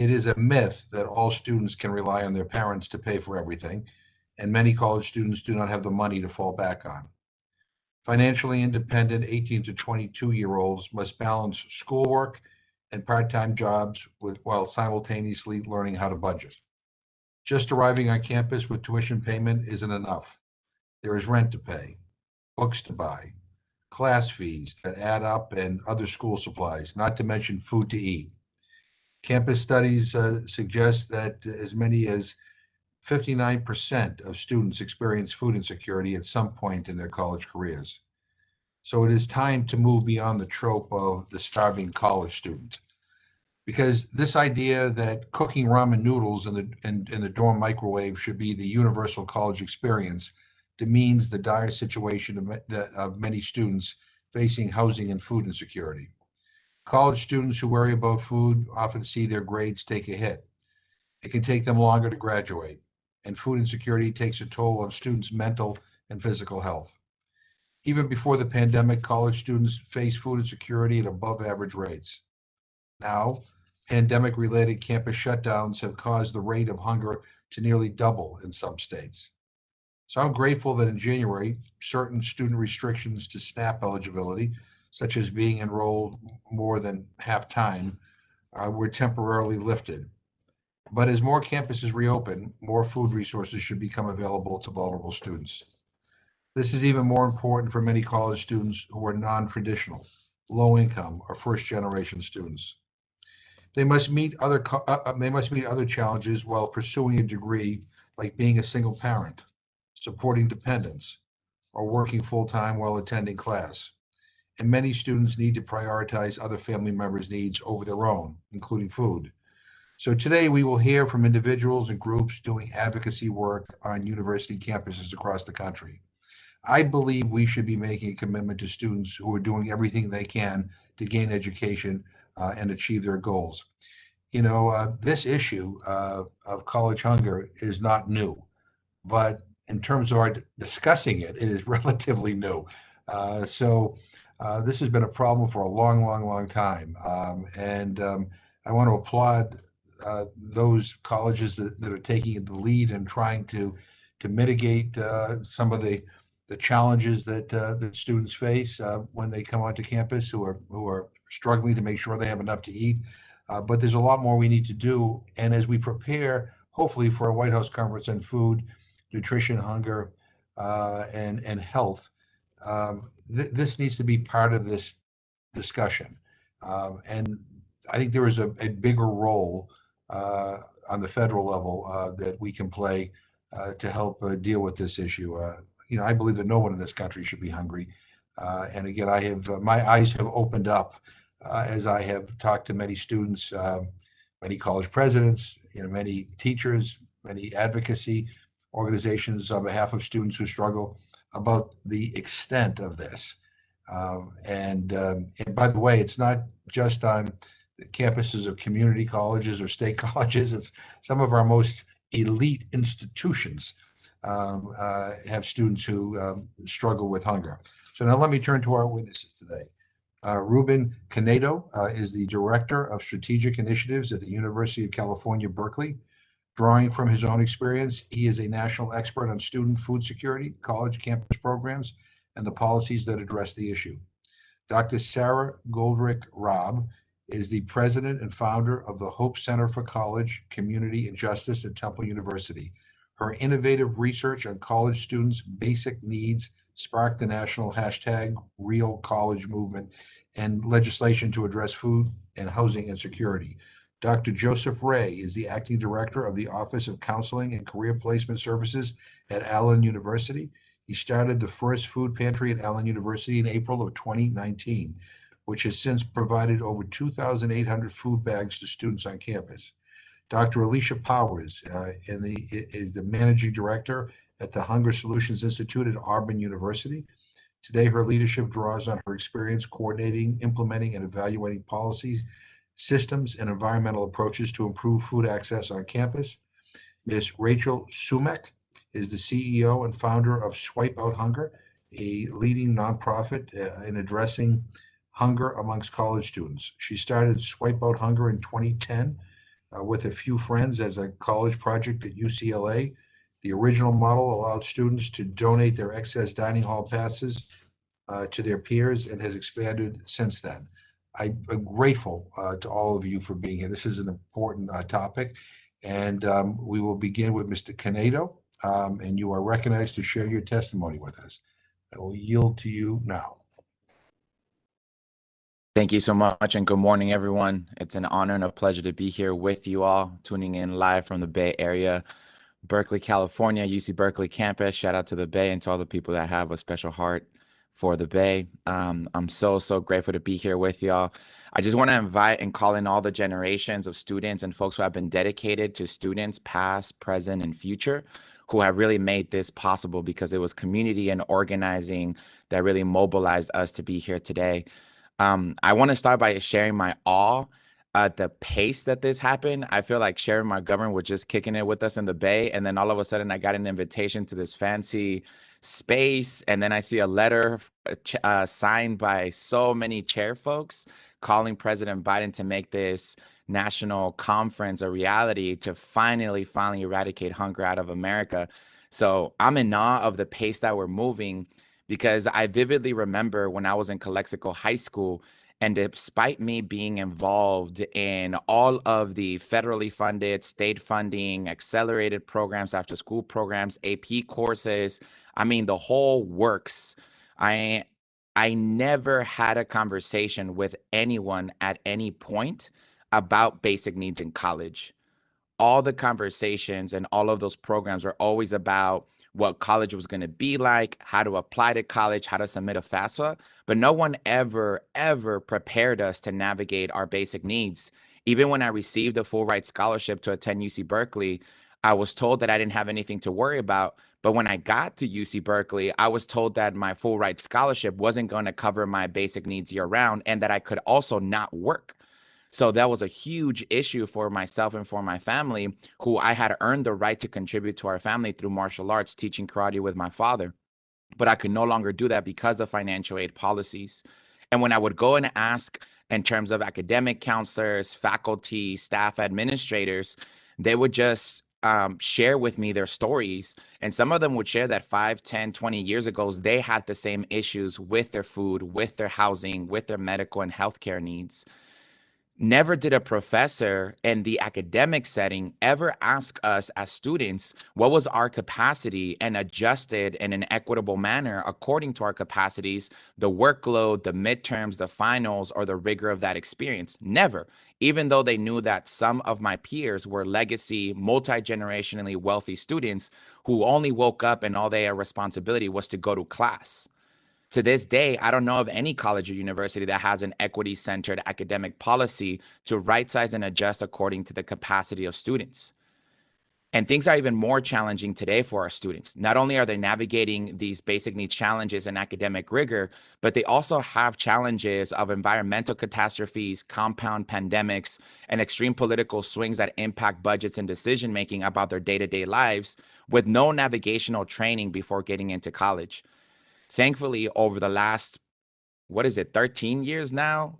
It is a myth that all students can rely on their parents to pay for everything, and many college students do not have the money to fall back on. Financially independent 18 to 22-year-olds must balance schoolwork and part-time jobs while simultaneously learning how to budget. Just arriving on campus with tuition payment isn't enough. There is rent to pay, books to buy, class fees that add up, and other school supplies, not to mention food to eat. Campus studies suggest that as many as 59% of students experience food insecurity at some point in their college careers. So it is time to move beyond the trope of the starving college student. Because this idea that cooking ramen noodles in the dorm microwave should be the universal college experience demeans the dire situation of many students facing housing and food insecurity. College students who worry about food often see their grades take a hit. It can take them longer to graduate, and food insecurity takes a toll on students' mental and physical health. Even before the pandemic, college students face food insecurity at above average rates. Now, pandemic-related campus shutdowns have caused the rate of hunger to nearly double in some states. So I'm grateful that in January, certain student restrictions to SNAP eligibility, such as being enrolled more than half-time, were temporarily lifted. But as more campuses reopen, more food resources should become available to vulnerable students. This is even more important for many college students who are non-traditional, low-income, or first-generation students. They must meet other challenges while pursuing a degree, like being a single parent, supporting dependents, or working full-time while attending class. And many students need to prioritize other family members' needs over their own, including food. So today we will hear from individuals and groups doing advocacy work on university campuses across the country. I believe we should be making a commitment to students who are doing everything they can to gain education and achieve their goals. This issue of college hunger is not new, but in terms of our discussing it, it is relatively new. This has been a problem for a long, long, long time. And I want to applaud those colleges that are taking the lead and trying to mitigate some of the challenges that students face when they come onto campus who are struggling to make sure they have enough to eat. But there's a lot more we need to do. And as we prepare, hopefully, for a White House conference on food, nutrition, hunger, and health, this needs to be part of this discussion. And I think there is a bigger role on the federal level that we can play to help deal with this issue. I believe that no one in this country should be hungry. And again, my eyes have opened up as I have talked to many students, many college presidents, many teachers, many advocacy organizations on behalf of students who struggle about the extent of this. And by the way, it's not just on the campuses of community colleges or state colleges. It's some of our most elite institutions have students who struggle with hunger. So now let me turn to our witnesses today. Ruben Canedo is the Director of Strategic Initiatives at the University of California, Berkeley. Drawing from his own experience, he is a national expert on student food security, college campus programs, and the policies that address the issue. Dr. Sarah Goldrick Robb is the president and founder of the Hope Center for College, Community, and Justice at Temple University. Her innovative research on college students' basic needs sparked the national hashtag Real College movement and legislation to address food and housing insecurity. Dr. Joseph Ray is the acting director of the Office of Counseling and Career Placement Services at Allen University. He started the first food pantry at Allen University in April of 2019, which has since provided over 2,800 food bags to students on campus. Dr. Alicia Powers is the managing director at the Hunger Solutions Institute at Auburn University. Today, her leadership draws on her experience coordinating, implementing, and evaluating policies, systems, and environmental approaches to improve food access on campus. Ms. Rachel Sumek is the CEO and founder of Swipe Out Hunger, a leading nonprofit in addressing hunger amongst college students. She started Swipe Out Hunger in 2010 with a few friends as a college project at UCLA. The original model allowed students to donate their excess dining hall passes to their peers and has expanded since then. I'm grateful to all of you for being here. This is an important topic. And we will begin with Mr. Canedo, and you are recognized to share your testimony with us. I will yield to you now. Thank you so much, and good morning, everyone. It's an honor and a pleasure to be here with you all, tuning in live from the Bay Area, Berkeley, California, UC Berkeley campus. Shout out to the Bay and to all the people that have a special heart for the Bay. I'm so grateful to be here with y'all. I just want to invite and call in all the generations of students and folks who have been dedicated to students, past, present, and future, who have really made this possible, because it was community and organizing that really mobilized us to be here today. I want to start by sharing my awe at the pace that this happened. I feel like Sharon McGovern was just kicking it with us in the Bay, and then all of a sudden I got an invitation to this fancy space, and then I see a letter signed by so many chair folks calling President Biden to make this national conference a reality to finally eradicate hunger out of America. So I'm in awe of the pace that we're moving, because I vividly remember when I was in Calexico High School, and despite me being involved in all of the federally funded, state funding, accelerated programs, after school programs, AP courses, I mean, the whole works, I never had a conversation with anyone at any point about basic needs in college. All the conversations and all of those programs are always about what college was going to be like, how to apply to college, how to submit a FAFSA, but no one ever prepared us to navigate our basic needs. Even when I received a full ride scholarship to attend UC Berkeley, I was told that I didn't have anything to worry about. But when I got to UC Berkeley, I was told that my full ride scholarship wasn't going to cover my basic needs year round, and that I could also not work. So that was a huge issue for myself and for my family, who I had earned the right to contribute to our family through martial arts, teaching karate with my father. But I could no longer do that because of financial aid policies. And when I would go and ask in terms of academic counselors, faculty, staff, administrators, they would just share with me their stories. And some of them would share that 5, 10, 20 years ago, they had the same issues with their food, with their housing, with their medical and healthcare needs. Never did a professor in the academic setting ever ask us as students what was our capacity, and adjusted in an equitable manner according to our capacities, the workload, the midterms, the finals, or the rigor of that experience. Never. Even though they knew that some of my peers were legacy, multi-generationally wealthy students who only woke up and all their responsibility was to go to class. To this day, I don't know of any college or university that has an equity-centered academic policy to right-size and adjust according to the capacity of students. And things are even more challenging today for our students. Not only are they navigating these basic needs challenges and academic rigor, but they also have challenges of environmental catastrophes, compound pandemics, and extreme political swings that impact budgets and decision-making about their day-to-day lives, with no navigational training before getting into college. Thankfully, over the last, 13 years now?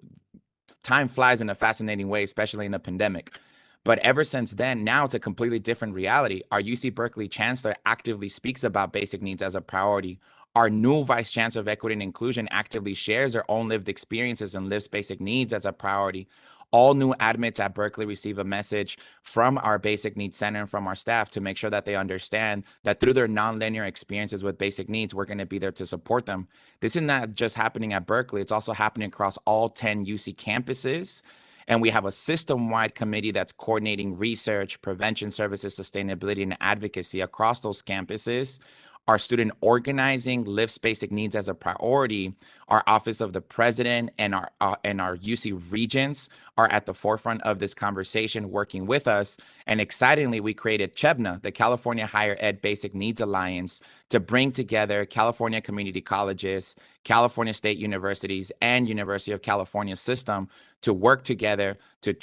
Time flies in a fascinating way, especially in a pandemic. But ever since then, now it's a completely different reality. Our UC Berkeley chancellor actively speaks about basic needs as a priority. Our new vice chancellor of equity and inclusion actively shares their own lived experiences and lives basic needs as a priority. All new admits at Berkeley receive a message from our basic needs center and from our staff to make sure that they understand that through their nonlinear experiences with basic needs, we're going to be there to support them. This is not just happening at Berkeley, it's also happening across all 10 UC campuses. And we have a system-wide committee that's coordinating research, prevention services, sustainability, and advocacy across those campuses. Our student organizing lives basic needs as a priority. Our Office of the President and our UC regents are at the forefront of this conversation, working with us. And excitingly, we created CHEBNA, the California Higher Ed Basic Needs Alliance, to bring together California community colleges, California state universities, and University of California system to work together to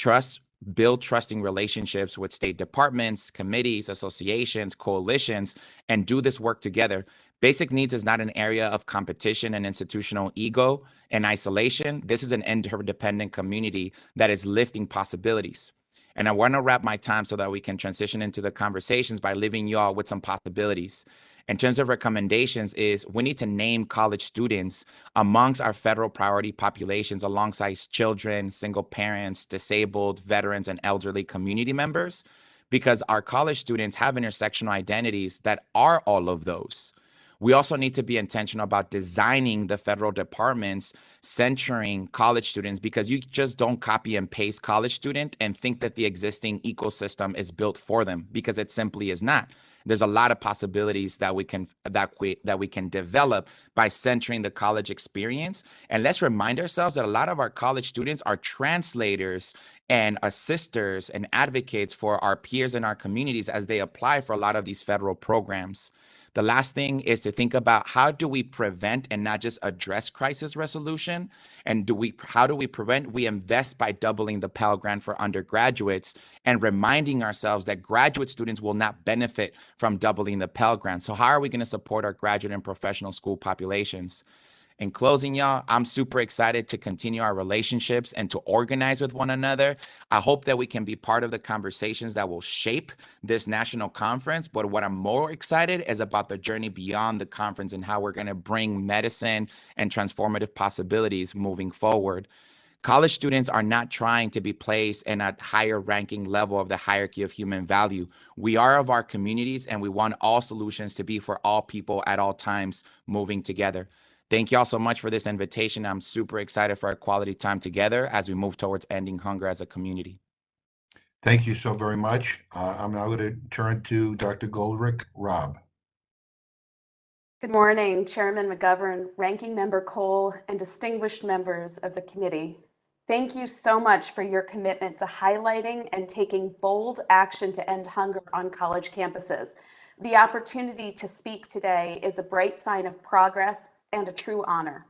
build trusting relationships with state departments, committees, associations, coalitions, and do this work together. Basic needs is not an area of competition and institutional ego and isolation. This is an interdependent community that is lifting possibilities. And I want to wrap my time so that we can transition into the conversations by leaving you all with some possibilities. In terms of recommendations is we need to name college students amongst our federal priority populations alongside children, single parents, disabled, veterans, and elderly community members, because our college students have intersectional identities that are all of those. We also need to be intentional about designing the federal departments centering college students, because you just don't copy and paste college student and think that the existing ecosystem is built for them, because it simply is not. There's a lot of possibilities that we can develop by centering the college experience. And let's remind ourselves that a lot of our college students are translators and assisters and advocates for our peers in our communities as they apply for a lot of these federal programs. The last thing is to think about how do we prevent and not just address crisis resolution? And how do we prevent? We invest by doubling the Pell Grant for undergraduates and reminding ourselves that graduate students will not benefit from doubling the Pell Grant. So how are we going to support our graduate and professional school populations? In closing, y'all, I'm super excited to continue our relationships and to organize with one another. I hope that we can be part of the conversations that will shape this national conference. But what I'm more excited is about the journey beyond the conference and how we're going to bring medicine and transformative possibilities moving forward. College students are not trying to be placed in a higher ranking level of the hierarchy of human value. We are of our communities, and we want all solutions to be for all people at all times moving together. Thank you all so much for this invitation. I'm super excited for our quality time together as we move towards ending hunger as a community. Thank you so very much. I'm now going to turn to Dr. Goldrick. Robb. Good morning, Chairman McGovern, Ranking Member Cole, and distinguished members of the committee. Thank you so much for your commitment to highlighting and taking bold action to end hunger on college campuses. The opportunity to speak today is a bright sign of progress and a true honor.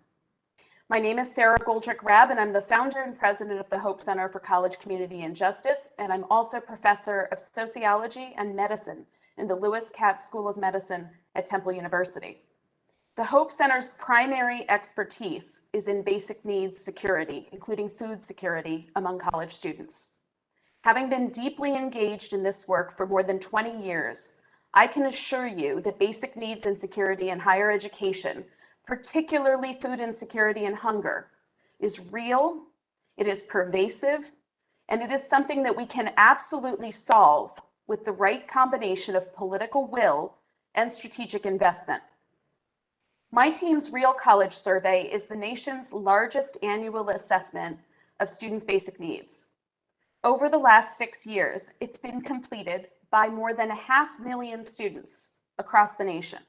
My name is Sarah Goldrick Rabb, and I'm the founder and president of the Hope Center for College Community and Justice, and I'm also professor of sociology and medicine in the Lewis Katz School of Medicine at Temple University. The Hope Center's primary expertise is in basic needs security, including food security among college students. Having been deeply engaged in this work for more than 20 years, I can assure you that basic needs insecurity in higher education, particularly food insecurity and hunger, is real, it is pervasive, and it is something that we can absolutely solve with the right combination of political will and strategic investment. My team's Real College Survey is the nation's largest annual assessment of students' basic needs. Over the last 6 years, it's been completed by more than 500,000 students across the nation.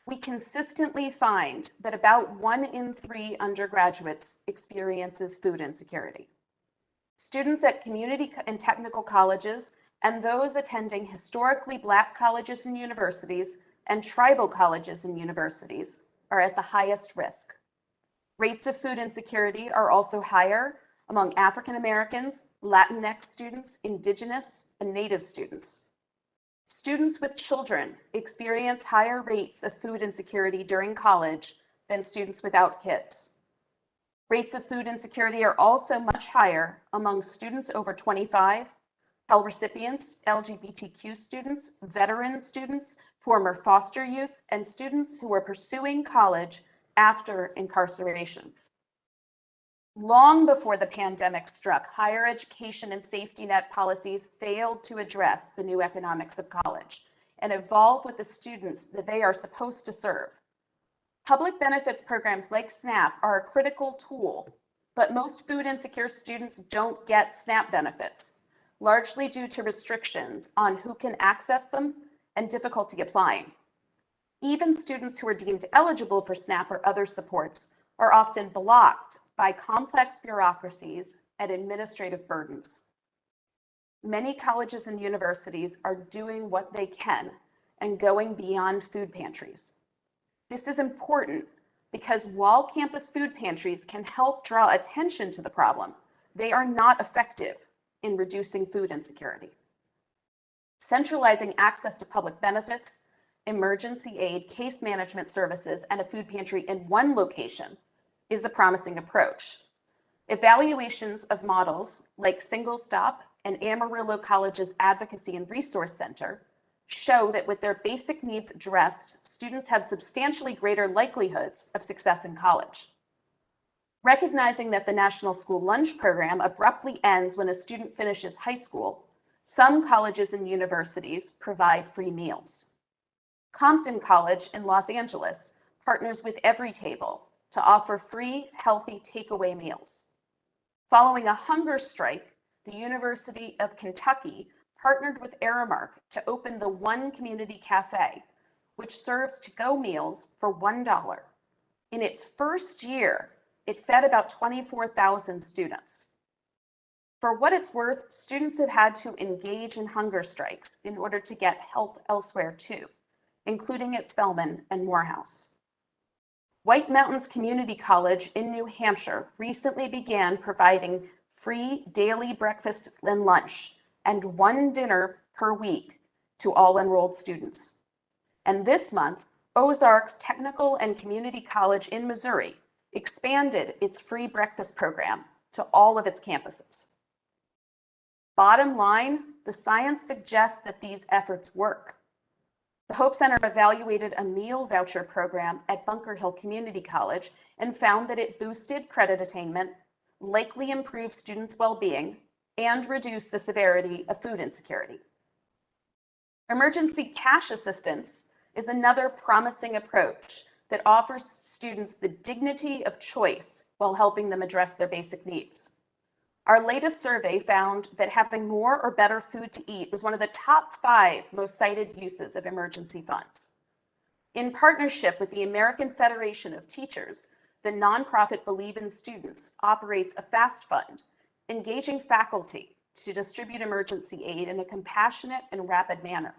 We consistently find that about 1 in 3 undergraduates experiences food insecurity. Students at community and technical colleges and those attending historically Black colleges and universities and tribal colleges and universities are at the highest risk. Rates of food insecurity are also higher among African Americans, Latinx students, Indigenous, and Native students. Students with children experience higher rates of food insecurity during college than students without kids. Rates of food insecurity are also much higher among students over 25, Pell recipients, LGBTQ students, veteran students, former foster youth, and students who are pursuing college after incarceration. Long before the pandemic struck, higher education and safety net policies failed to address the new economics of college and evolve with the students that they are supposed to serve. Public benefits programs like SNAP are a critical tool, but most food insecure students don't get SNAP benefits, largely due to restrictions on who can access them and difficulty applying. Even students who are deemed eligible for SNAP or other supports are often blocked by complex bureaucracies and administrative burdens. Many colleges and universities are doing what they can and going beyond food pantries. This is important because while campus food pantries can help draw attention to the problem, they are not effective in reducing food insecurity. Centralizing access to public benefits, emergency aid, case management services, and a food pantry in one location is a promising approach. Evaluations of models like single stop and Amarillo College's Advocacy and Resource Center show that with their basic needs addressed, students have substantially greater likelihoods of success in college. Recognizing that the National School Lunch Program abruptly ends when a student finishes high school, some colleges and universities provide free meals. Compton College in Los Angeles partners with Everytable to offer free, healthy takeaway meals. Following a hunger strike, the University of Kentucky partnered with Aramark to open the One Community Cafe, which serves to-go meals for $1. In its first year, it fed about 24,000 students. For what it's worth, students have had to engage in hunger strikes in order to get help elsewhere too, including at Spelman and Morehouse. White Mountains Community College in New Hampshire recently began providing free daily breakfast and lunch and one dinner per week to all enrolled students. And this month, Ozarks Technical and Community College in Missouri expanded its free breakfast program to all of its campuses. Bottom line, the science suggests that these efforts work. The Hope Center evaluated a meal voucher program at Bunker Hill Community College and found that it boosted credit attainment, likely improved students' well-being, and reduced the severity of food insecurity. Emergency cash assistance is another promising approach that offers students the dignity of choice while helping them address their basic needs. Our latest survey found that having more or better food to eat was one of the top 5 most cited uses of emergency funds. In partnership with the American Federation of Teachers, the nonprofit Believe in Students operates a FAST fund, engaging faculty to distribute emergency aid in a compassionate and rapid manner.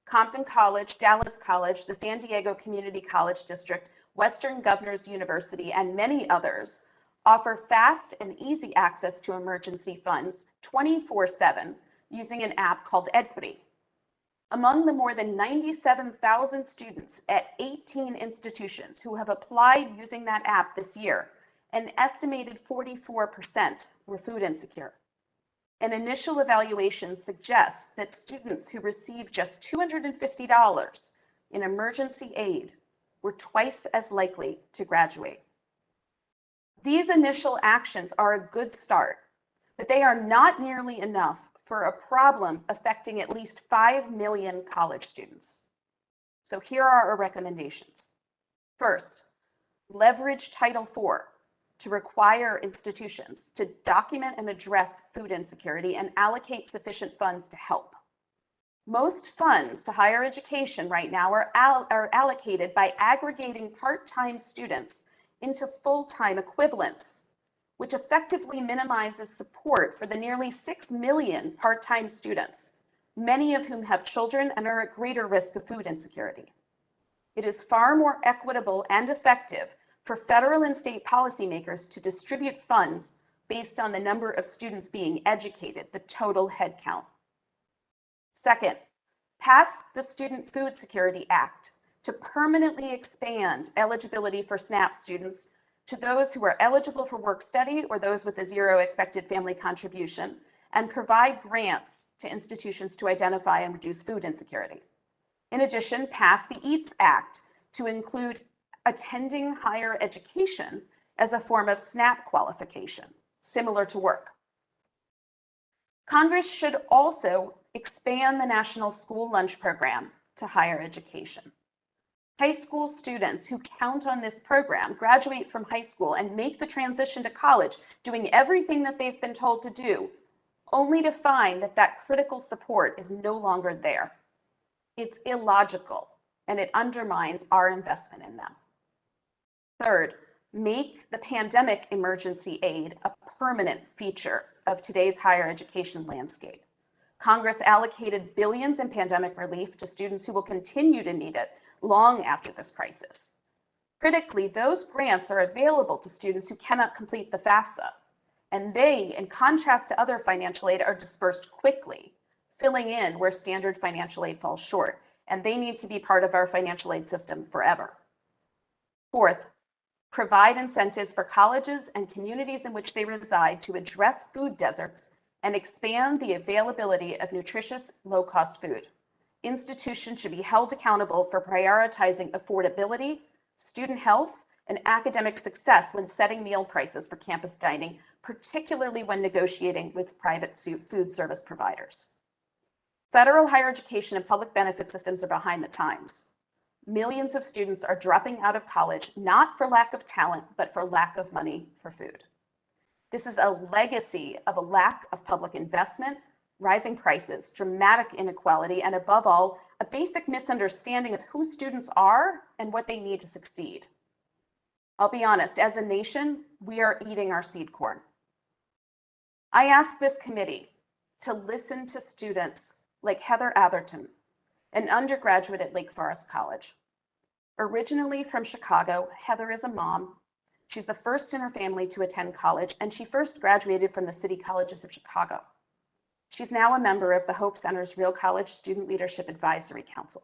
Compton College, Dallas College, the San Diego Community College District, Western Governors University, and many others offer fast and easy access to emergency funds 24/7 using an app called Equity. Among the more than 97,000 students at 18 institutions who have applied using that app this year, an estimated 44% were food insecure. An initial evaluation suggests that students who receive just $250 in emergency aid were twice as likely to graduate. These initial actions are a good start, but they are not nearly enough for a problem affecting at least 5 million college students. So here are our recommendations. First, leverage Title IV to require institutions to document and address food insecurity and allocate sufficient funds to help. Most funds to higher education right now are allocated by aggregating part-time students into full-time equivalents, which effectively minimizes support for the nearly 6 million part-time students, many of whom have children and are at greater risk of food insecurity. It is far more equitable and effective for federal and state policymakers to distribute funds based on the number of students being educated, the total head count. Second, pass the Student Food Security Act to permanently expand eligibility for SNAP students to those who are eligible for work study or those with a 0 expected family contribution, and provide grants to institutions to identify and reduce food insecurity. In addition, pass the EATS Act to include attending higher education as a form of SNAP qualification, similar to work. Congress should also expand the National School Lunch Program to higher education. High school students who count on this program graduate from high school and make the transition to college, doing everything that they've been told to do, only to find that that critical support is no longer there. It's illogical, and it undermines our investment in them. Third, make the pandemic emergency aid a permanent feature of today's higher education landscape. Congress allocated billions in pandemic relief to students who will continue to need it long after this crisis. Critically, those grants are available to students who cannot complete the FAFSA, and they, in contrast to other financial aid, are dispersed quickly, filling in where standard financial aid falls short, and they need to be part of our financial aid system forever. Fourth, provide incentives for colleges and communities in which they reside to address food deserts and expand the availability of nutritious, low-cost food. Institutions should be held accountable for prioritizing affordability, student health, and academic success when setting meal prices for campus dining, particularly when negotiating with private food service providers. Federal higher education and public benefit systems are behind the times. Millions of students are dropping out of college, not for lack of talent, but for lack of money for food. This is a legacy of a lack of public investment, rising prices, dramatic inequality, and above all, a basic misunderstanding of who students are and what they need to succeed. I'll be honest, as a nation, we are eating our seed corn. I ask this committee to listen to students like Heather Atherton, an undergraduate at Lake Forest College. Originally from Chicago, Heather is a mom. She's the first in her family to attend college, and she first graduated from the City Colleges of Chicago. She's now a member of the Hope Center's Real College Student Leadership Advisory Council.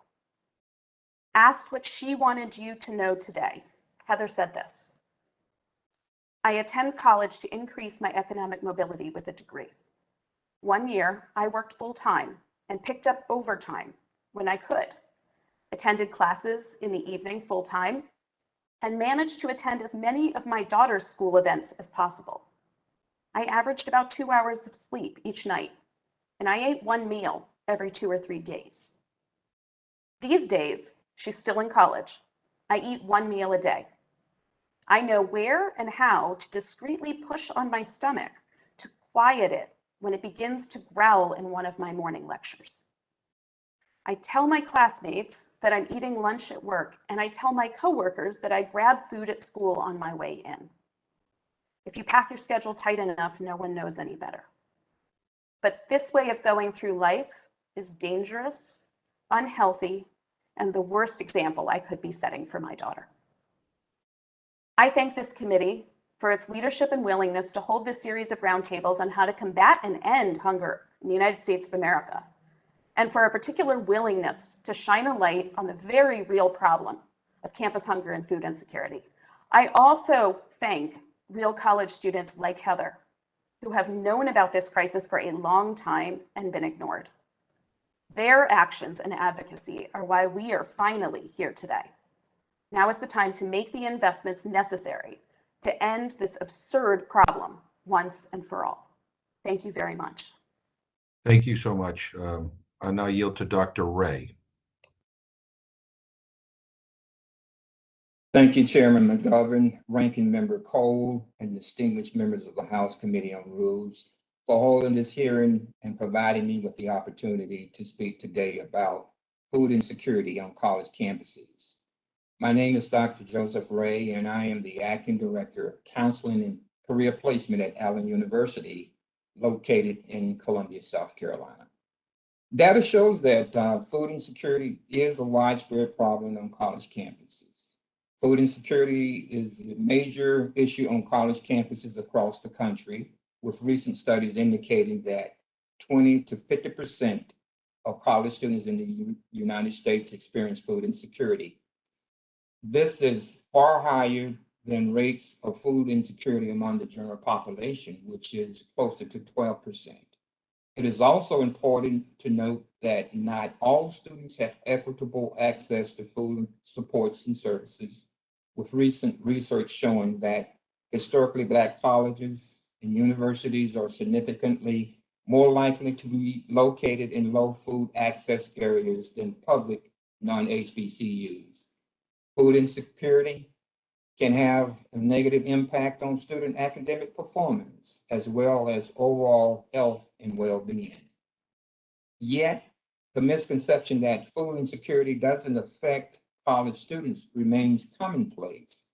Asked what she wanted you to know today, Heather said this: I attend college to increase my economic mobility with a degree. 1 year, I worked full-time and picked up overtime when I could, attended classes in the evening full-time, and managed to attend as many of my daughter's school events as possible. I averaged about 2 hours of sleep each night, and I ate 1 meal every 2 or 3 days. These days, she's still in college, I eat 1 meal a day. I know where and how to discreetly push on my stomach to quiet it when it begins to growl in one of my morning lectures. I tell my classmates that I'm eating lunch at work, and I tell my coworkers that I grab food at school on my way in. If you pack your schedule tight enough, no one knows any better. But this way of going through life is dangerous, unhealthy, and the worst example I could be setting for my daughter. I thank this committee for its leadership and willingness to hold this series of roundtables on how to combat and end hunger in the United States of America, and for a particular willingness to shine a light on the very real problem of campus hunger and food insecurity. I also thank Real College students like Heather, who have known about this crisis for a long time and been ignored. Their actions and advocacy are why we are finally here today. Now is the time to make the investments necessary to end this absurd problem once and for all. Thank you very much. Thank you so much. I now yield to Dr. Ray. Thank you, Chairman McGovern, Ranking Member Cole, and distinguished members of the House Committee on Rules for holding this hearing and providing me with the opportunity to speak today about food insecurity on college campuses. My name is Dr. Joseph Ray, and I am the Acting Director of Counseling and Career Placement at Allen University, located in Columbia, South Carolina. Data shows that food insecurity is a widespread problem on college campuses. Food insecurity is a major issue on college campuses across the country, with recent studies indicating that 20 to 50% of college students in the United States experience food insecurity. This is far higher than rates of food insecurity among the general population, which is closer to 12%. It is also important to note that not all students have equitable access to food supports and services, with recent research showing that historically Black colleges and universities are significantly more likely to be located in low food access areas than public non-HBCUs. Food insecurity can have a negative impact on student academic performance, as well as overall health and well-being. Yet, the misconception that food insecurity doesn't affect college students remains commonplace.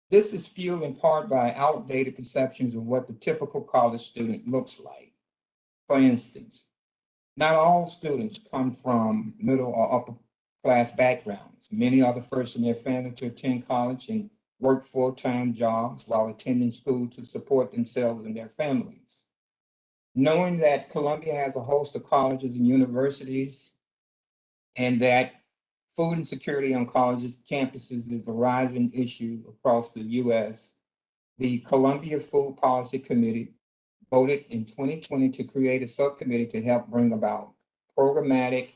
This is fueled in part by outdated perceptions of what the typical college student looks like. For instance, not all students come from middle or upper class backgrounds. Many are the first in their family to attend college and work full-time jobs while attending school to support themselves and their families. Knowing that Columbia has a host of colleges and universities, and that food insecurity on college campuses is a rising issue across the U.S., the Columbia Food Policy Committee voted in 2020 to create a subcommittee to help bring about programmatic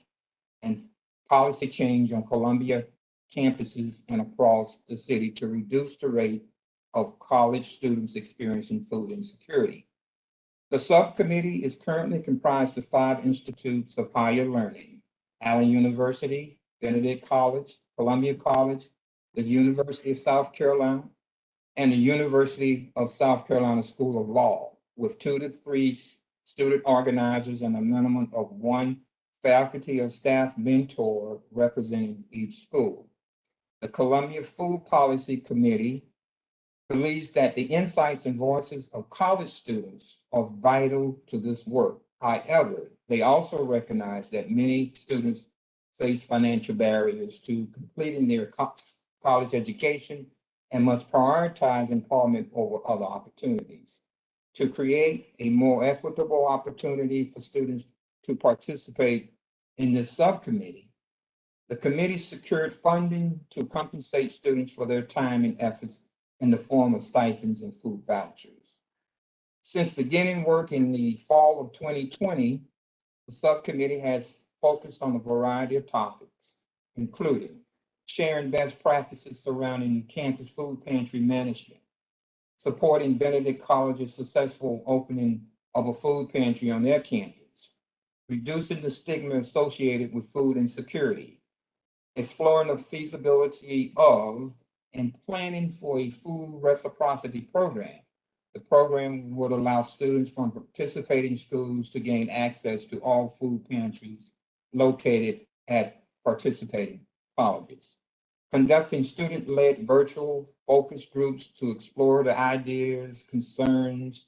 and policy change on Columbia campuses and across the city to reduce the rate of college students experiencing food insecurity. The subcommittee is currently comprised of 5 institutes of higher learning: Allen University, Benedict College, Columbia College, the University of South Carolina, and the University of South Carolina School of Law, with 2 to 3 student organizers and a minimum of 1 faculty or staff mentor representing each school. The Columbia Food Policy Committee believes that the insights and voices of college students are vital to this work. However, they also recognize that many students face financial barriers to completing their college education and must prioritize employment over other opportunities. To create a more equitable opportunity for students to participate in this subcommittee, the committee secured funding to compensate students for their time and efforts in the form of stipends and food vouchers. Since beginning work in the fall of 2020, the subcommittee has focused on a variety of topics, including sharing best practices surrounding campus food pantry management, supporting Benedict College's successful opening of a food pantry on their campus, reducing the stigma associated with food insecurity, exploring the feasibility of and planning for a food reciprocity program. The program would allow students from participating schools to gain access to all food pantries located at participating colleges. Conducting student-led virtual focus groups to explore the ideas, concerns,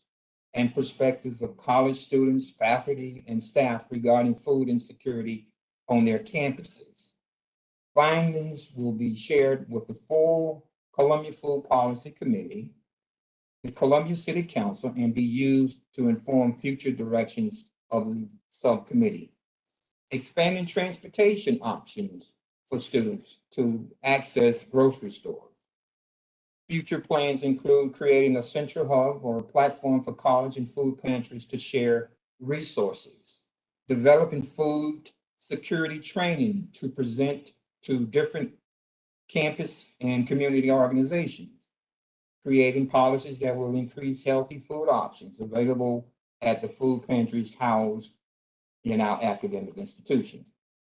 and perspectives of college students, faculty, and staff regarding food insecurity on their campuses. Findings will be shared with the full Columbia Food Policy Committee, the Columbia City Council, and be used to inform future directions of the subcommittee. Expanding transportation options for students to access grocery stores. Future plans include creating a central hub or a platform for college and food pantries to share resources, developing food security training to present to different campus and community organizations, creating policies that will increase healthy food options available at the food pantries housed in our academic institutions.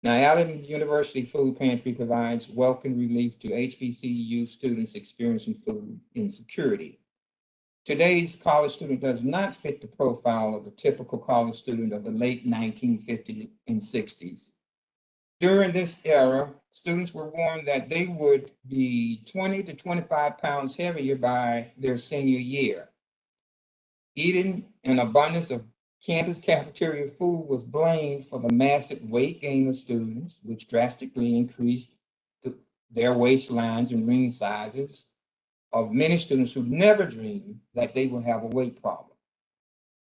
Now, Allen University Food Pantry provides welcome relief to HBCU students experiencing food insecurity. Today's college student does not fit the profile of the typical college student of the late 1950s and 60s. During this era, students were warned that they would be 20 to 25 pounds heavier by their senior year. Eating an abundance of campus cafeteria food was blamed for the massive weight gain of students, which drastically increased their waistlines and ring sizes of many students who never dreamed that they would have a weight problem.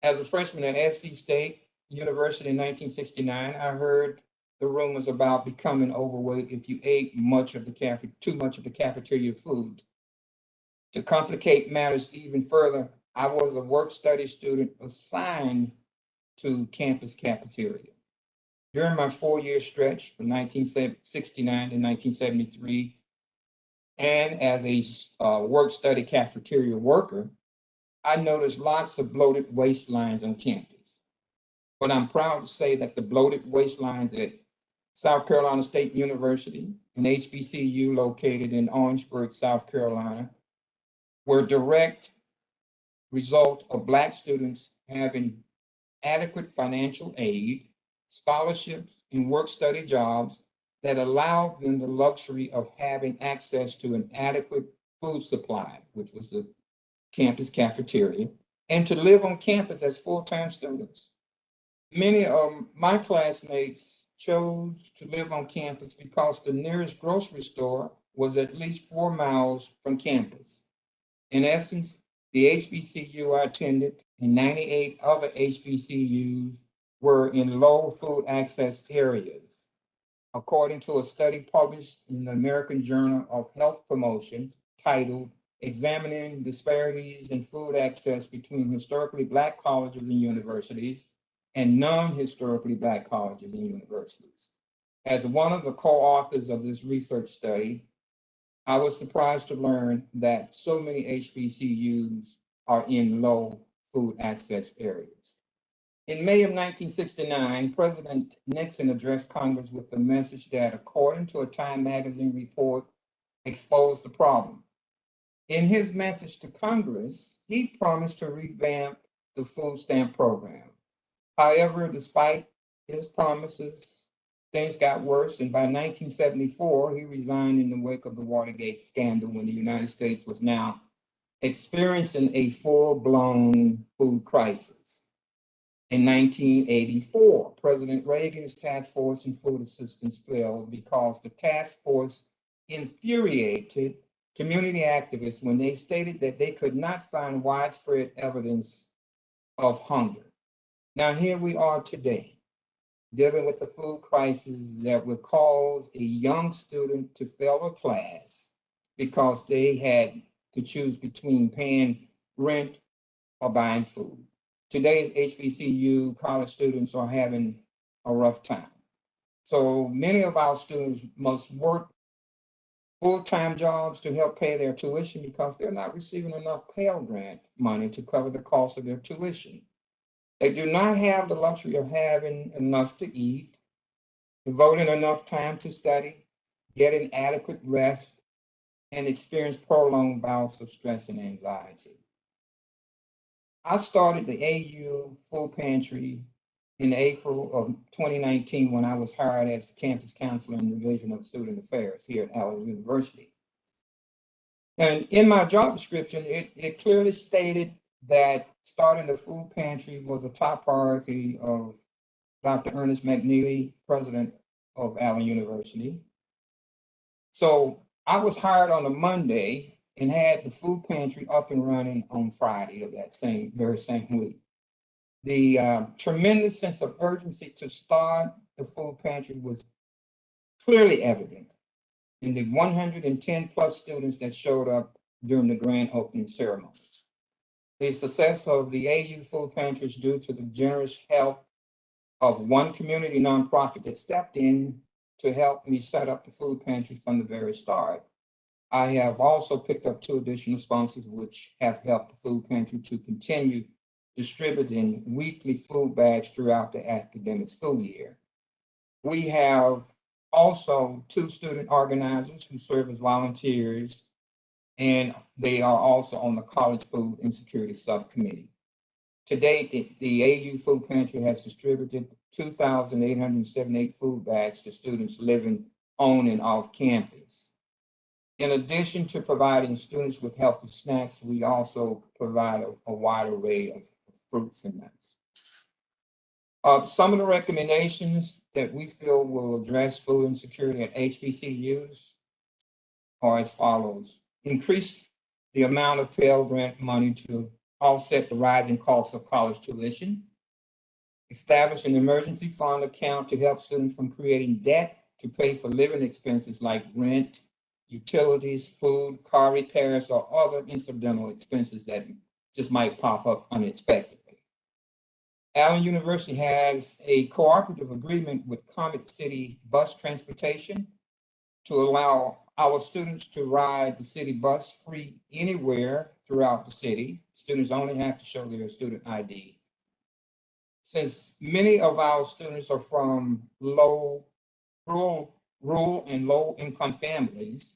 As a freshman at SC State University in 1969, I heard the rumors about becoming overweight if you ate too much of the cafeteria food. To complicate matters even further, I was a work-study student assigned to campus cafeteria. During my 4-year stretch from 1969 to 1973, and as a work-study cafeteria worker, I noticed lots of bloated waistlines on campus. But I'm proud to say that the bloated waistlines at South Carolina State University, an HBCU located in Orangeburg, South Carolina, were a direct result of Black students having adequate financial aid, scholarships, and work-study jobs that allowed them the luxury of having access to an adequate food supply, which was the campus cafeteria, and to live on campus as full-time students. Many of my classmates chose to live on campus because the nearest grocery store was at least 4 miles from campus. In essence, the HBCU I attended and 98 other HBCUs were in low food access areas. According to a study published in the American Journal of Health Promotion titled examining disparities in food access between historically Black colleges and universities and non-historically Black colleges and universities. As one of the co-authors of this research study, I was surprised to learn that so many HBCUs are in low food access areas. In May of 1969, President Nixon addressed Congress with the message that, according to a Time magazine report, exposed the problem. In his message to Congress, he promised to revamp the food stamp program. However, despite his promises, things got worse, and by 1974, he resigned in the wake of the Watergate scandal when the United States was now experiencing a full-blown food crisis. In 1984, President Reagan's task force on food assistance failed because the task force infuriated community activists when they stated that they could not find widespread evidence of hunger. Now, here we are today, dealing with the food crisis that would cause a young student to fail a class because they had to choose between paying rent or buying food. Today's HBCU college students are having a rough time. So many of our students must work full-time jobs to help pay their tuition because they're not receiving enough Pell Grant money to cover the cost of their tuition. They do not have the luxury of having enough to eat, devoting enough time to study, getting adequate rest, and experience prolonged bouts of stress and anxiety. I started the AU Food Pantry in April of 2019 when I was hired as the campus counselor in the Division of Student Affairs here at Allen University. And in my job description, it clearly stated that starting the food pantry was a top priority of Dr. Ernest McNeely, president of Allen University. So I was hired on a Monday and had the food pantry up and running on Friday of that very same week. The tremendous sense of urgency to start the food pantry was clearly evident in the 110 plus students that showed up during the grand opening ceremonies. The success of the AU food pantry is due to the generous help of one community nonprofit that stepped in to help me set up the food pantry from the very start. I have also picked up 2 additional sponsors which have helped the food pantry to continue distributing weekly food bags throughout the academic school year. We have also 2 student organizers who serve as volunteers, and they are also on the College Food Insecurity Subcommittee. To date, the AU Food Pantry has distributed 2,878 food bags to students living on and off campus. In addition to providing students with healthy snacks, we also provide a wide array of fruits and nuts. Some of the recommendations that we feel will address food insecurity at HBCUs are as follows. Increase the amount of Pell Grant money to offset the rising costs of college tuition. Establish an emergency fund account to help students from creating debt to pay for living expenses like rent, utilities, food, car repairs, or other incidental expenses that just might pop up unexpectedly. Allen University has a cooperative agreement with Comet City Bus Transportation to allow our students to ride the city bus free anywhere throughout the city. Students only have to show their student ID. Since many of our students are from rural and low-income families,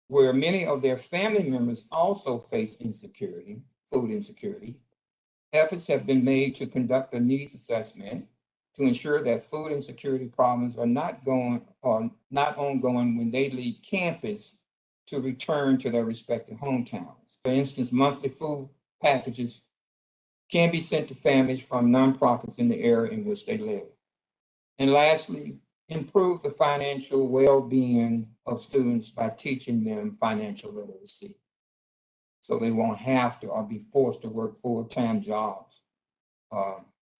where many of their family members also face insecurity, food insecurity, efforts have been made to conduct a needs assessment to ensure that food insecurity problems are not ongoing when they leave campus to return to their respective hometowns. For instance, monthly food packages can be sent to families from nonprofits in the area in which they live. And lastly, improve the financial well-being of students by teaching them financial literacy, so they won't have to or be forced to work full-time jobs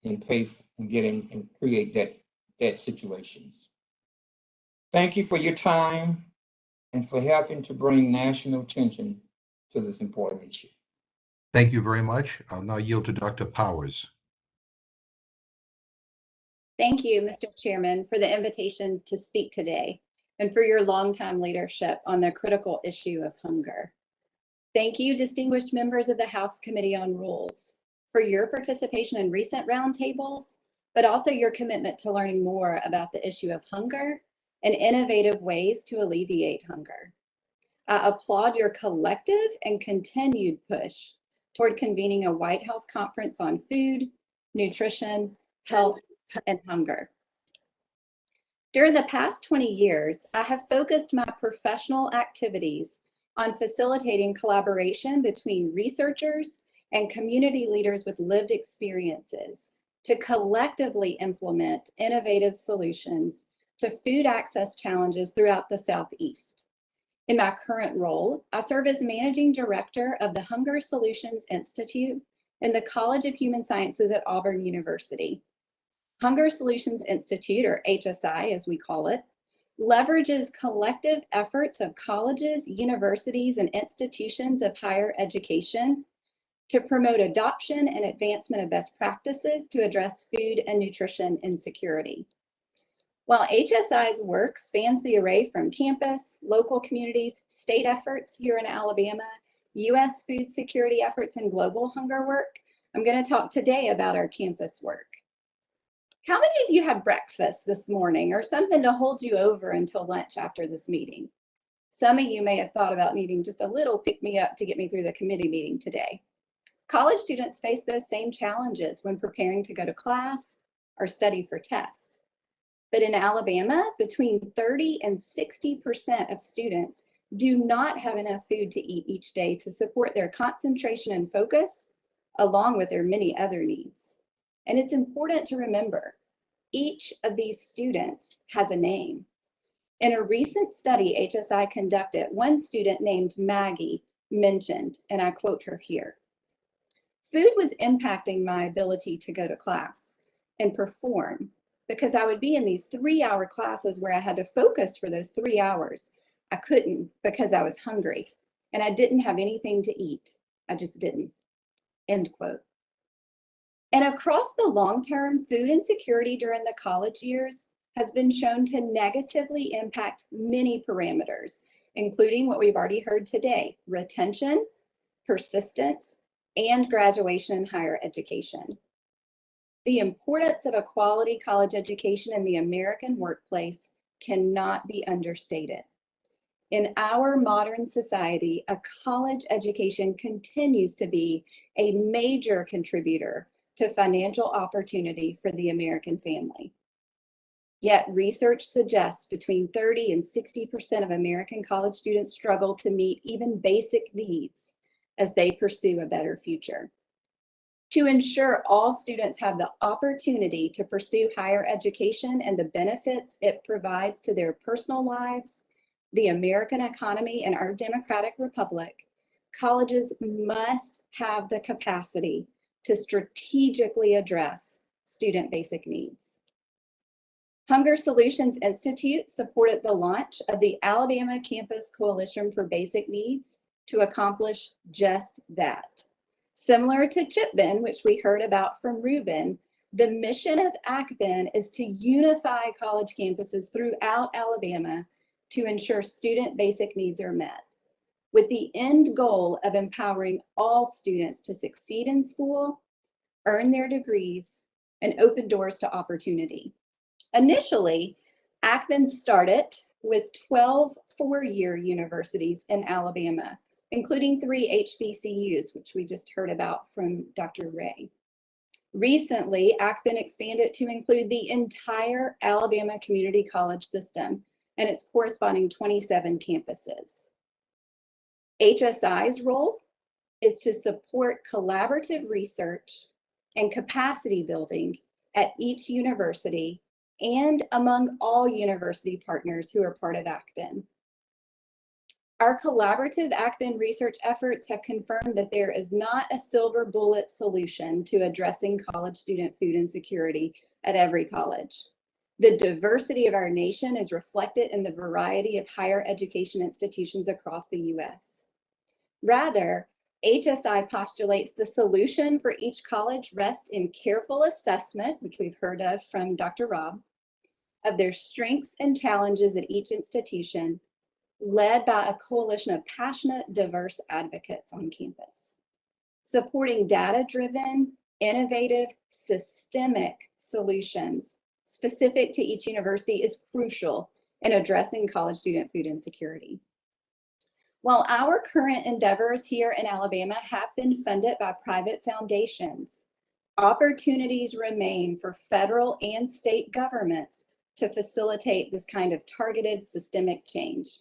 and pay and and create debt situations. Thank you for your time and for helping to bring national attention to this important issue. Thank you very much. I'll now yield to Dr. Powers. Thank you, Mr. Chairman, for the invitation to speak today and for your longtime leadership on the critical issue of hunger. Thank you, distinguished members of the House Committee on Rules, for your participation in recent roundtables, but also your commitment to learning more about the issue of hunger and innovative ways to alleviate hunger. I applaud your collective and continued push toward convening a White House conference on food, nutrition, health, and hunger. During the past 20 years, I have focused my professional activities on facilitating collaboration between researchers and community leaders with lived experiences to collectively implement innovative solutions to food access challenges throughout the Southeast. In my current role, I serve as Managing Director of the Hunger Solutions Institute in the College of Human Sciences at Auburn University. Hunger Solutions Institute, or HSI as we call it, leverages collective efforts of colleges, universities, and institutions of higher education to promote adoption and advancement of best practices to address food and nutrition insecurity. While HSI's work spans the array from campus, local communities, state efforts here in Alabama, U.S. food security efforts, and global hunger work, I'm going to talk today about our campus work. How many of you had breakfast this morning or something to hold you over until lunch after this meeting? Some of you may have thought about needing just a little pick-me-up to get me through the committee meeting today. College students face those same challenges when preparing to go to class or study for tests. But in Alabama, between 30 and 60% of students do not have enough food to eat each day to support their concentration and focus, along with their many other needs. And it's important to remember, each of these students has a name. In a recent study HSI conducted, one student named Maggie mentioned, and I quote her here, "Food was impacting my ability to go to class and perform because I would be in these 3-hour classes where I had to focus for those 3 hours. I couldn't because I was hungry and I didn't have anything to eat. I just didn't." End quote. And across the long term, food insecurity during the college years has been shown to negatively impact many parameters, including what we've already heard today, retention, persistence, and graduation in higher education. The importance of a quality college education in the American workplace cannot be understated. In our modern society, a college education continues to be a major contributor to financial opportunity for the American family. Yet research suggests between 30 and 60% of American college students struggle to meet even basic needs as they pursue a better future. To ensure all students have the opportunity to pursue higher education and the benefits it provides to their personal lives, the American economy, and our democratic republic, colleges must have the capacity to strategically address student basic needs. Hunger Solutions Institute supported the launch of the Alabama Campus Coalition for Basic Needs to accomplish just that. Similar to ChipBin, which we heard about from Ruben, the mission of ACBIN is to unify college campuses throughout Alabama to ensure student basic needs are met, with the end goal of empowering all students to succeed in school, earn their degrees, and open doors to opportunity. Initially, ACBIN started with 12 four-year universities in Alabama, including 3 HBCUs, which we just heard about from Dr. Ray. Recently, ACBIN expanded to include the entire Alabama Community College system and its corresponding 27 campuses. HSI's role is to support collaborative research and capacity building at each university and among all university partners who are part of ACBIN. Our collaborative ACBIN research efforts have confirmed that there is not a silver bullet solution to addressing college student food insecurity at every college. The diversity of our nation is reflected in the variety of higher education institutions across the U.S. Rather, HSI postulates the solution for each college rests in careful assessment, which we've heard of from Dr. Robb, of their strengths and challenges at each institution, led by a coalition of passionate, diverse advocates on campus. Supporting data-driven, innovative, systemic solutions specific to each university is crucial in addressing college student food insecurity. While our current endeavors here in Alabama have been funded by private foundations, opportunities remain for federal and state governments to facilitate this kind of targeted systemic change.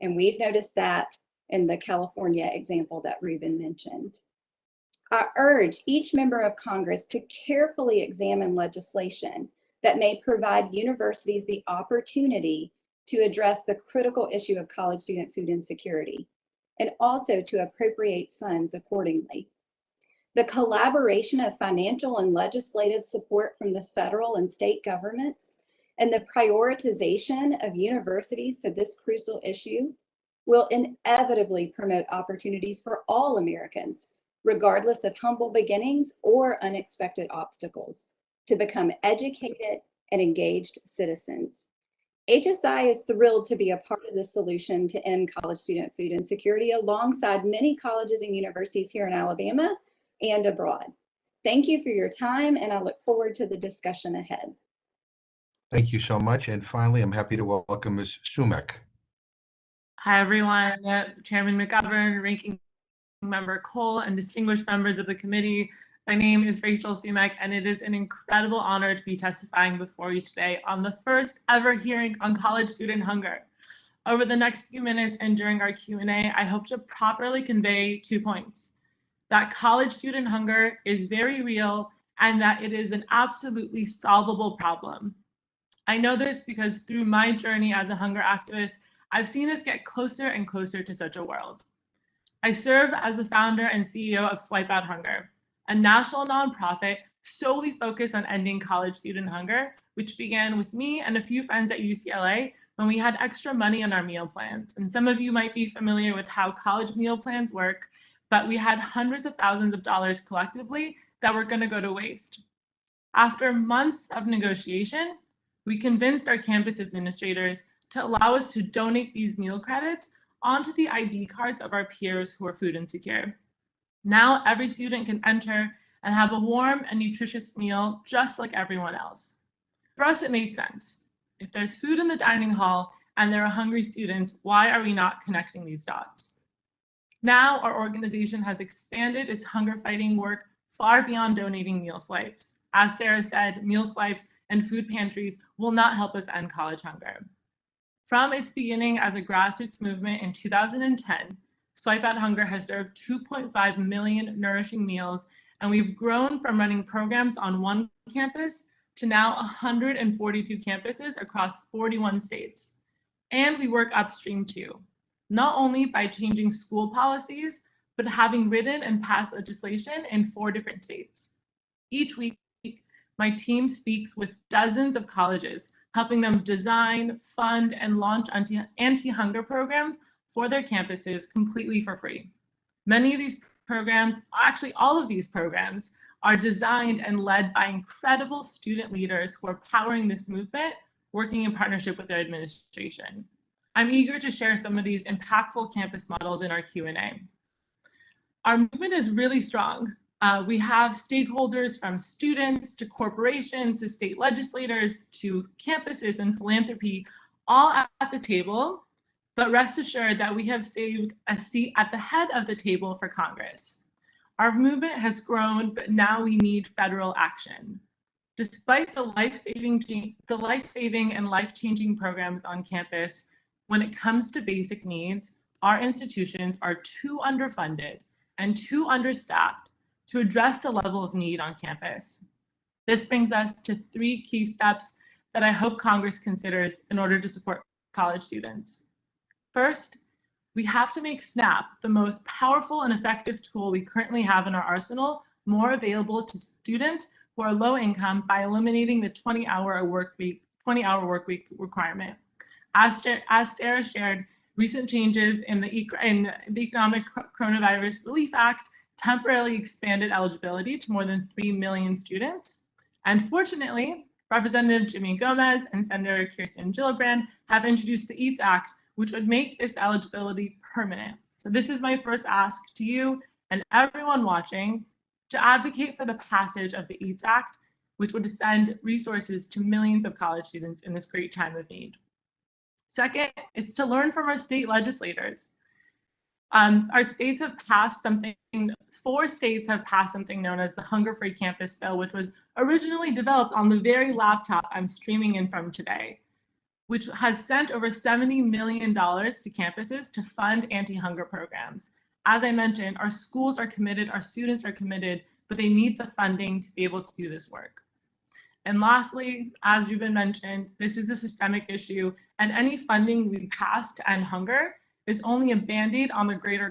And we've noticed that in the California example that Reuben mentioned. I urge each member of Congress to carefully examine legislation that may provide universities the opportunity to address the critical issue of college student food insecurity, and also to appropriate funds accordingly. The collaboration of financial and legislative support from the federal and state governments and the prioritization of universities to this crucial issue will inevitably promote opportunities for all Americans, regardless of humble beginnings or unexpected obstacles, to become educated and engaged citizens. HSI is thrilled to be a part of the solution to end college student food insecurity alongside many colleges and universities here in Alabama and abroad. Thank you for your time, and I look forward to the discussion ahead. Thank you so much. And finally, I'm happy to welcome Ms. Sumek. Hi, everyone. Chairman McGovern, Ranking Member Cole, and distinguished members of the committee. My name is Rachel Sumek, and it is an incredible honor to be testifying before you today on the first ever hearing on college student hunger. Over the next few minutes and during our Q&A, I hope to properly convey 2 points: that college student hunger is very real and that it is an absolutely solvable problem. I know this because through my journey as a hunger activist, I've seen us get closer and closer to such a world. I serve as the founder and CEO of Swipe Out Hunger, a national nonprofit solely focused on ending college student hunger, which began with me and a few friends at UCLA when we had extra money on our meal plans. And some of you might be familiar with how college meal plans work, but we had hundreds of thousands of dollars collectively that were going to go to waste. After months of negotiation, we convinced our campus administrators to allow us to donate these meal credits onto the ID cards of our peers who are food insecure. Now every student can enter and have a warm and nutritious meal just like everyone else. For us, it made sense. If there's food in the dining hall and there are hungry students, why are we not connecting these dots? Now our organization has expanded its hunger fighting work far beyond donating meal swipes. As Sarah said, meal swipes and food pantries will not help us end college hunger. From its beginning as a grassroots movement in 2010, Swipe Out Hunger has served 2.5 million nourishing meals, and we've grown from running programs on one campus to now 142 campuses across 41 states. And we work upstream too, not only by changing school policies, but having written and passed legislation in 4 different states. Each week, my team speaks with dozens of colleges, helping them design, fund, and launch anti-hunger programs for their campuses completely for free. Many of these programs, actually all of these programs, are designed and led by incredible student leaders who are powering this movement, working in partnership with their administration. I'm eager to share some of these impactful campus models in our Q&A. Our movement is really strong. We have stakeholders from students to corporations to state legislators to campuses and philanthropy, all at the table, but rest assured that we have saved a seat at the head of the table for Congress. Our movement has grown, but now we need federal action. Despite the life-saving and life-changing programs on campus, when it comes to basic needs, our institutions are too underfunded and too understaffed to address the level of need on campus. This brings us to 3 key steps that I hope Congress considers in order to support college students. First, we have to make SNAP, the most powerful and effective tool we currently have in our arsenal, more available to students who are low income by eliminating the 20-hour work week requirement. As Sarah shared, Recent changes in the Economic Coronavirus Relief Act temporarily expanded eligibility to more than 3 million students. And fortunately, Representative Jimmy Gomez and Senator Kirsten Gillibrand have introduced the EATS Act, which would make this eligibility permanent. So this is my first ask to you and everyone watching to advocate for the passage of the EATS Act, which would send resources to millions of college students in this great time of need. Second, it's to learn from our state legislators. Our states have passed something, 4 states have passed something known as the Hunger-Free Campus Bill, which was originally developed on the very laptop I'm streaming in from today, which has sent over $70 million to campuses to fund anti-hunger programs. As I mentioned, our schools are committed, our students are committed, but they need the funding to be able to do this work. And lastly, as you've been mentioned, this is a systemic issue, and any funding we pass to end hunger is only a band-aid on the greater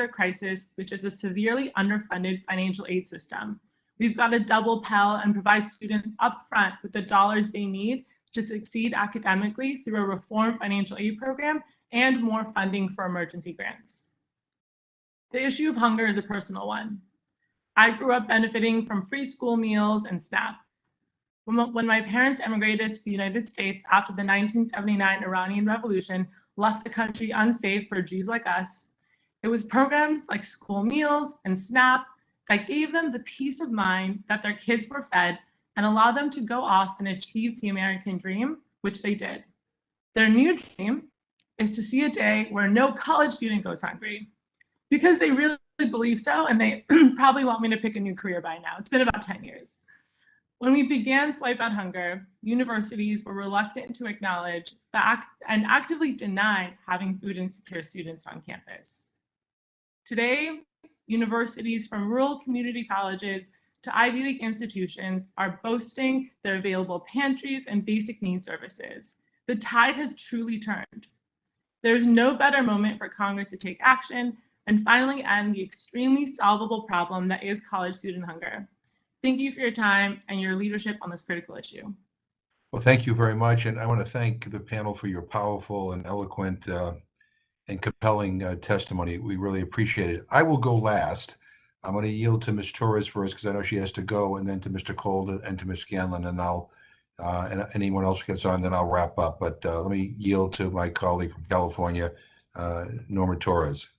crisis, which is a severely underfunded financial aid system. We've got to double Pell and provide students upfront with the dollars they need to succeed academically through a reformed financial aid program and more funding for emergency grants. The issue of hunger is a personal one. I grew up benefiting from free school meals and SNAP. When my parents emigrated to the United States after the 1979 Iranian Revolution left the country unsafe for Jews like us, it was programs like school meals and SNAP that gave them the peace of mind that their kids were fed and allowed them to go off and achieve the American dream, which they did. Their new dream is to see a day where no college student goes hungry, because they really believe so, and they probably want me to pick a new career by now. It's been about 10 years. When we began Swipe Out Hunger, universities were reluctant to acknowledge and actively denied having food insecure students on campus. Today, universities from rural community colleges to Ivy League institutions are boasting their available pantries and basic needs services. The tide has truly turned. There's no better moment for Congress to take action and finally end the extremely solvable problem that is college student hunger. Thank you for your time and your leadership on this critical issue. Well, thank you very much. And I want to thank the panel for your powerful and eloquent and compelling testimony. We really appreciate it. I will go last. I'm going to yield to Ms. Torres first because I know she has to go, and then to Mr. Cole and to Ms. Scanlon, and and anyone else who gets on, then I'll wrap up. But let me yield to my colleague from California, Norma Torres.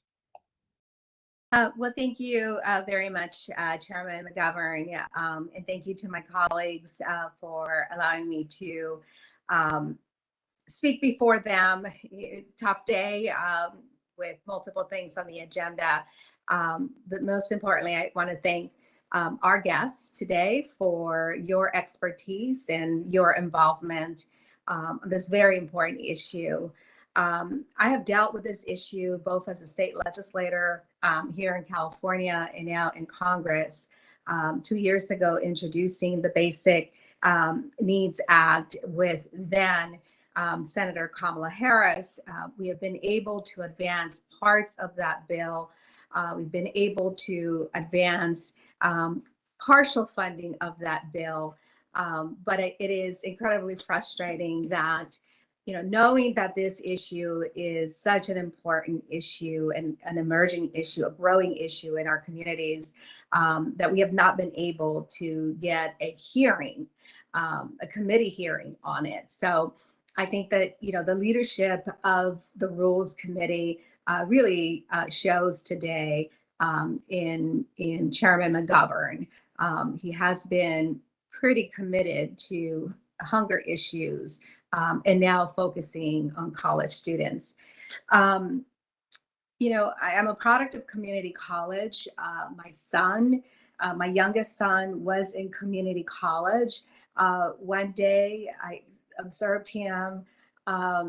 Well, thank you very much, Chairman McGovern, and thank you to my colleagues for allowing me to speak before them. Tough day with multiple things on the agenda, but most importantly, I want to thank our guests today for your expertise and your involvement on this very important issue. I have dealt with this issue both as a state legislator here in California and now in Congress. 2 years ago, introducing the Basic Needs Act with then Senator Kamala Harris, we have been able to advance parts of that bill. We've been able to advance partial funding of that bill, but it is incredibly frustrating that, knowing that this issue is such an important issue and an emerging issue, a growing issue in our communities, that we have not been able to get a hearing, a committee hearing on it. So I think that, the leadership of the Rules Committee really shows today in Chairman McGovern. He has been pretty committed to hunger issues and now focusing on college students. I am a product of community college. My youngest son was in community college. One day I observed him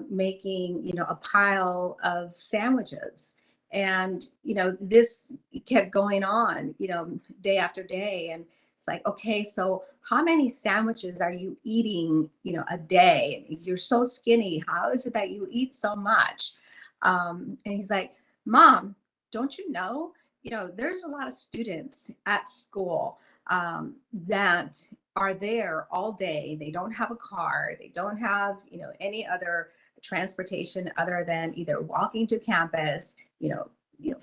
making, a pile of sandwiches. And, this kept going on, day after day. And it's like, okay, so how many sandwiches are you eating, a day? You're so skinny. How is it that you eat so much? And he's like, Mom, don't you know, there's a lot of students at school that are there all day. They don't have a car. They don't have, any other, transportation other than either walking to campus, 4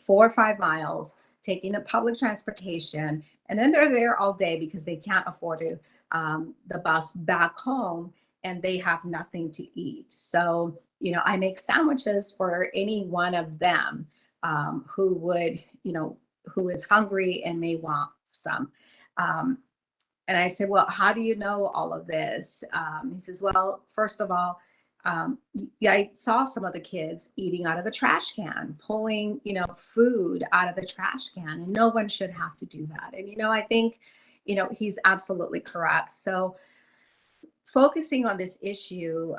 or 5 miles, taking a public transportation, and then they're there all day because they can't afford the bus back home, and they have nothing to eat. So, I make sandwiches for any one of them who is hungry and may want some. And I said, well, how do you know all of this? He says, well, first of all, I saw some of the kids eating out of the trash can, pulling, food out of the trash can, and no one should have to do that. And, I think, he's absolutely correct. So focusing on this issue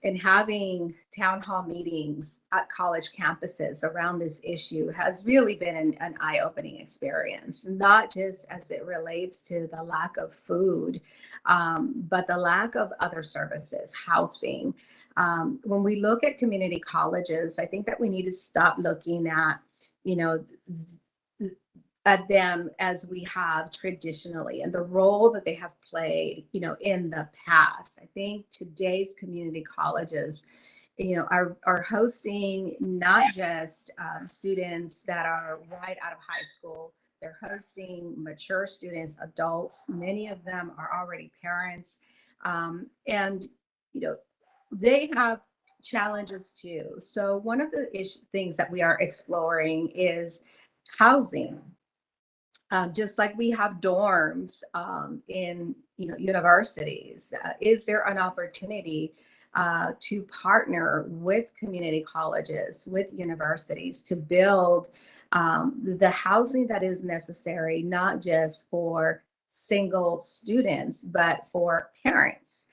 and having town hall meetings at college campuses around this issue has really been an eye-opening experience, not just as it relates to the lack of food, but the lack of other services, housing. When we look at community colleges, I think that we need to stop looking at, at them as we have traditionally and the role that they have played, in the past. I think today's community colleges, are hosting not just students that are right out of high school. They're hosting mature students, adults. Many of them are already parents. And, they have challenges too. So one of the things that we are exploring is housing. Just like we have dorms in universities, is there an opportunity to partner with community colleges, with universities to build the housing that is necessary, not just for single students, but for parents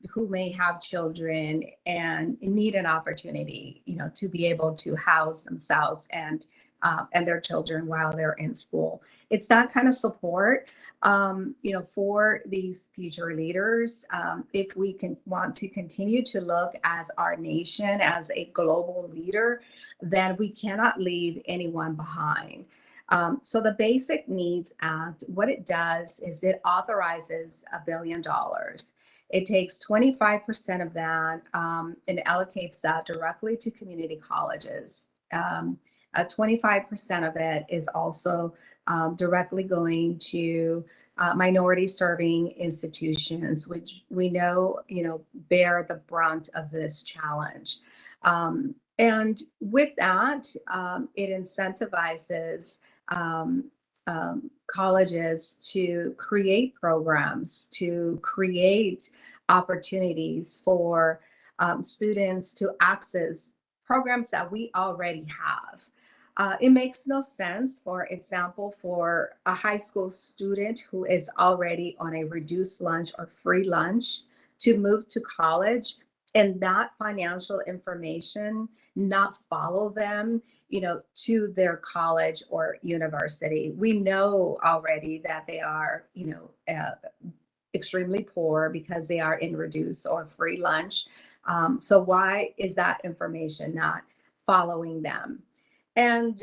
who may have children and need an opportunity, to be able to house themselves and their children while they're in school. It's that kind of support, for these future leaders. If we want to continue to look as our nation as a global leader, then we cannot leave anyone behind. So the Basic Needs Act, what it does is it authorizes $1 billion. It takes 25% of that and allocates that directly to community colleges. 25% of it is also directly going to minority serving institutions, which we know, bear the brunt of this challenge. And with that, it incentivizes colleges to create programs, to create opportunities for students to access programs that we already have. It makes no sense, for example, for a high school student who is already on a reduced lunch or free lunch to move to college and that financial information not follow them, to their college or university. We know already that they are, extremely poor because they are in reduced or free lunch. So why is that information not following them? And,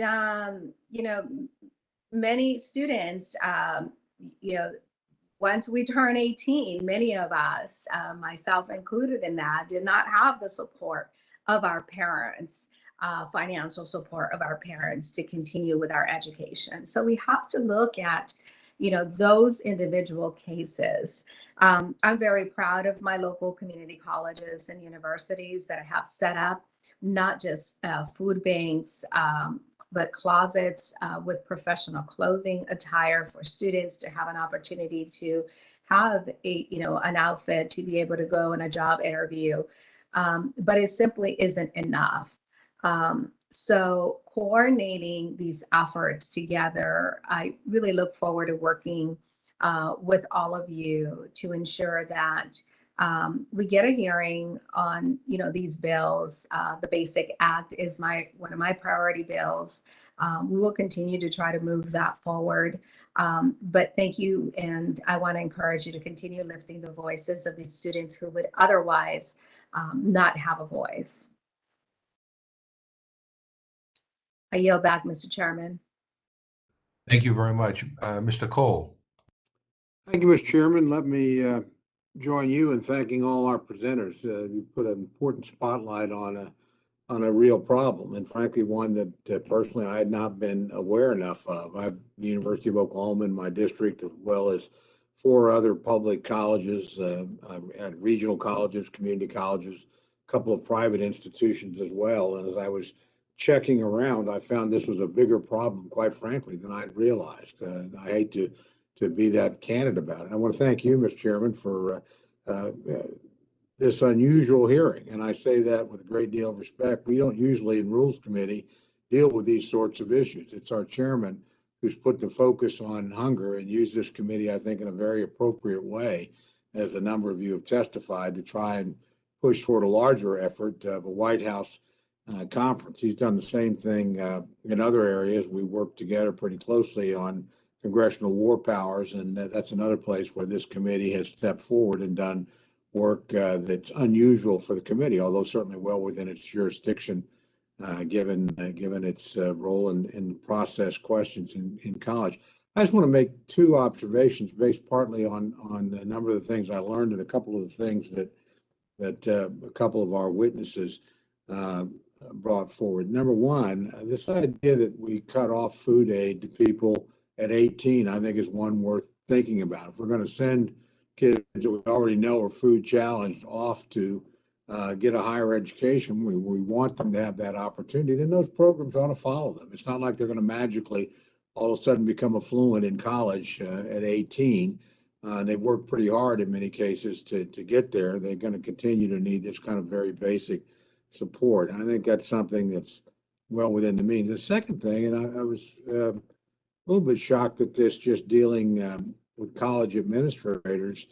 many students, once we turn 18, many of us, myself included in that, did not have the support of our parents, financial support of our parents to continue with our education. So we have to look at, those individual cases. I'm very proud of my local community colleges and universities that have set up not just food banks, but closets with professional clothing attire for students to have an opportunity to have an outfit to be able to go in a job interview. But it simply isn't enough. So coordinating these efforts together, I really look forward to working with all of you to ensure that we get a hearing on, these bills. The Basic Act is one of my priority bills. We will continue to try to move that forward. But thank you, and I want to encourage you to continue lifting the voices of these students who would otherwise not have a voice. I yield back, Mr. Chairman. Thank you very much. Mr. Cole. Thank you, Mr. Chairman. Let me join you in thanking all our presenters. You put an important spotlight on a real problem, and frankly, one that personally I had not been aware enough of. I have the University of Oklahoma in my district, as well as 4 other public colleges, at regional colleges, community colleges, a couple of private institutions as well. And as I was checking around, I found this was a bigger problem, quite frankly, than I'd realized. I hate to be that candid about it. I want to thank you, Mr. Chairman, for this unusual hearing. And I say that with a great deal of respect. We don't usually in Rules Committee deal with these sorts of issues. It's our chairman who's put the focus on hunger and used this committee, I think, in a very appropriate way, as a number of you have testified, to try and push toward a larger effort of a White House conference. He's done the same thing in other areas. We work together pretty closely on congressional war powers, and that's another place where this committee has stepped forward and done work that's unusual for the committee, although certainly well within its jurisdiction, given its role in process questions in college. I just want to make 2 observations based partly on a number of the things I learned and a couple of the things that a couple of our witnesses brought forward. Number one, this idea that we cut off food aid to people at 18, I think, is one worth thinking about. If we're going to send kids that we already know are food challenged off to get a higher education, we want them to have that opportunity, then those programs ought to follow them. It's not like they're going to magically all of a sudden become affluent in college at 18. They've worked pretty hard in many cases to get there. They're going to continue to need this kind of very basic support. And I think that's something that's well within the means. The second thing, and I was a little bit shocked at this, just dealing with college administrators,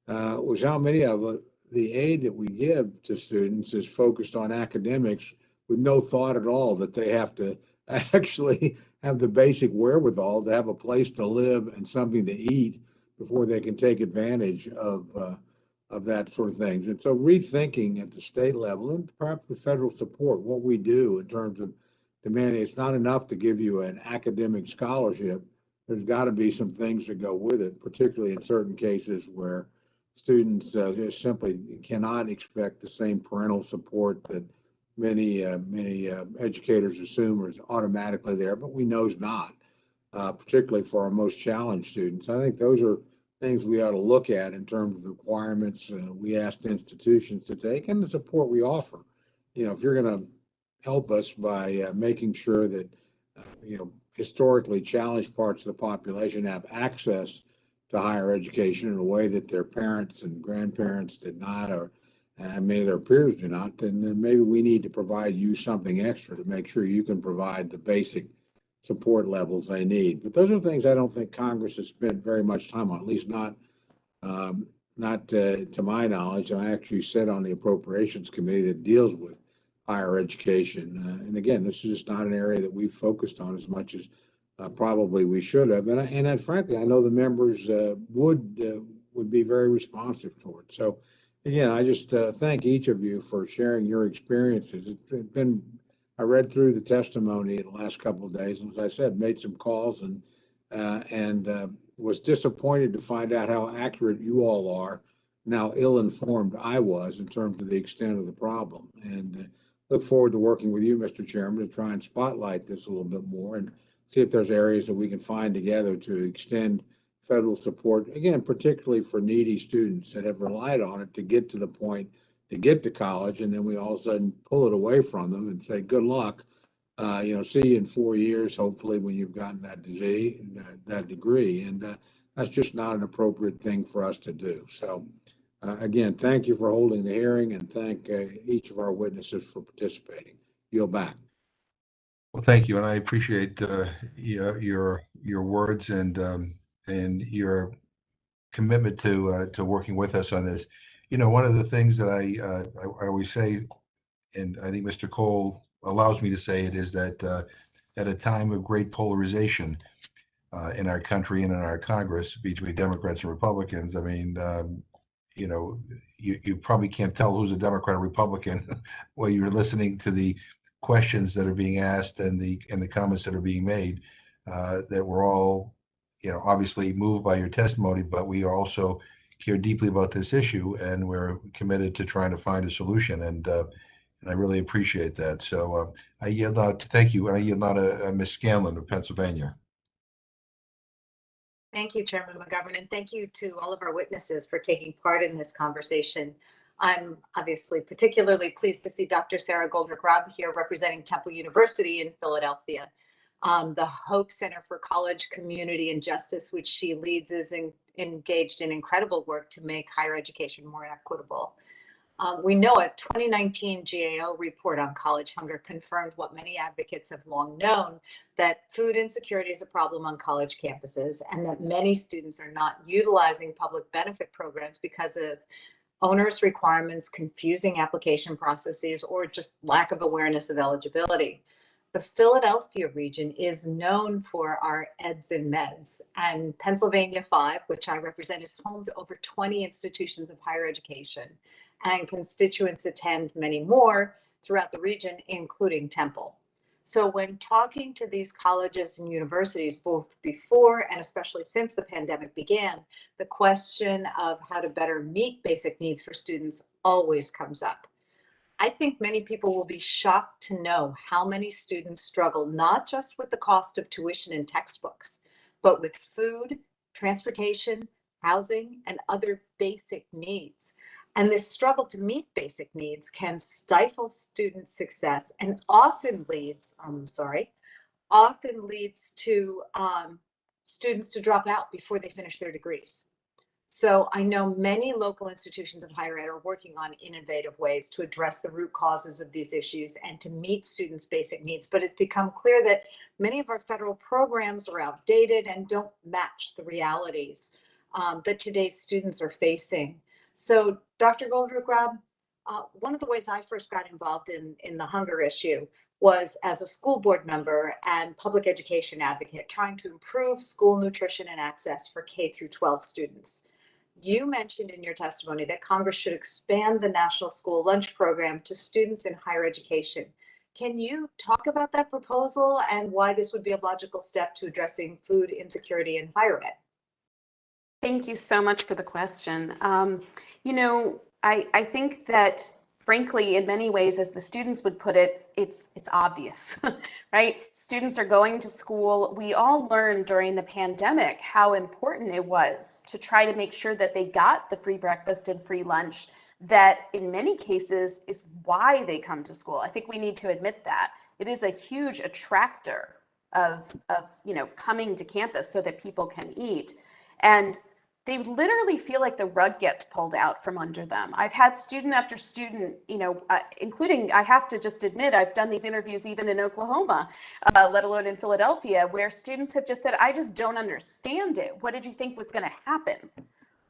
was how many of the aid that we give to students is focused on academics with no thought at all that they have to actually have the basic wherewithal to have a place to live and something to eat before they can take advantage of that sort of things. And so rethinking at the state level and perhaps with federal support, what we do in terms of demanding, it's not enough to give you an academic scholarship. There's got to be some things that go with it, particularly in certain cases where students just simply cannot expect the same parental support that many educators assume is automatically there, but we know is not, particularly for our most challenged students. I think those are things we ought to look at in terms of the requirements we asked institutions to take and the support we offer. If you're going to help us by making sure that, historically challenged parts of the population have access to higher education in a way that their parents and grandparents did not, or many of their peers do not, then maybe we need to provide you something extra to make sure you can provide the basic support levels they need. But those are things I don't think Congress has spent very much time on, at least not to my knowledge. And I actually sit on the Appropriations Committee that deals with higher education. And again, this is just not an area that we've focused on as much as probably we should have. And frankly, I know the members would be very responsive toward. So again, I just thank each of you for sharing your experiences. It's been, I read through the testimony in the last couple of days, and as I said, made some calls and was disappointed to find out how accurate you all are, and how ill-informed I was in terms of the extent of the problem. And look forward to working with you, Mr. Chairman, to try and spotlight this a little bit more and see if there's areas that we can find together to extend federal support, again, particularly for needy students that have relied on it to get to the point to get to college, and then we all of a sudden pull it away from them and say, good luck, see you in 4 years, hopefully, when you've gotten that degree. And that's just not an appropriate thing for us to do. So again, thank you for holding the hearing, and thank each of our witnesses for participating. Yield back. Well, thank you, and I appreciate your words and your commitment to working with us on this. One of the things that I always say, and I think Mr. Cole allows me to say it, is that at a time of great polarization in our country and in our Congress between Democrats and Republicans, I mean, you probably can't tell who's a Democrat or Republican while you're listening to the questions that are being asked and the comments that are being made, that we're all, obviously moved by your testimony, but we are also care deeply about this issue, and we're committed to trying to find a solution. And I really appreciate that. So I yield now to, thank you. I yield now to Ms. Scanlon of Pennsylvania. Thank you, Chairman McGovern, and thank you to all of our witnesses for taking part in this conversation. I'm obviously particularly pleased to see Dr. Sarah Goldrick Robb here representing Temple University in Philadelphia. The Hope Center for College, Community, and Justice, which she leads, is engaged in incredible work to make higher education more equitable. We know a 2019 GAO report on college hunger confirmed what many advocates have long known, that food insecurity is a problem on college campuses, and that many students are not utilizing public benefit programs because of onerous requirements, confusing application processes, or just lack of awareness of eligibility. The Philadelphia region is known for our eds and meds, and Pennsylvania 5, which I represent, is home to over 20 institutions of higher education, and constituents attend many more throughout the region, including Temple. So when talking to these colleges and universities, both before and especially since the pandemic began, the question of how to better meet basic needs for students always comes up. I think many people will be shocked to know how many students struggle not just with the cost of tuition and textbooks, but with food, transportation, housing, and other basic needs. And this struggle to meet basic needs can stifle student success and often leads to students to drop out before they finish their degrees. So I know many local institutions of higher ed are working on innovative ways to address the root causes of these issues and to meet students' basic needs, but it's become clear that many of our federal programs are outdated and don't match the realities that today's students are facing. So Dr. Goldrick Robb, one of the ways I first got involved in the hunger issue was as a school board member and public education advocate, trying to improve school nutrition and access for K through 12 students. You mentioned in your testimony that Congress should expand the National School Lunch Program to students in higher education. Can you talk about that proposal and why this would be a logical step to addressing food insecurity in higher ed? Thank you so much for the question. I think that, frankly, in many ways, as the students would put it, it's obvious, right? Students are going to school. We all learned during the pandemic how important it was to try to make sure that they got the free breakfast and free lunch. That in many cases is why they come to school. I think we need to admit that. It is a huge attractor of coming to campus so that people can eat. And they literally feel like the rug gets pulled out from under them. I've had student after student, including, I have to just admit, I've done these interviews even in Oklahoma, let alone in Philadelphia, where students have just said, I just don't understand it. What did you think was going to happen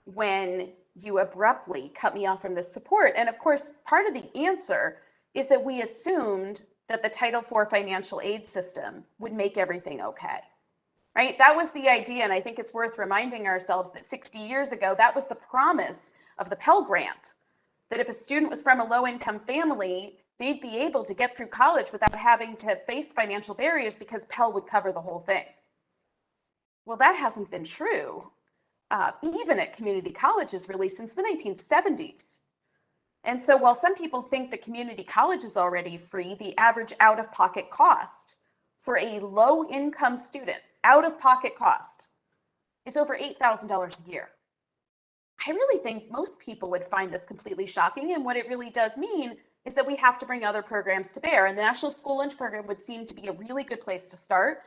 when you abruptly cut me off from this support? And of course, part of the answer is that we assumed that the Title IV financial aid system would make everything okay. Right? That was the idea, and I think it's worth reminding ourselves that 60 years ago, that was the promise of the Pell Grant, that if a student was from a low-income family, they'd be able to get through college without having to face financial barriers because Pell would cover the whole thing. Well, that hasn't been true, even at community colleges, really, since the 1970s. And so while some people think that community college is already free, the average out-of-pocket cost for a low-income student, out-of-pocket cost, is over $8,000 a year. I really think most people would find this completely shocking, and what it really does mean is that we have to bring other programs to bear, and the National School Lunch Program would seem to be a really good place to start.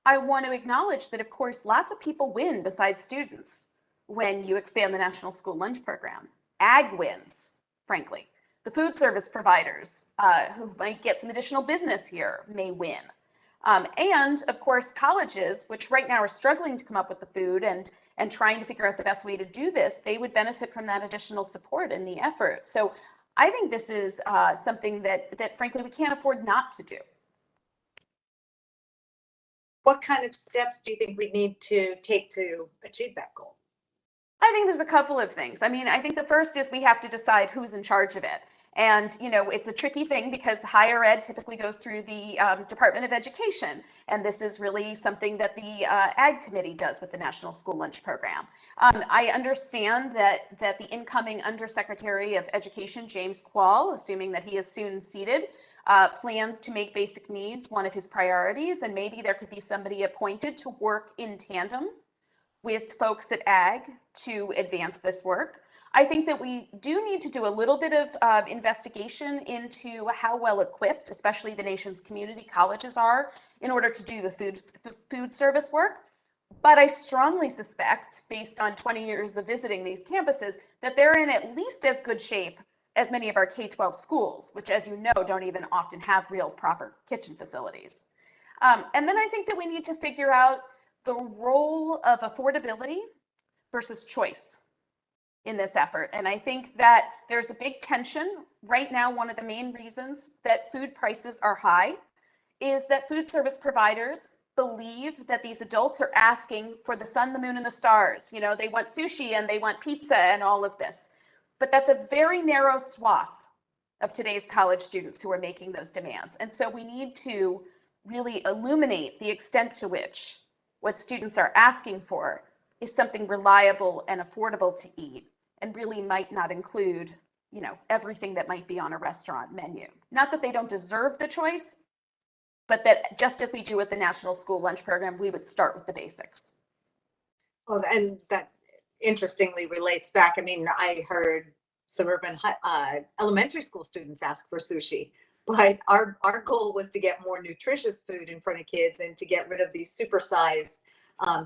I want to acknowledge that, of course, lots of people win besides students when you expand the National School Lunch Program. Ag wins, frankly. The food service providers who might get some additional business here may win. And of course, colleges, which right now are struggling to come up with the food and trying to figure out the best way to do this, they would benefit from that additional support and the effort. So I think this is something that frankly, we can't afford not to do. What kind of steps do you think we need to take to achieve that goal? I think there's a couple of things. I mean, I think the first is we have to decide who's in charge of it. And, you know, it's a tricky thing because higher ed typically goes through the Department of Education. And this is really something that the Ag Committee does with the National School Lunch Program. I understand that the incoming Undersecretary of Education, James Quall, assuming that he is soon seated, plans to make basic needs one of his priorities. And maybe there could be somebody appointed to work in tandem with folks at Ag to advance this work. I think that we do need to do a little bit of investigation into how well equipped, especially the nation's community colleges are, in order to do the food service work. But I strongly suspect, based on 20 years of visiting these campuses, that they're in at least as good shape as many of our K-12 schools, which, as you know, don't even often have real proper kitchen facilities. And then I think that we need to figure out the role of affordability versus choice in this effort. And I think that there's a big tension right now. One of the main reasons that food prices are high is that food service providers believe that these adults are asking for the sun, the moon, and the stars. You know, they want sushi and they want pizza and all of this. But that's a very narrow swath of today's college students who are making those demands. And so we need to really illuminate the extent to which what students are asking for is something reliable and affordable to eat, and really might not include, you know, everything that might be on a restaurant menu. Not that they don't deserve the choice, but that just as we do with the National School Lunch Program, we would start with the basics. Well, and that interestingly relates back. I mean, I heard suburban elementary school students ask for sushi, but our goal was to get more nutritious food in front of kids and to get rid of these supersized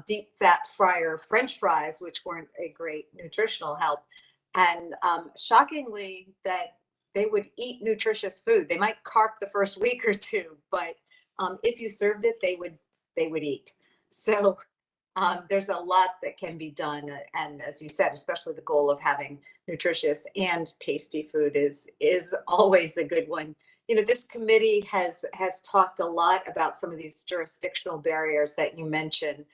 deep fat fryer French fries, which weren't a great nutritional help. And shockingly, that they would eat nutritious food. They might carp the first week or two, but if you served it, they would eat. So there's a lot that can be done. And as you said, especially the goal of having nutritious and tasty food is always a good one. You know, this committee has talked a lot about some of these jurisdictional barriers that you mentioned.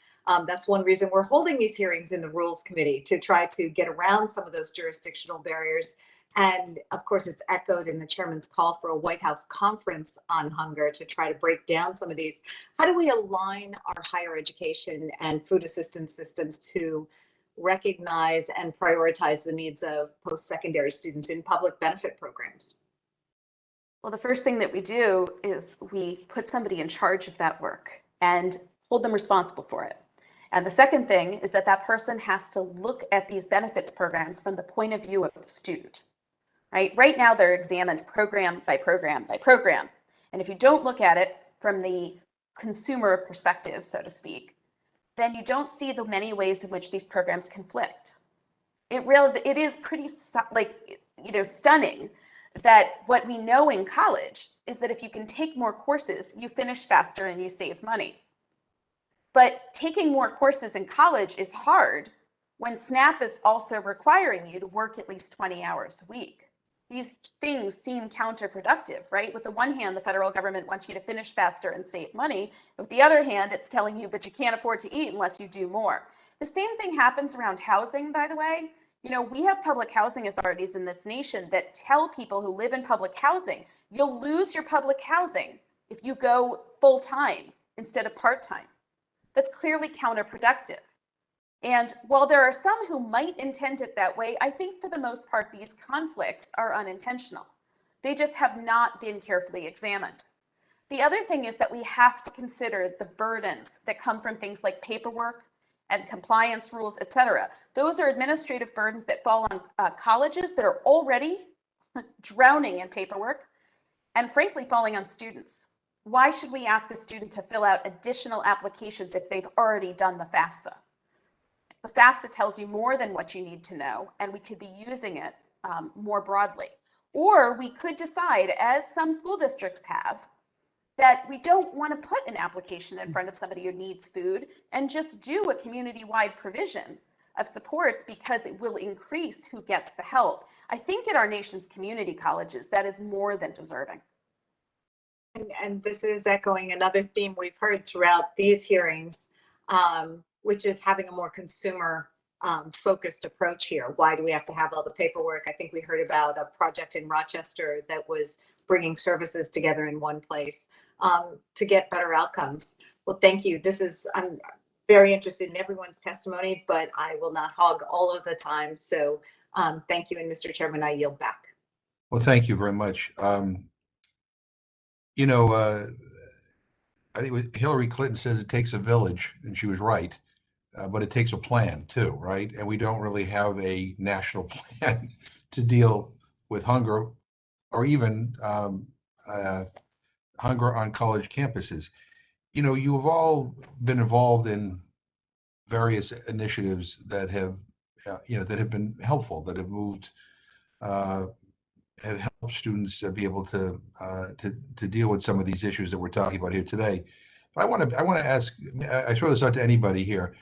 That's one reason we're holding these hearings in the Rules Committee, to try to get around some of those jurisdictional barriers. And of course, it's echoed in the chairman's call for a White House conference on hunger to try to break down some of these. How do we align our higher education and food assistance systems to recognize and prioritize the needs of post-secondary students in public benefit programs? Well, the first thing that we do is we put somebody in charge of that work and hold them responsible for it. And the second thing is that that person has to look at these benefits programs from the point of view of the student, right? Right now, they're examined program by program by program. And if you don't look at it from the consumer perspective, so to speak, then you don't see the many ways in which these programs conflict. It is pretty stunning that what we know in college is that if you can take more courses, you finish faster and you save money. But taking more courses in college is hard when SNAP is also requiring you to work at least 20 hours a week. These things seem counterproductive, right? With the one hand, the federal government wants you to finish faster and save money. With the other hand, it's telling you, but you can't afford to eat unless you do more. The same thing happens around housing, by the way. You know, we have public housing authorities in this nation that tell people who live in public housing, you'll lose your public housing if you go full-time instead of part-time. That's clearly counterproductive. And while there are some who might intend it that way, I think for the most part, these conflicts are unintentional. They just have not been carefully examined. The other thing is that we have to consider the burdens that come from things like paperwork and compliance rules, et cetera. Those are administrative burdens that fall on colleges that are already drowning in paperwork and frankly falling on students. Why should we ask a student to fill out additional applications if they've already done the FAFSA? The FAFSA tells you more than what you need to know, and we could be using it more broadly. Or we could decide, as some school districts have, that we don't want to put an application in front of somebody who needs food and just do a community-wide provision of supports because it will increase who gets the help. I think at our nation's community colleges, that is more than deserving. And this is echoing another theme we've heard throughout these hearings, which is having a more consumer focused approach here. Why do we have to have all the paperwork? I think we heard about a project in Rochester that was bringing services together in one place to get better outcomes. Well, thank you. I'm very interested in everyone's testimony, but I will not hog all of the time. So thank you. And Mr. Chairman, I yield back. Well, thank you very much. You know, I think Hillary Clinton says it takes a village, and she was right. But it takes a plan too, right? And we don't really have a national plan to deal with hunger or even hunger on college campuses. You know, you have all been involved in various initiatives that have, that have been helpful, that have moved, have helped students be able to deal with some of these issues that we're talking about here today. But I want to ask, I throw this out to anybody here.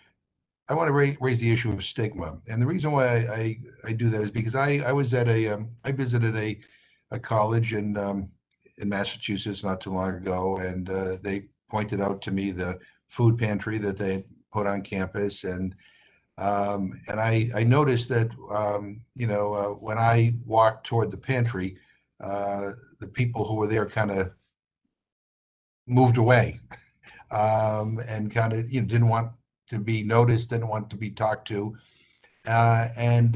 I want to raise the issue of stigma, and the reason why I do that is because I was at I visited a college in Massachusetts not too long ago, and they pointed out to me the food pantry that they put on campus, and I noticed that when I walked toward the pantry, the people who were there kind of moved away, and kind of didn't want to be noticed, didn't want to be talked to, and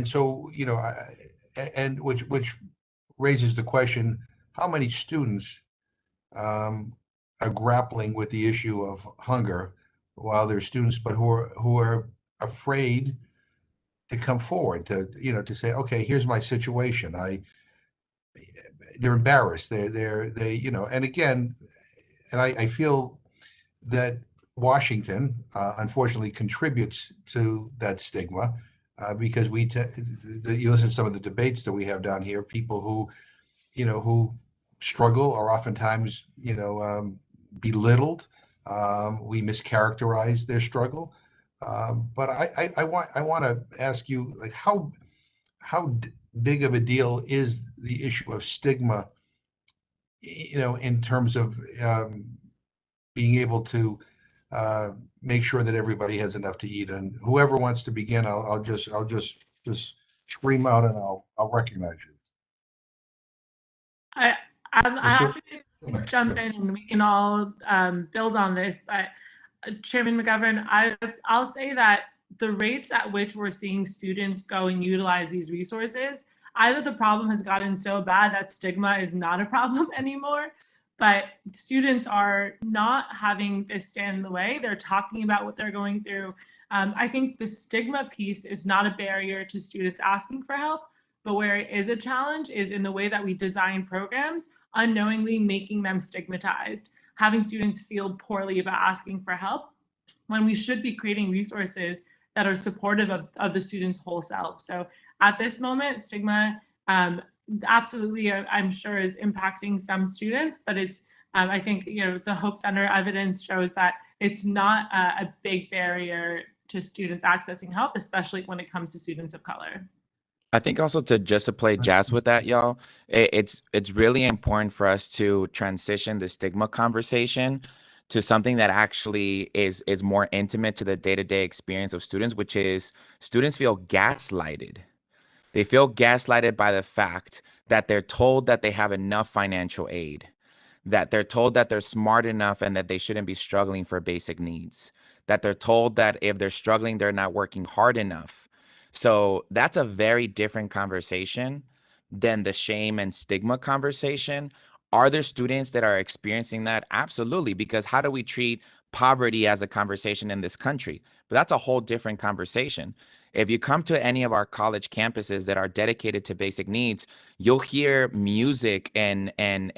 so and which raises the question: how many students are grappling with the issue of hunger while they're students, but who are afraid to come forward to say, okay, here's my situation. They're embarrassed. They and again, and I feel that Washington, unfortunately, contributes to that stigma because you listen to some of the debates that we have down here. People who struggle are oftentimes belittled. We mischaracterize their struggle. But I want to ask you, like, how big of a deal is the issue of stigma? In terms of being able to make sure that everybody has enough to eat. And whoever wants to begin, I'll just scream out and I'll recognize you. I'm happy to jump in and we can all build on this. But Chairman McGovern, I'll say that the rates at which we're seeing students go and utilize these resources, either the problem has gotten so bad that stigma is not a problem anymore, but students are not having this stand in the way. They're talking about what they're going through. I think the stigma piece is not a barrier to students asking for help, but where it is a challenge is in the way that we design programs, unknowingly making them stigmatized, having students feel poorly about asking for help, when we should be creating resources that are supportive of the student's whole self. So at this moment, stigma absolutely, I'm sure, is impacting some students, but it's, I think, the Hope Center evidence shows that it's not a big barrier to students accessing help, especially when it comes to students of color. I think also to play jazz with that, y'all, it's really important for us to transition the stigma conversation to something that actually is more intimate to the day-to-day experience of students, which is students feel gaslighted. They feel gaslighted by the fact that they're told that they have enough financial aid, that they're told that they're smart enough and that they shouldn't be struggling for basic needs, that they're told that if they're struggling, they're not working hard enough. So that's a very different conversation than the shame and stigma conversation. Are there students that are experiencing that? Absolutely, because how do we treat poverty as a conversation in this country? But that's a whole different conversation. If you come to any of our college campuses that are dedicated to basic needs, you'll hear music and an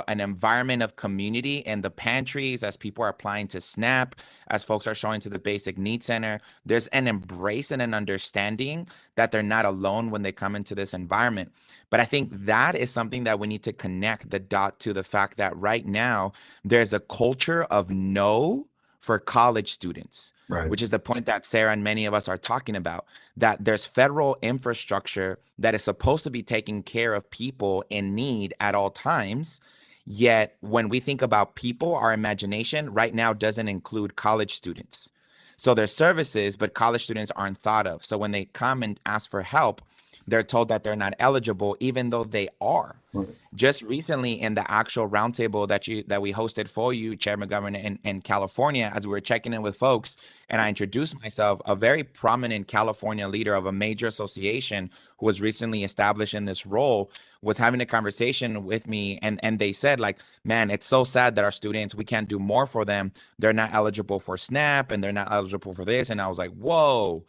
environment of community in the pantries as people are applying to SNAP, as folks are showing to the Basic Needs Center. There's an embrace and an understanding that they're not alone when they come into this environment. But I think that is something that we need to connect the dot to the fact that right now there's a culture of no for college students. Right. Which is the point that Sarah and many of us are talking about, that there's federal infrastructure that is supposed to be taking care of people in need at all times. Yet when we think about people, our imagination right now doesn't include college students. So there's services, but college students aren't thought of. So when they come and ask for help, they're told that they're not eligible, even though they are. Right. Just recently in the actual roundtable that we hosted for you, Chair McGovern, in California, as we were checking in with folks, and I introduced myself, a very prominent California leader of a major association who was recently established in this role was having a conversation with me, and they said, like, man, it's so sad that our students, we can't do more for them. They're not eligible for SNAP and they're not eligible for this. And I was like, whoa.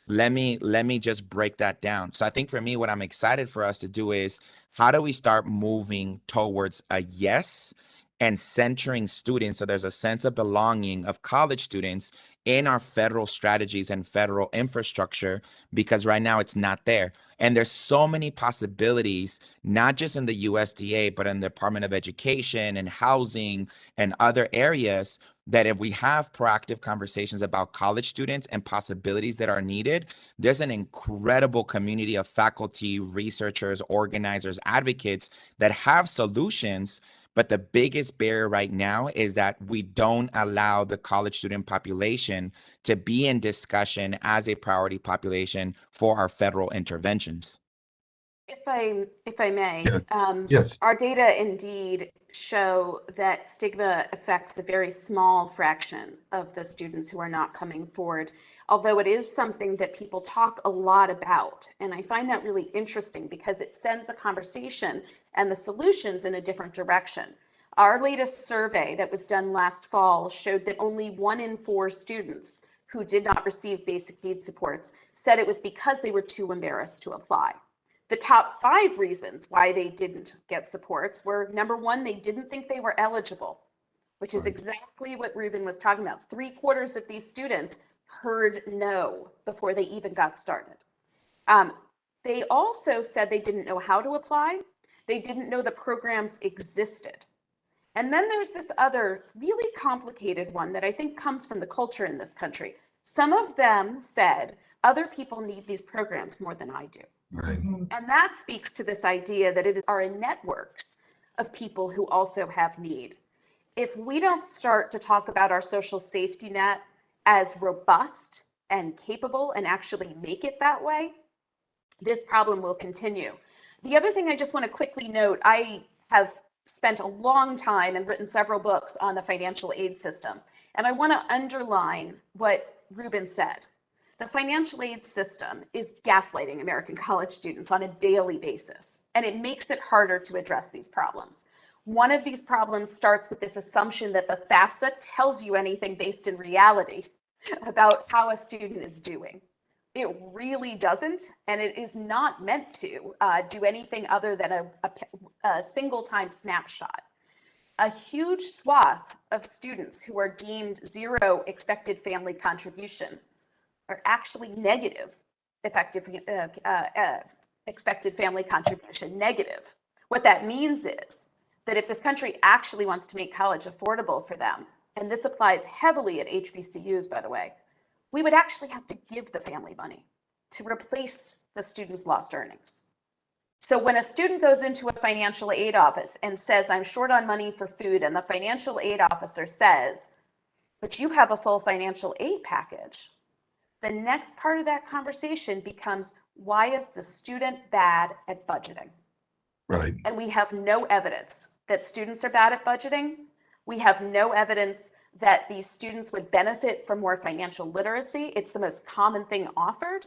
Let me just break that down. So I think for me, what I'm excited for us to do is, how do we start moving towards a yes and centering students so there's a sense of belonging of college students in our federal strategies and federal infrastructure, because right now it's not there. And there's so many possibilities, not just in the USDA, but in the Department of Education and housing and other areas, that if we have proactive conversations about college students and possibilities that are needed, there's an incredible community of faculty, researchers, organizers, advocates that have solutions. But the biggest barrier right now is that we don't allow the college student population to be in discussion as a priority population for our federal interventions. If I may, Yeah. Yes. our data indeed show that stigma affects a very small fraction of the students who are not coming forward, although it is something that people talk a lot about. And I find that really interesting because it sends a conversation and the solutions in a different direction. Our latest survey that was done last fall showed that only 1 in 4 students who did not receive basic needs supports said it was because they were too embarrassed to apply. The top 5 reasons why they didn't get supports were, number 1, they didn't think they were eligible, which is exactly what Ruben was talking about. 3/4 of these students heard no before they even got started. They also said they didn't know how to apply. They didn't know the programs existed. And then there's this other really complicated one that I think comes from the culture in this country. Some of them said, other people need these programs more than I do. Right. And that speaks to this idea that it are in networks of people who also have need. If we don't start to talk about our social safety net as robust and capable and actually make it that way, this problem will continue. The other thing I just want to quickly note, I have spent a long time and written several books on the financial aid system. And I want to underline what Ruben said. The financial aid system is gaslighting American college students on a daily basis, and it makes it harder to address these problems. One of these problems starts with this assumption that the FAFSA tells you anything based in reality about how a student is doing. It really doesn't, and it is not meant to do anything other than a single time snapshot. A huge swath of students who are deemed 0 expected family contribution are actually negative expected family contribution, negative. What that means is that if this country actually wants to make college affordable for them, and this applies heavily at HBCUs, by the way, we would actually have to give the family money to replace the student's lost earnings. So when a student goes into a financial aid office and says, I'm short on money for food, and the financial aid officer says, but you have a full financial aid package, the next part of that conversation becomes, why is the student bad at budgeting? Right. And we have no evidence that students are bad at budgeting. We have no evidence that these students would benefit from more financial literacy. It's the most common thing offered.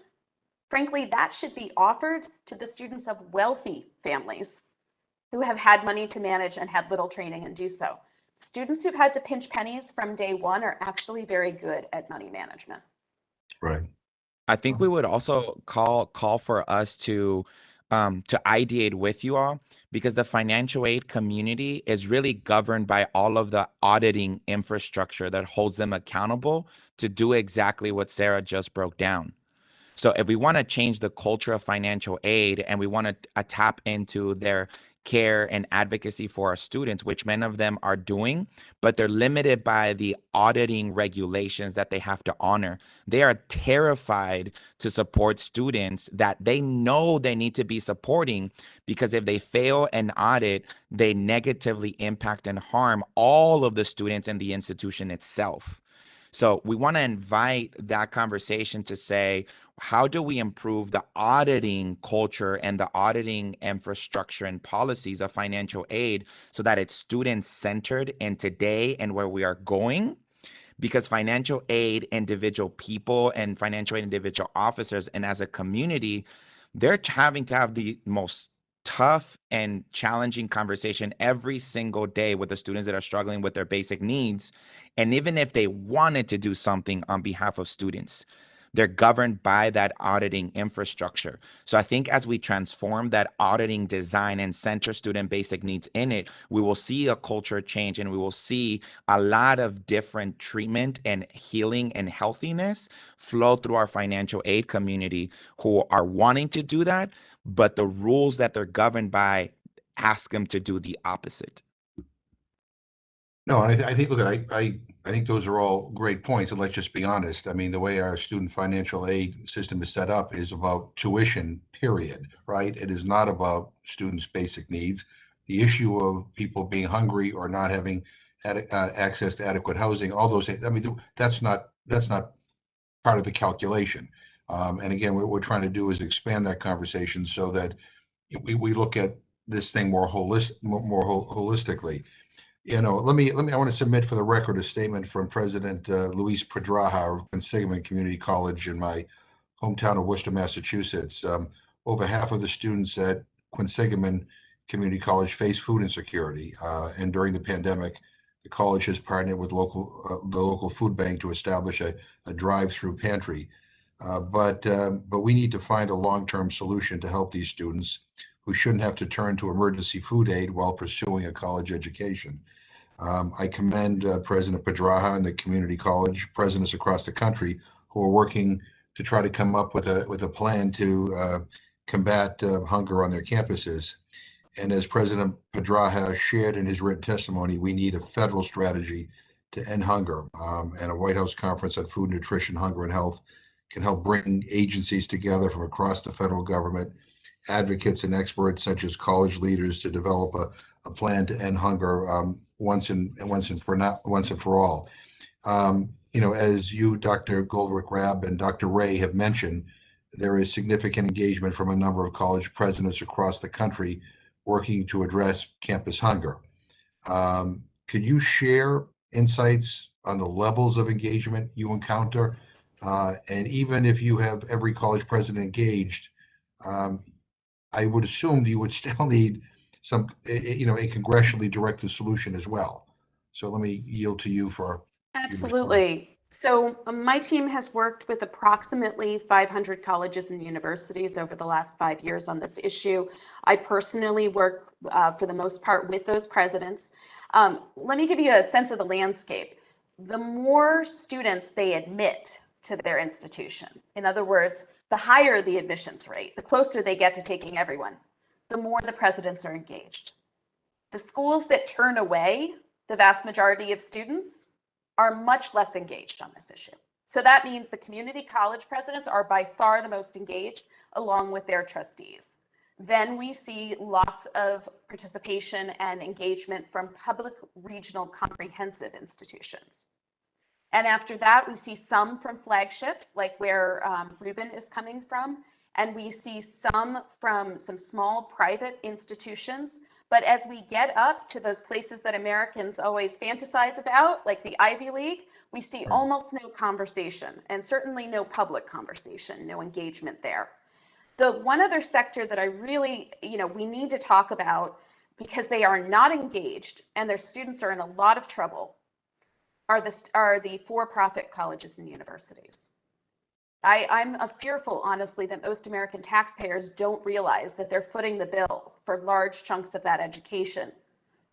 Frankly, that should be offered to the students of wealthy families who have had money to manage and had little training and do so. Students who've had to pinch pennies from day one are actually very good at money management. Right. I think we would also call for us to ideate with you all, because the financial aid community is really governed by all of the auditing infrastructure that holds them accountable to do exactly what Sarah just broke down. So if we want to change the culture of financial aid and we want to tap into their care and advocacy for our students, which many of them are doing, but they're limited by the auditing regulations that they have to honor. They are terrified to support students that they know they need to be supporting, because if they fail an audit, they negatively impact and harm all of the students in the institution itself. So we want to invite that conversation to say, how do we improve the auditing culture and the auditing infrastructure and policies of financial aid so that it's student-centered in today and where we are going? Because financial aid individual people and financial aid individual officers and as a community, they're having to have the most tough and challenging conversation every single day with the students that are struggling with their basic needs. And even if they wanted to do something on behalf of students, they're governed by that auditing infrastructure. So I think as we transform that auditing design and center student basic needs in it, we will see a culture change and we will see a lot of different treatment and healing and healthiness flow through our financial aid community who are wanting to do that, but the rules that they're governed by ask them to do the opposite. No, I think, look, I think those are all great points. And let's just be honest. I mean, the way our student financial aid system is set up is about tuition, period, right? It is not about students' basic needs. The issue of people being hungry or not having access to adequate housing, all those things. I mean, that's not part of the calculation. And again, what we're trying to do is expand that conversation so that we look at this thing more holistically. I want to submit for the record a statement from President Luis Pedraja of Quinsigamond Community College in my hometown of Worcester, Massachusetts. Over half of the students at Quinsigamond Community College face food insecurity. And during the pandemic, the college has partnered with the local food bank to establish a drive-through pantry. But we need to find a long-term solution to help these students who shouldn't have to turn to emergency food aid while pursuing a college education. I commend President Pedraja and the community college presidents across the country who are working to try to come up with a plan to combat hunger on their campuses. And as President Pedraja shared in his written testimony, we need a federal strategy to end hunger. And a White House conference on food, nutrition, hunger, and health can help bring agencies together from across the federal government, advocates and experts such as college leaders to develop a plan to end hunger once and for all. As you, Dr. Goldrick, Robb, and Dr. Ray have mentioned, there is significant engagement from a number of college presidents across the country working to address campus hunger. Could you share insights on the levels of engagement you encounter? And even if you have every college president engaged, I would assume you would still need a congressionally directed solution as well. So let me yield to you for. Absolutely. So my team has worked with approximately 500 colleges and universities over the last 5 years on this issue. I personally work for the most part with those presidents. Let me give you a sense of the landscape. The more students they admit to their institution, in other words, the higher the admissions rate, the closer they get to taking everyone, the more the presidents are engaged. The schools that turn away the vast majority of students are much less engaged on this issue. So that means the community college presidents are by far the most engaged, along with their trustees. Then we see lots of participation and engagement from public regional comprehensive institutions. And after that, we see some from flagships, like where Ruben is coming from. And we see some from some small private institutions. But as we get up to those places that Americans always fantasize about, like the Ivy League, we see almost no conversation, and certainly no public conversation, no engagement there. The one other sector that I really, we need to talk about, because they are not engaged and their students are in a lot of trouble, are the for-profit colleges and universities. I'm fearful, honestly, that most American taxpayers don't realize that they're footing the bill for large chunks of that education,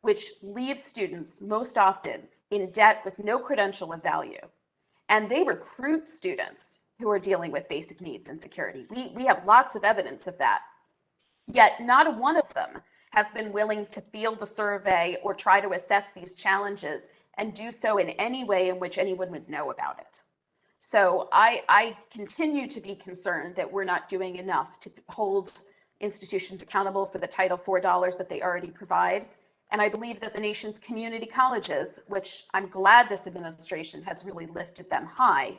which leaves students most often in debt with no credential of value. And they recruit students who are dealing with basic needs and security. We have lots of evidence of that. Yet not one of them has been willing to field a survey or try to assess these challenges and do so in any way in which anyone would know about it. So I continue to be concerned that we're not doing enough to hold institutions accountable for the Title IV dollars that they already provide. And I believe that the nation's community colleges, which I'm glad this administration has really lifted them high,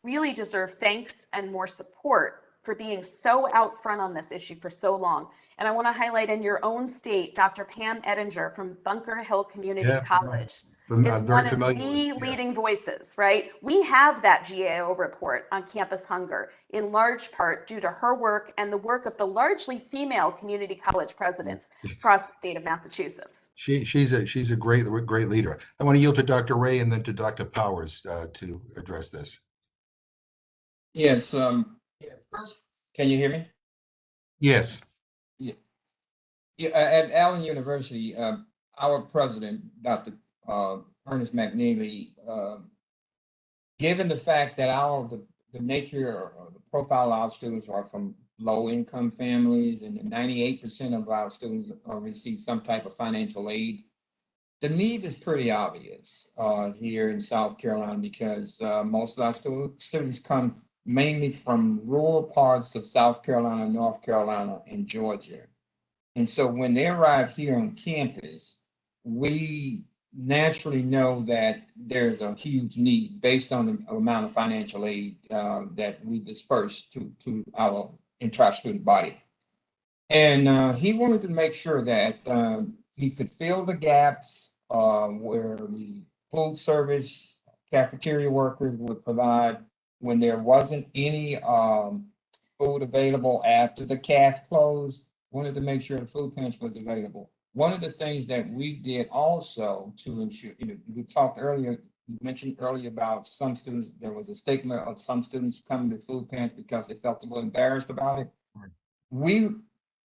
really deserve thanks and more support for being so out front on this issue for so long. And I want to highlight in your own state, Dr. Pam Ettinger from Bunker Hill Community Yeah, College I'm is very one of familiar the with, yeah. leading voices, right? We have that GAO report on campus hunger in large part due to her work and the work of the largely female community college presidents across the state of Massachusetts. She's a great leader. I want to yield to Dr. Ray and then to Dr. Powers to address this. Yes, first, can you hear me? Yes. Yeah, at Allen University, our president, Dr. Ernest McNeely, given the fact that the nature or the profile of our students are from low-income families, and 98% of our students receive some type of financial aid, the need is pretty obvious here in South Carolina, because most of our students come mainly from rural parts of South Carolina, North Carolina, and Georgia. And so when they arrive here on campus, we naturally know that there's a huge need based on the amount of financial aid that we disperse to our entire student body. And he wanted to make sure that he could fill the gaps where the food service cafeteria workers would provide when there wasn't any food available after the caf closed. Wanted to make sure the food pantry was available. One of the things that we did also to ensure, we talked earlier, you mentioned earlier about some students, there was a stigma of some students coming to food pantry because they felt a little embarrassed about it. Right. We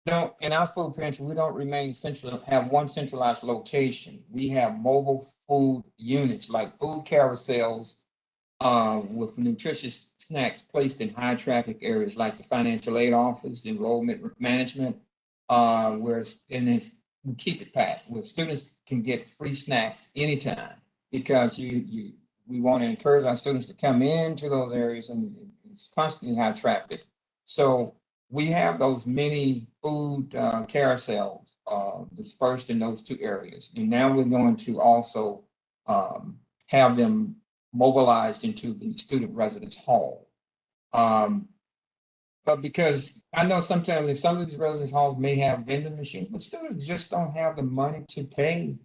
don't, in our food pantry, we don't have one centralized location. We have mobile food units like food carousels with nutritious snacks placed in high traffic areas like the financial aid office, enrollment management, where we keep it packed where students can get free snacks anytime, because we want to encourage our students to come into those areas, and it's constantly high traffic. So we have those mini food carousels dispersed in those two areas. And now we're going to also have them mobilized into the student residence hall. But because I know sometimes in some of these residence halls may have vending machines, but students just don't have the money to pay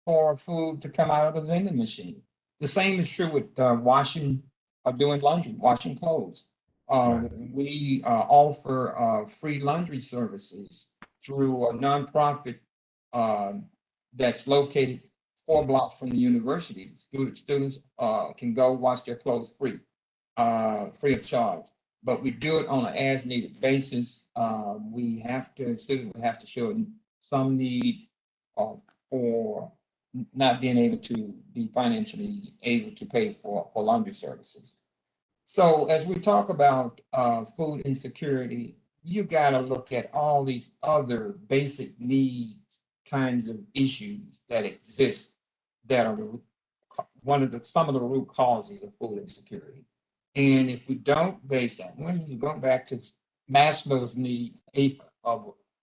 for food to come out of the vending machine. The same is true with washing or doing laundry, washing clothes. We offer free laundry services through a nonprofit that's located 4 blocks from the university. Students can go wash their clothes free of charge. But we do it on an as-needed basis. Students will have to show some need for not being able to be financially able to pay for laundry services. So as we talk about food insecurity, you got to look at all these other basic needs kinds of issues that exist that are some of the root causes of food insecurity. And if we don't base that, when you go back to Maslow's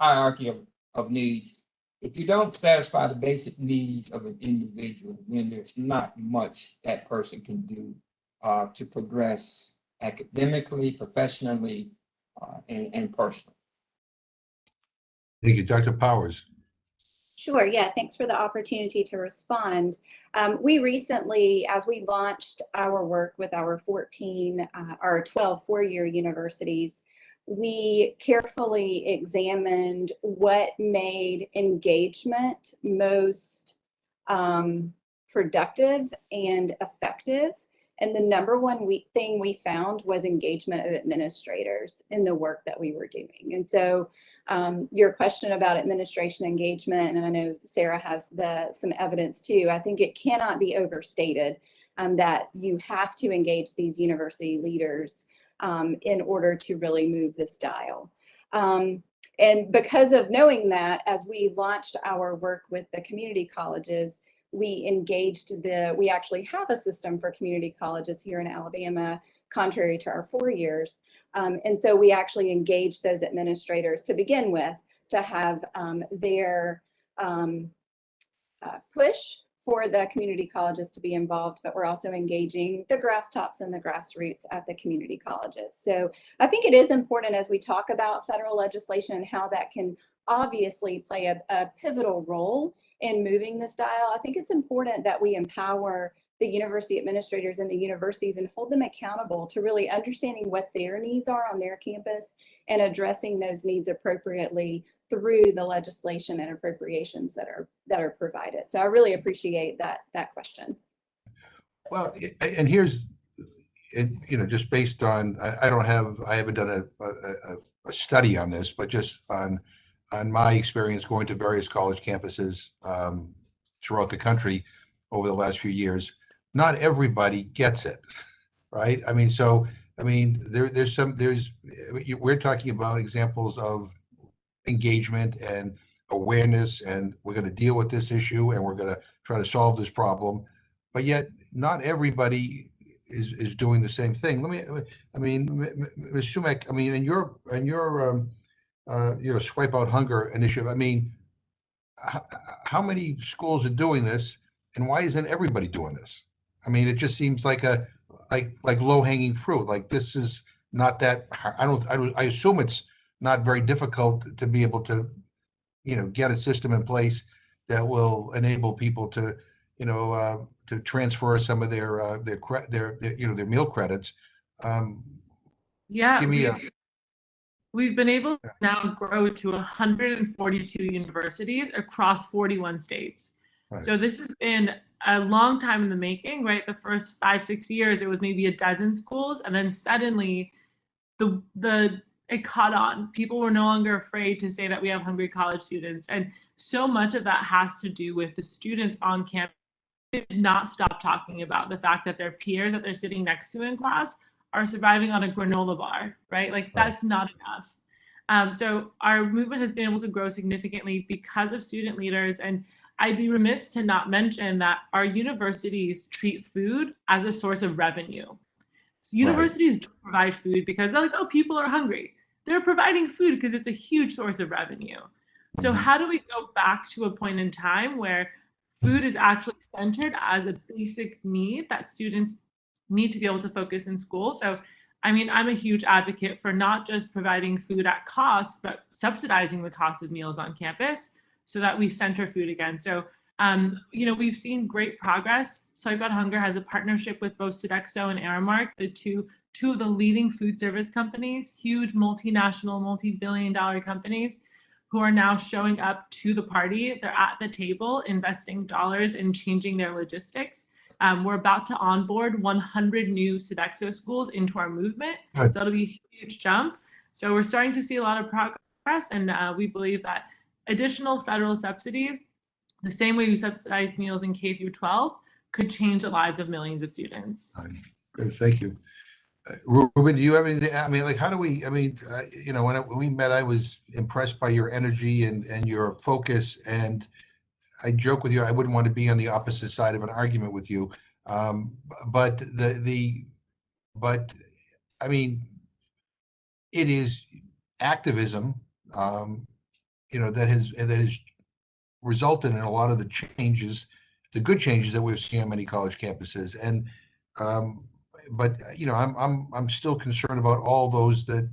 hierarchy of needs, if you don't satisfy the basic needs of an individual, then there's not much that person can do to progress academically, professionally, and personally. Thank you. Dr. Powers. Sure, yeah, thanks for the opportunity to respond. We recently, as we launched our work with our 12 four-year universities, we carefully examined what made engagement most productive and effective. And the number one thing we found was engagement of administrators in the work that we were doing. And so your question about administration engagement, and I know Sarah has some evidence too, I think it cannot be overstated that you have to engage these university leaders in order to really move this dial. And because of knowing that, as we launched our work with the community colleges, we actually have a system for community colleges here in Alabama, contrary to our 4 years. And so we actually engaged those administrators to begin with to have their push for the community colleges to be involved, but we're also engaging the grass tops and the grassroots at the community colleges. So I think it is important as we talk about federal legislation and how that can obviously play a pivotal role in moving this dial. I think it's important that we empower the university administrators and the universities and hold them accountable to really understanding what their needs are on their campus and addressing those needs appropriately through the legislation and appropriations that are provided. So I really appreciate that question. Well, and here's, just based on, I haven't done a study on this, but just on my experience going to various college campuses throughout the country over the last few years, not everybody gets it, right? I mean, we're talking about examples of engagement and awareness, and we're going to deal with this issue and we're going to try to solve this problem, but yet not everybody is doing the same thing. Ms. Sumek, in your Swipe Out Hunger initiative, how many schools are doing this, and why isn't everybody doing this? It just seems like like low-hanging fruit. Like, this is not that hard. I assume it's not very difficult to be able to, get a system in place that will enable people to, to transfer some of their meal credits. Yeah, Give me we've been able to now grow to 142 universities across 41 states. Right. So this has been a long time in the making, right? The first 5-6 years, it was maybe a dozen schools, and then suddenly it caught on. People were no longer afraid to say that we have hungry college students, and so much of that has to do with the students on campus did not stop talking about the fact that their peers that they're sitting next to in class are surviving on a granola bar, right? Like, that's not enough. So our movement has been able to grow significantly because of student leaders. And I'd be remiss to not mention that our universities treat food as a source of revenue. So universities don't provide food because they're like, oh, people are hungry. They're providing food because it's a huge source of revenue. So how do we go back to a point in time where food is actually centered as a basic need that students need to be able to focus in school? So, I'm a huge advocate for not just providing food at cost, but subsidizing the cost of meals on campus so that we center food again. So, we've seen great progress. Swipe Out Hunger has a partnership with both Sodexo and Aramark, the two of the leading food service companies, huge multinational, multi-billion-dollar companies, who are now showing up to the party. They're at the table investing dollars in changing their logistics. We're about to onboard 100 new Sodexo schools into our movement. So that'll be a huge jump. So we're starting to see a lot of progress, and we believe that additional federal subsidies, the same way we subsidize meals in K through 12, could change the lives of millions of students. Good, thank you. Ruben, do you have anything? How do we, when we met, I was impressed by your energy and your focus, and I joke with you, I wouldn't want to be on the opposite side of an argument with you. But it is activism, that has resulted in a lot of the changes, the good changes that we've seen on many college campuses. And but I'm still concerned about all those that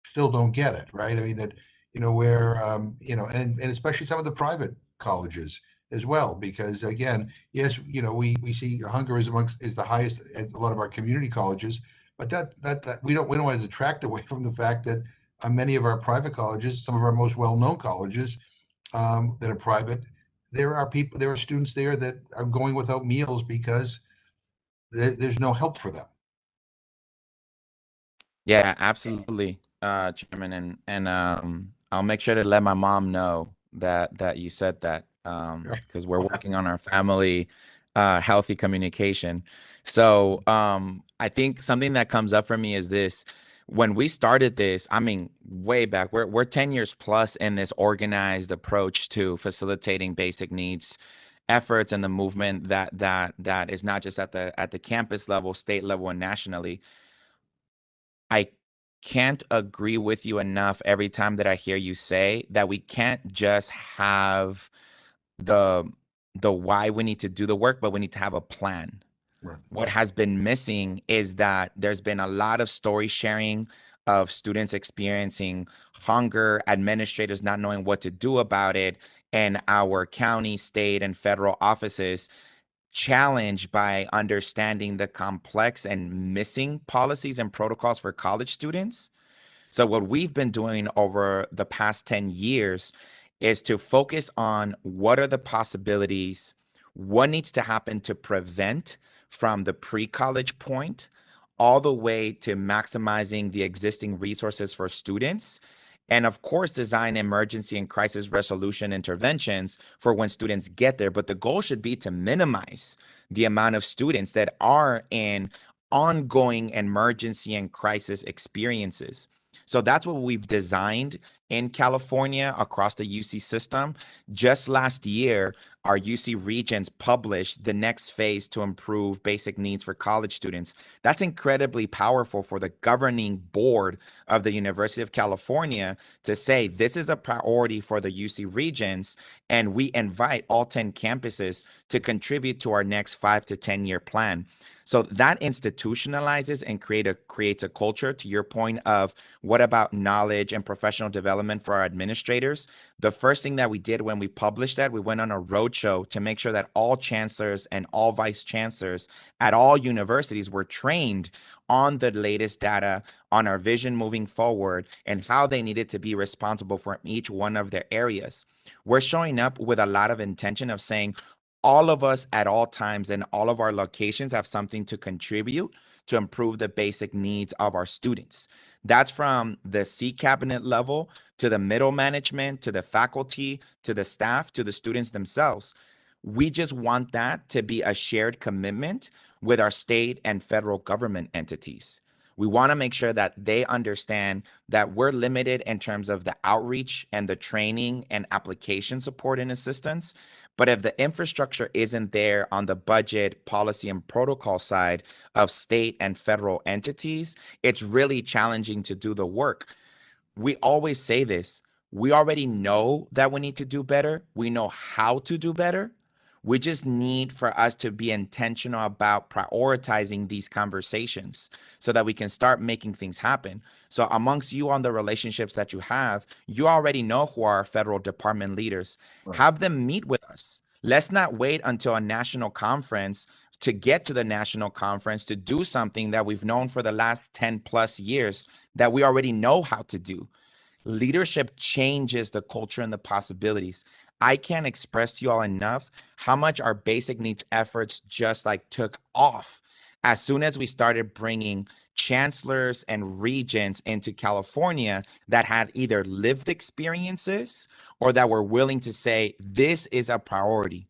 still don't get it, right? Where and especially some of the private colleges as well, because again, yes, we see hunger is the highest at a lot of our community colleges, but that we don't want to detract away from the fact that many of our private colleges, some of our most well-known colleges that are private, there are students there that are going without meals because there's no help for them. Yeah, absolutely, Chairman, and I'll make sure to let my mom know that you said that, because we're working on our family healthy communication. So I think something that comes up for me is this. When we started this, way back, we're 10 years plus in this organized approach to facilitating basic needs efforts and the movement that is not just at the campus level, state level, and nationally. I can't agree with you enough every time that I hear you say that we can't just have the the why we need to do the work, but we need to have a plan. Right. What has been missing is that there's been a lot of story sharing of students experiencing hunger, administrators not knowing what to do about it, and our county, state, and federal offices challenged by understanding the complex and missing policies and protocols for college students. So what we've been doing over the past 10 years is to focus on what are the possibilities, what needs to happen to prevent from the pre-college point all the way to maximizing the existing resources for students. And of course, design emergency and crisis resolution interventions for when students get there. But the goal should be to minimize the amount of students that are in ongoing emergency and crisis experiences. So that's what we've designed in California across the UC system. Just last year, our UC Regents published the next phase to improve basic needs for college students. That's incredibly powerful for the governing board of the University of California to say this is a priority for the UC Regents, and we invite all 10 campuses to contribute to our next 5 to 10 year plan. So that institutionalizes and creates a culture, to your point of what about knowledge and professional development for our administrators. The first thing that we did when we published that, we went on a roadshow to make sure that all chancellors and all vice chancellors at all universities were trained on the latest data, on our vision moving forward, and how they needed to be responsible for each one of their areas. We're showing up with a lot of intention of saying, all of us at all times and all of our locations have something to contribute to improve the basic needs of our students. That's from the C cabinet level to the middle management, to the faculty, to the staff, to the students themselves. We just want that to be a shared commitment with our state and federal government entities. We want to make sure that they understand that we're limited in terms of the outreach and the training and application support and assistance. But if the infrastructure isn't there on the budget, policy, and protocol side of state and federal entities, it's really challenging to do the work. We always say this. We already know that we need to do better. We know how to do better. We just need for us to be intentional about prioritizing these conversations so that we can start making things happen. So amongst you on the relationships that you have, you already know who are our federal department leaders. Right. Have them meet with us. Let's not wait until a national conference to get to the national conference to do something that we've known for the last 10 plus years that we already know how to do. Leadership changes the culture and the possibilities. I can't express to you all enough how much our basic needs efforts just like took off as soon as we started bringing chancellors and regents into California that had either lived experiences or that were willing to say, this is a priority.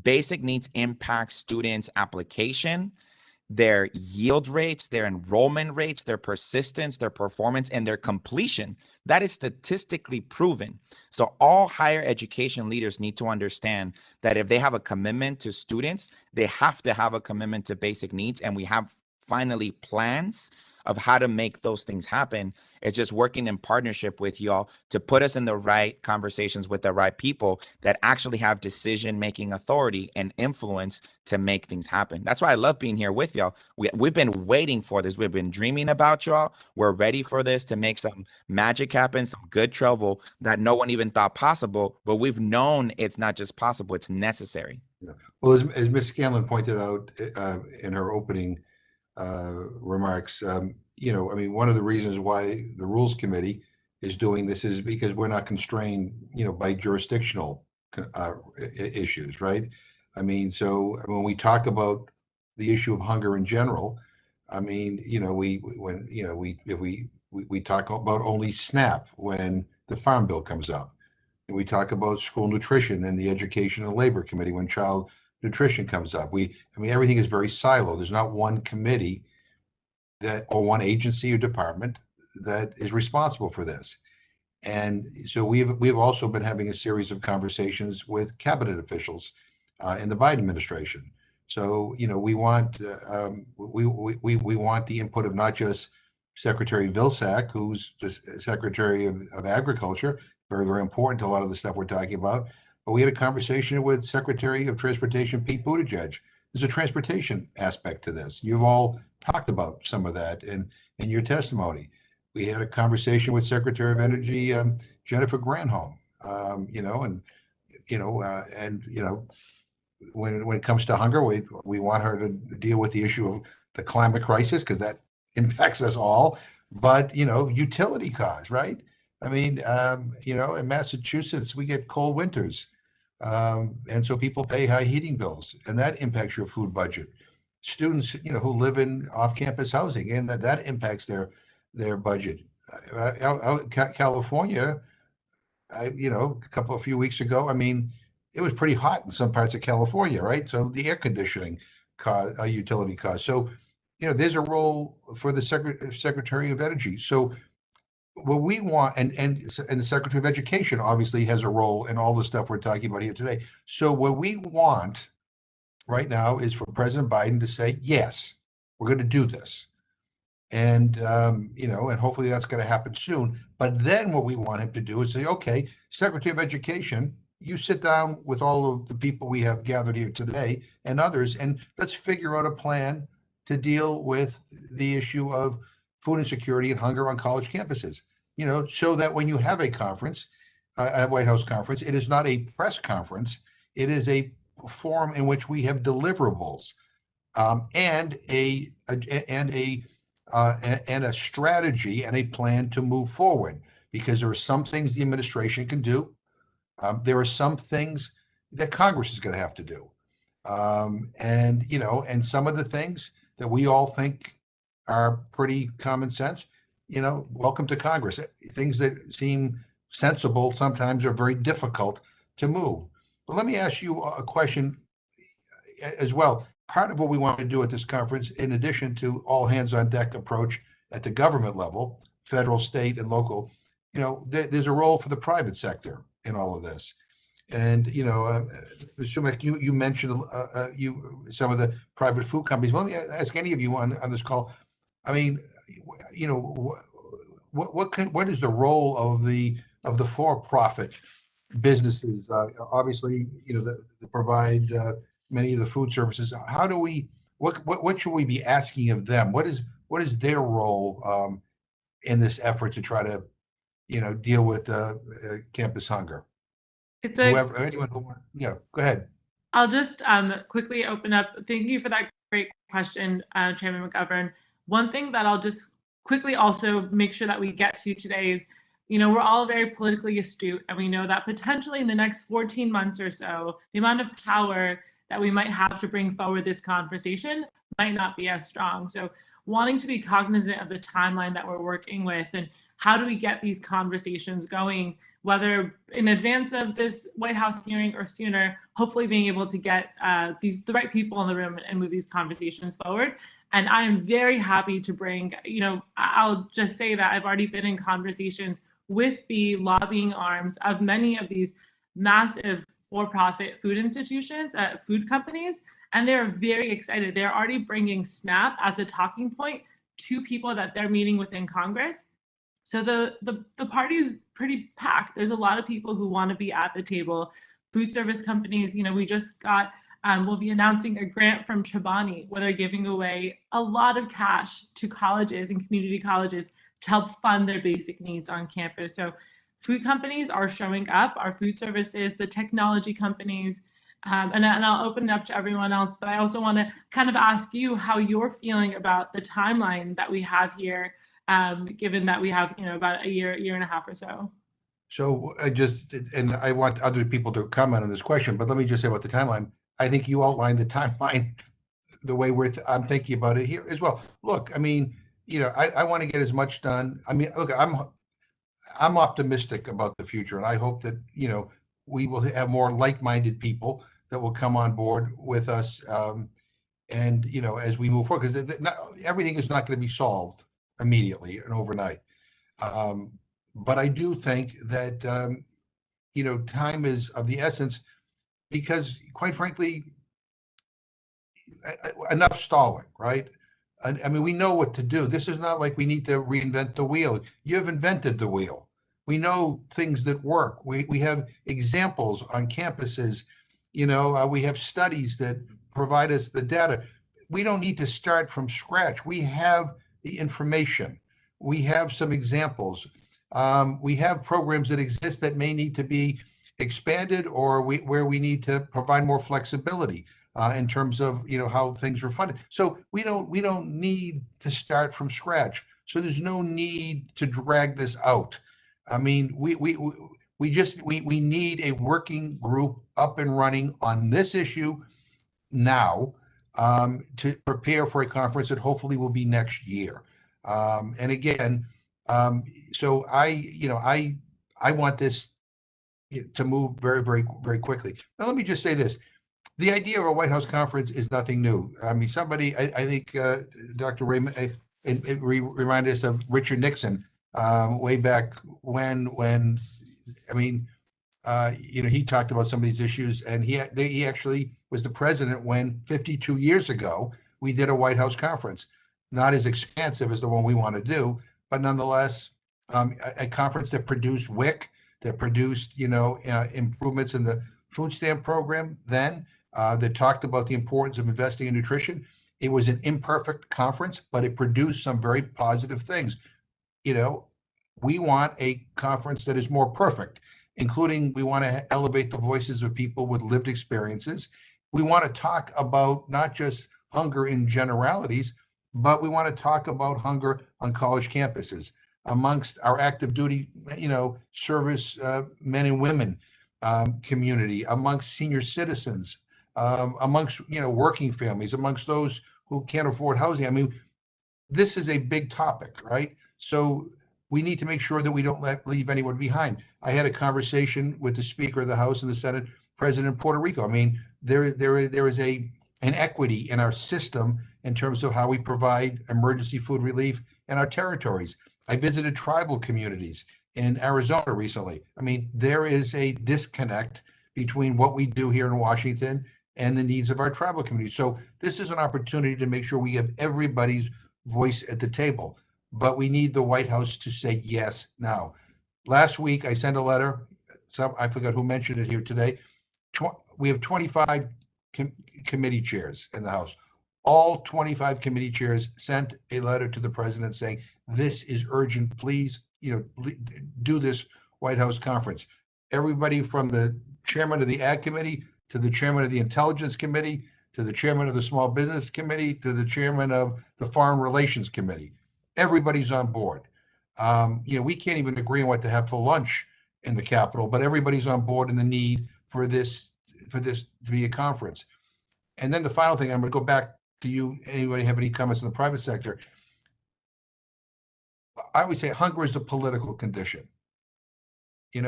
Basic needs impact students' application, their yield rates, their enrollment rates, their persistence, their performance, and their completion. That is statistically proven. So all higher education leaders need to understand that if they have a commitment to students, they have to have a commitment to basic needs. And we have finally plans of how to make those things happen. It's just working in partnership with y'all to put us in the right conversations with the right people that actually have decision-making authority and influence to make things happen. That's why I love being here with y'all. We've been waiting for this. We've been dreaming about y'all. We're ready for this to make some magic happen, some good trouble that no one even thought possible, but we've known it's not just possible, it's necessary. Yeah. Well, as Ms. Scanlon pointed out in her opening remarks, I mean, one of the reasons why the Rules Committee is doing this is because we're not constrained, by jurisdictional issues, right? I mean, so when we talk about the issue of hunger in general, I mean, we talk about only SNAP when the Farm Bill comes up, and we talk about school nutrition and the Education and Labor Committee when child nutrition comes up. I mean, everything is very siloed. There's not one committee or one agency or department that is responsible for this. And so we've also been having a series of conversations with cabinet officials in the Biden administration. So we want we want the input of not just Secretary Vilsack, who's the Secretary of Agriculture, very, very important to a lot of the stuff we're talking about, we had a conversation with Secretary of Transportation Pete Buttigieg. There's a transportation aspect to this. You've all talked about some of that in your testimony. We had a conversation with Secretary of Energy Jennifer Granholm. When it comes to hunger, we want her to deal with the issue of the climate crisis because that impacts us all. But utility costs, right? I mean, in Massachusetts we get cold winters, and so people pay high heating bills, and that impacts your food budget. Students, who live in off-campus housing, and that impacts their budget. California, a few weeks ago, I mean, it was pretty hot in some parts of California, right? So the air conditioning utility costs. So, there's a role for the Secretary of Energy. So what we want, and the Secretary of Education obviously has a role in all the stuff we're talking about here today. So what we want right now is for President Biden to say, yes, we're going to do this. And, and hopefully that's going to happen soon. But then what we want him to do is say, okay, Secretary of Education, you sit down with all of the people we have gathered here today and others, and let's figure out a plan to deal with the issue of food insecurity and hunger on college campuses, so that when you have a conference, a White House conference, it is not a press conference. It is a forum in which we have deliverables and a strategy and a plan to move forward, because there are some things the administration can do. There are some things that Congress is going to have to do. And some of the things that we all think are pretty common sense, welcome to Congress. Things that seem sensible sometimes are very difficult to move. But let me ask you a question as well. Part of what we want to do at this conference, in addition to all hands on deck approach at the government level, federal, state, and local, there's a role for the private sector in all of this. And, Sumek, you mentioned some of the private food companies. Well, let me ask any of you on this call. I mean, what is the role of the for-profit businesses? Obviously, that provide many of the food services. How do we? What should we be asking of them? What is their role in this effort to try to, deal with campus hunger? Anyone who wants, go ahead. I'll just quickly open up. Thank you for that great question, Chairman McGovern. One thing that I'll just quickly also make sure that we get to today is, we're all very politically astute, and we know that potentially in the next 14 months or so, the amount of power that we might have to bring forward this conversation might not be as strong. So wanting to be cognizant of the timeline that we're working with, and how do we get these conversations going, whether in advance of this White House hearing or sooner, hopefully being able to get the right people in the room and move these conversations forward. And I am very happy to bring, I'll just say that I've already been in conversations with the lobbying arms of many of these massive for-profit food institutions, food companies, and they're very excited. They're already bringing SNAP as a talking point to people that they're meeting within Congress. So the party is pretty packed. There's a lot of people who want to be at the table. Food service companies, we just got, we'll be announcing a grant from Chobani where they're giving away a lot of cash to colleges and community colleges to help fund their basic needs on campus. So food companies are showing up, our food services, the technology companies, and I'll open it up to everyone else, but I also want to kind of ask you how you're feeling about the timeline that we have here, given that we have, about a year and a half or so. So and I want other people to comment on this question, but let me just say about the timeline. I think you outlined the timeline the way I'm thinking about it here as well. Look, I mean, I want to get as much done. I mean, look, I'm optimistic about the future, and I hope that, we will have more like-minded people that will come on board with us, and, as we move forward, because everything is not going to be solved immediately and overnight. But I do think that, time is of the essence, because quite frankly, enough stalling, right? I mean, we know what to do. This is not like we need to reinvent the wheel. You have invented the wheel. We know things that work. We have examples on campuses. We have studies that provide us the data. We don't need to start from scratch. We have the information. We have some examples. We have programs that exist that may need to be expanded, or where we need to provide more flexibility in terms of how things are funded. So we don't need to start from scratch. So there's no need to drag this out. I mean, we need a working group up and running on this issue now, to prepare for a conference that hopefully will be next year. And again, so I want this to move very, very, very quickly. Now, let me just say this. The idea of a White House conference is nothing new. I mean, I think Dr. Raymond, it reminded us of Richard Nixon way back when he talked about some of these issues, and he actually was the president when 52 years ago we did a White House conference, not as expansive as the one we want to do, but nonetheless a conference that produced WIC, that produced improvements in the food stamp program then, that talked about the importance of investing in nutrition. It was an imperfect conference, but it produced some very positive things. We want a conference that is more perfect, including we want to elevate the voices of people with lived experiences. We want to talk about not just hunger in generalities, but we want to talk about hunger on college campuses, amongst our active duty, service men and women community, amongst senior citizens, amongst, working families, amongst those who can't afford housing. I mean, this is a big topic, right? So we need to make sure that we don't leave anyone behind. I had a conversation with the Speaker of the House and the Senate President of Puerto Rico. I mean, there is an equity in our system in terms of how we provide emergency food relief in our territories. I visited tribal communities in Arizona recently. I mean, there is a disconnect between what we do here in Washington and the needs of our tribal communities. So this is an opportunity to make sure we have everybody's voice at the table, but we need the White House to say yes now. Last week, I sent a letter. I forgot who mentioned it here today. We have 25 committee chairs in the House. All 25 committee chairs sent a letter to the president saying, this is urgent. Please, do this White House conference. Everybody from the chairman of the Ag Committee to the chairman of the Intelligence Committee to the chairman of the Small Business Committee to the chairman of the Foreign Relations Committee. Everybody's on board. We can't even agree on what to have for lunch in the Capitol, but everybody's on board in the need for this to be a conference. And then the final thing, I'm going to go back to you. Anybody have any comments in the private sector? I would say hunger is a political condition. We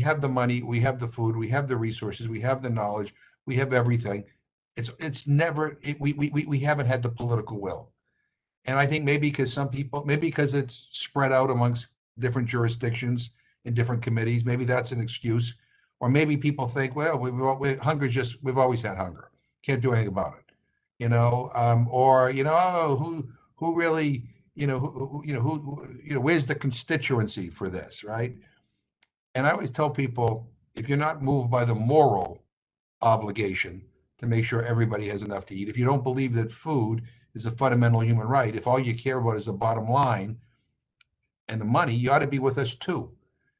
have the money, we have the food, we have the resources, we have the knowledge, we have everything. We haven't had the political will. And I think maybe because it's spread out amongst different jurisdictions in different committees, maybe that's an excuse. Or maybe people think, well, hunger is just, we've always had hunger. Can't do anything about it. Who really, where's the constituency for this, right? And I always tell people, if you're not moved by the moral obligation to make sure everybody has enough to eat, if you don't believe that food is a fundamental human right, if all you care about is the bottom line and the money, you ought to be with us too.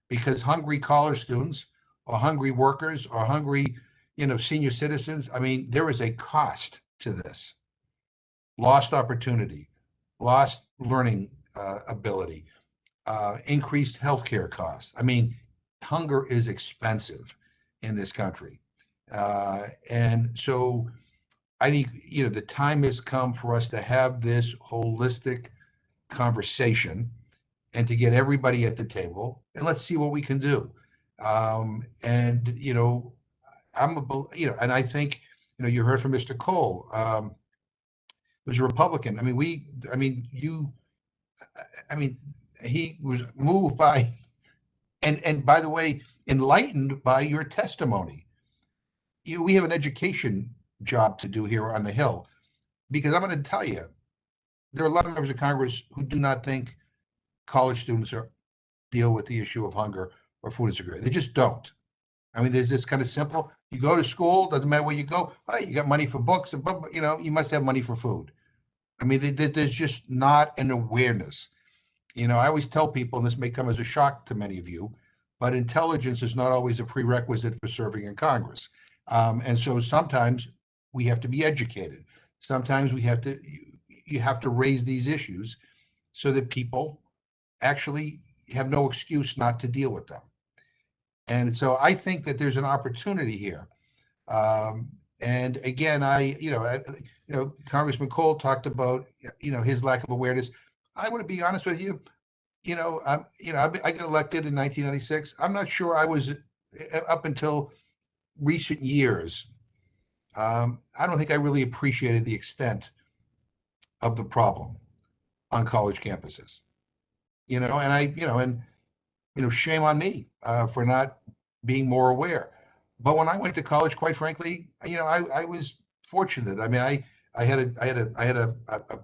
Because hungry college students or hungry workers or hungry, senior citizens, I mean, there is a cost to this. Lost opportunity, lost learning ability, increased healthcare costs. I mean, hunger is expensive in this country. And so I think, the time has come for us to have this holistic conversation and to get everybody at the table, and let's see what we can do. And I think, you heard from Mr. Cole, who's a Republican. He was moved by, and by the way, enlightened by your testimony. We have an education job to do here on the Hill, because I'm going to tell you, there are a lot of members of Congress who do not think college students are deal with the issue of hunger or food insecurity. They just don't. I mean, there's this kind of simple, you go to school, doesn't matter where you go, oh, you got money for books, and but you know, you must have money for food. I mean, there's just not an awareness. You know, I always tell people, and this may come as a shock to many of you, but intelligence is not always a prerequisite for serving in Congress. And so sometimes we have to be educated. Sometimes you have to raise these issues so that people actually have no excuse not to deal with them. And so I think that there's an opportunity here. And again, Congressman Cole talked about, his lack of awareness. I want to be honest with you. I got elected in 1996. I'm not sure I was up until recent years. I don't think I really appreciated the extent of the problem on college campuses. Shame on me for not being more aware. But when I went to college, quite frankly, I was fortunate. I mean, I had a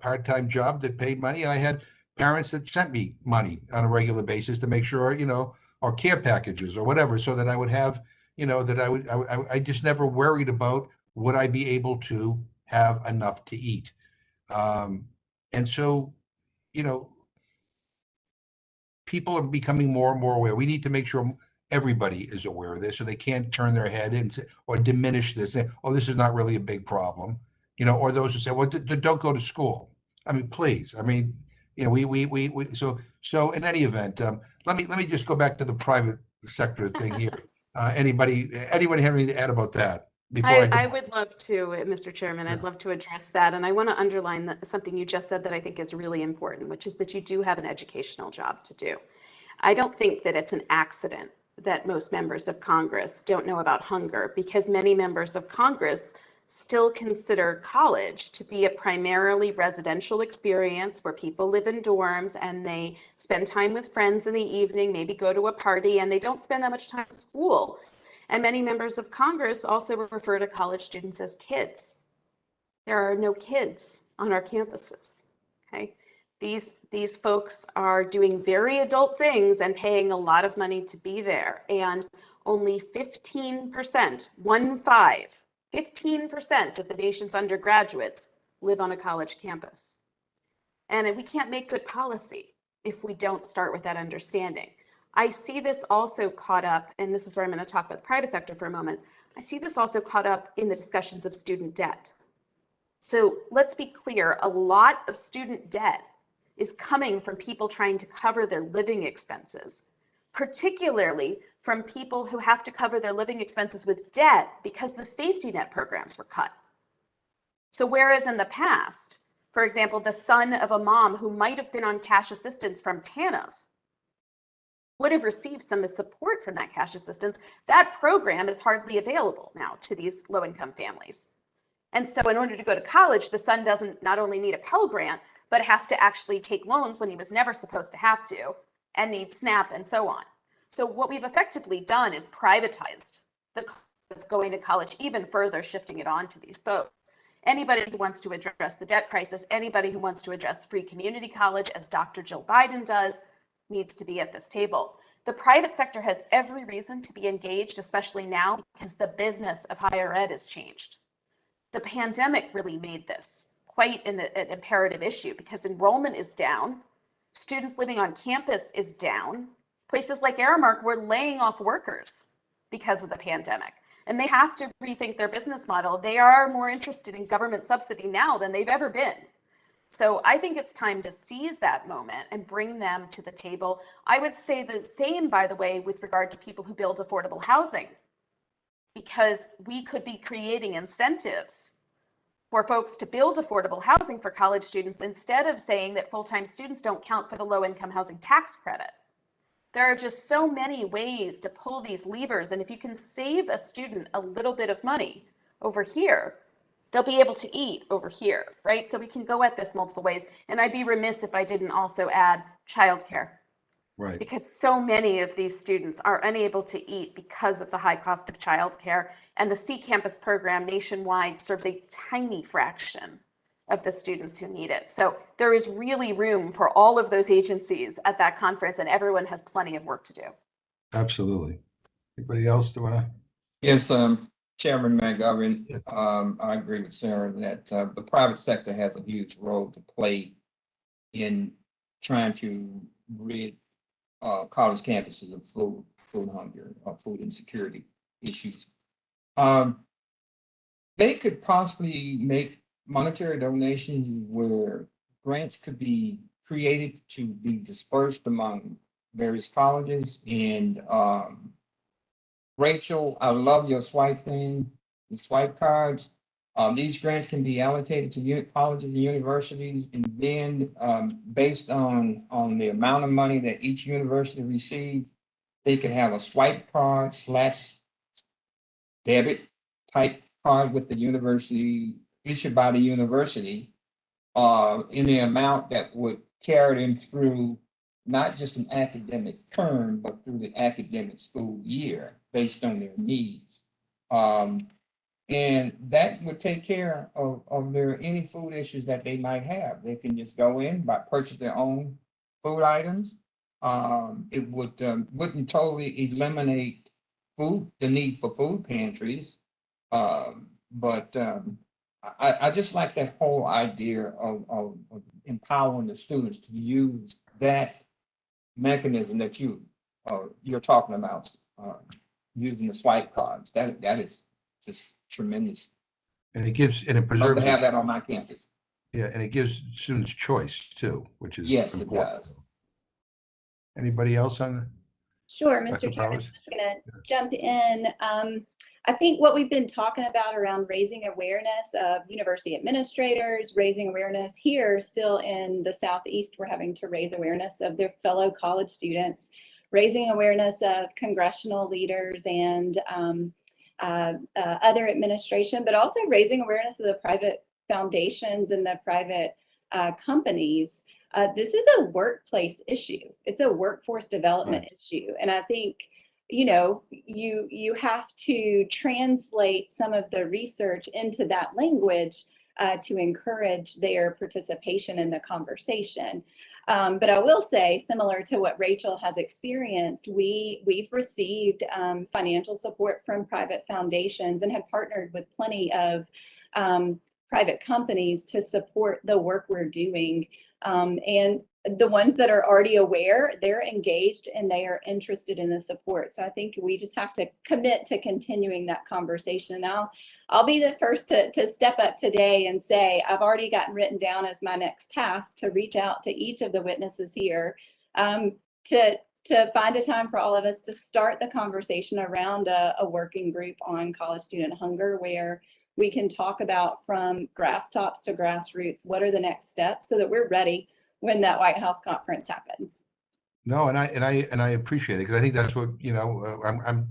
part-time job that paid money, and I had parents that sent me money on a regular basis to make sure, or care packages or whatever, so that I would have, I just never worried about would I be able to have enough to eat. And so, people are becoming more and more aware. We need to make sure everybody is aware of this, so they can't turn their head and say, or diminish this. Say, oh, this is not really a big problem, or those who say, well, don't go to school. I mean, please. I mean, so in any event, let me just go back to the private sector thing here. Anybody have anything to add about that? I would love to, Mr. Chairman, I'd love to address that. And I want to underline something you just said that I think is really important, which is that you do have an educational job to do. I don't think that it's an accident that most members of Congress don't know about hunger, because many members of Congress still consider college to be a primarily residential experience where people live in dorms and they spend time with friends in the evening, maybe go to a party, and they don't spend that much time in school. And many members of Congress also refer to college students as kids. There are no kids on our campuses, okay? These folks are doing very adult things and paying a lot of money to be there. And only 15% of the nation's undergraduates live on a college campus. And we can't make good policy if we don't start with that understanding. I see this also caught up, and this is where I'm going to talk about the private sector for a moment. I see this also caught up in the discussions of student debt. So let's be clear, a lot of student debt is coming from people trying to cover their living expenses, particularly from people who have to cover their living expenses with debt because the safety net programs were cut. So whereas in the past, for example, the son of a mom who might have been on cash assistance from TANF would have received some support from that cash assistance, that program is hardly available now to these low-income families. And so in order to go to college, the son doesn't not only need a Pell Grant, but has to actually take loans when he was never supposed to have to, and need SNAP and so on. So what we've effectively done is privatized the cost of going to college even further, shifting it on to these folks. Anybody who wants to address the debt crisis, anybody who wants to address free community college, as Dr. Jill Biden does, needs to be at this table. The private sector has every reason to be engaged, especially now because the business of higher ed has changed. The pandemic really made this quite an imperative issue because enrollment is down, students living on campus is down. Places like Aramark were laying off workers because of the pandemic, and they have to rethink their business model. They are more interested in government subsidy now than they've ever been. So I think it's time to seize that moment and bring them to the table. I would say the same, by the way, with regard to people who build affordable housing, because we could be creating incentives for folks to build affordable housing for college students instead of saying that full-time students don't count for the low-income housing tax credit. There are just so many ways to pull these levers, and if you can save a student a little bit of money over here, they'll be able to eat over here, right? So we can go at this multiple ways. And I'd be remiss if I didn't also add childcare. Right. Because so many of these students are unable to eat because of the high cost of childcare. And the C Campus program nationwide serves a tiny fraction of the students who need it. So there is really room for all of those agencies at that conference, and everyone has plenty of work to do. Absolutely. Anybody else that want to? Yes, Chairman McGovern, Yes. I agree with Sarah that the private sector has a huge role to play in trying to rid college campuses of food hunger or food insecurity issues. They could possibly make monetary donations where grants could be created to be dispersed among various colleges. And Rachel, I love your swipe thing, the swipe cards. These grants can be allocated to colleges and universities, and then based on the amount of money that each university receives, they could have a swipe card / debit type card with the university, issued by the university, in the amount that would carry them through not just an academic term, but through the academic school year based on their needs. And that would take care of their any food issues that they might have. They can just go in, purchase their own food items. It wouldn't totally eliminate the need for food pantries. But I just like that whole idea of empowering the students to use that mechanism that you're talking about, using the swipe cards. That is just tremendous. And it Love preserves. to have that on my campus. Yeah, and it gives students choice too, which is Yes, it important. does. Anybody else on the? Sure, Dr. Mr. Chairman, Powers? I'm going to jump in. I think what we've been talking about around raising awareness of university administrators, raising awareness here still in the Southeast, we're having to raise awareness of their fellow college students, raising awareness of congressional leaders and other administration, but also raising awareness of the private foundations and the private companies. This is a workplace issue. It's a workforce development issue. And I think, you know, you have to translate some of the research into that language to encourage their participation in the conversation. But I will say, similar to what Rachel has experienced, we've received financial support from private foundations and have partnered with plenty of private companies to support the work we're doing. And the ones that are already aware, they're engaged and they are interested in the support. So I think we just have to commit to continuing that conversation. Now, I'll be the first to step up today and say, I've already gotten written down as my next task to reach out to each of the witnesses here to find a time for all of us to start the conversation around a working group on college student hunger, where we can talk about from grass tops to grassroots, what are the next steps so that we're ready when that White House conference happens. No, and I appreciate it, because I think that's what, I'm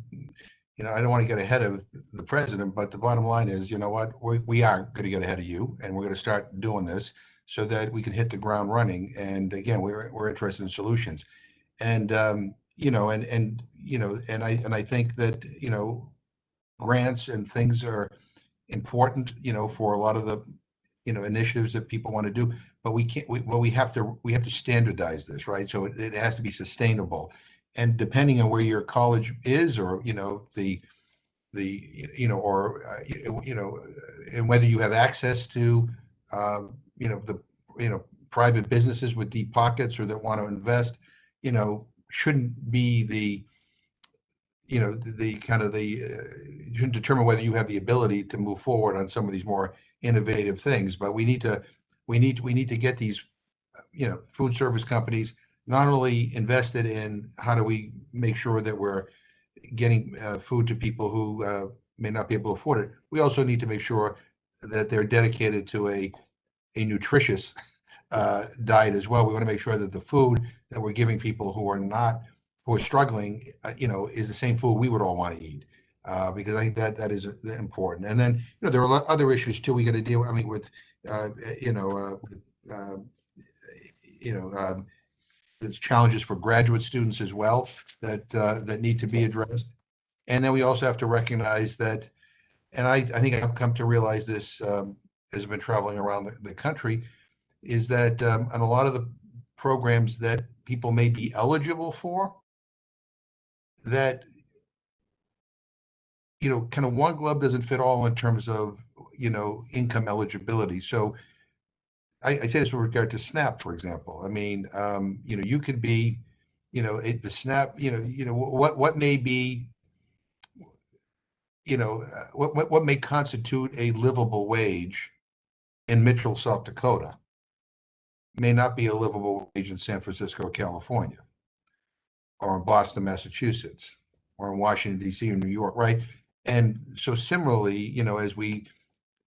I don't want to get ahead of the president, but the bottom line is, you know what, we are going to get ahead of you, and we're going to start doing this so that we can hit the ground running. And again, we're interested in solutions, and and I think that grants and things are important, for a lot of the initiatives that people want to do, but we can't, we have to standardize this, right? So it has to be sustainable, and depending on where your college is, or and whether you have access to the private businesses with deep pockets or that want to invest, shouldn't be the shouldn't determine whether you have the ability to move forward on some of these more innovative things. But we need to get these food service companies not only invested in how do we make sure that we're getting food to people who may not be able to afford it. We also need to make sure that they're dedicated to a nutritious diet as well. We want to make sure that the food that we're giving people who are struggling, is the same food we would all want to eat, because I think that is important. And then, there are other issues too we got to deal with. I mean, with there's challenges for graduate students as well that need to be addressed. And then we also have to recognize that, and I think I've come to realize this has been traveling around the country, is that and a lot of the programs that people may be eligible for, that, you know, kind of one glove doesn't fit all in terms of, you know, income eligibility. So I say this with regard to SNAP, for example. I mean, you know, you could be, you know, the SNAP, what may be, you know, what may constitute a livable wage in Mitchell, South Dakota, may not be a livable wage in San Francisco, California, or in Boston, Massachusetts, or in Washington, D.C., or New York, right? And so similarly, you know, as we,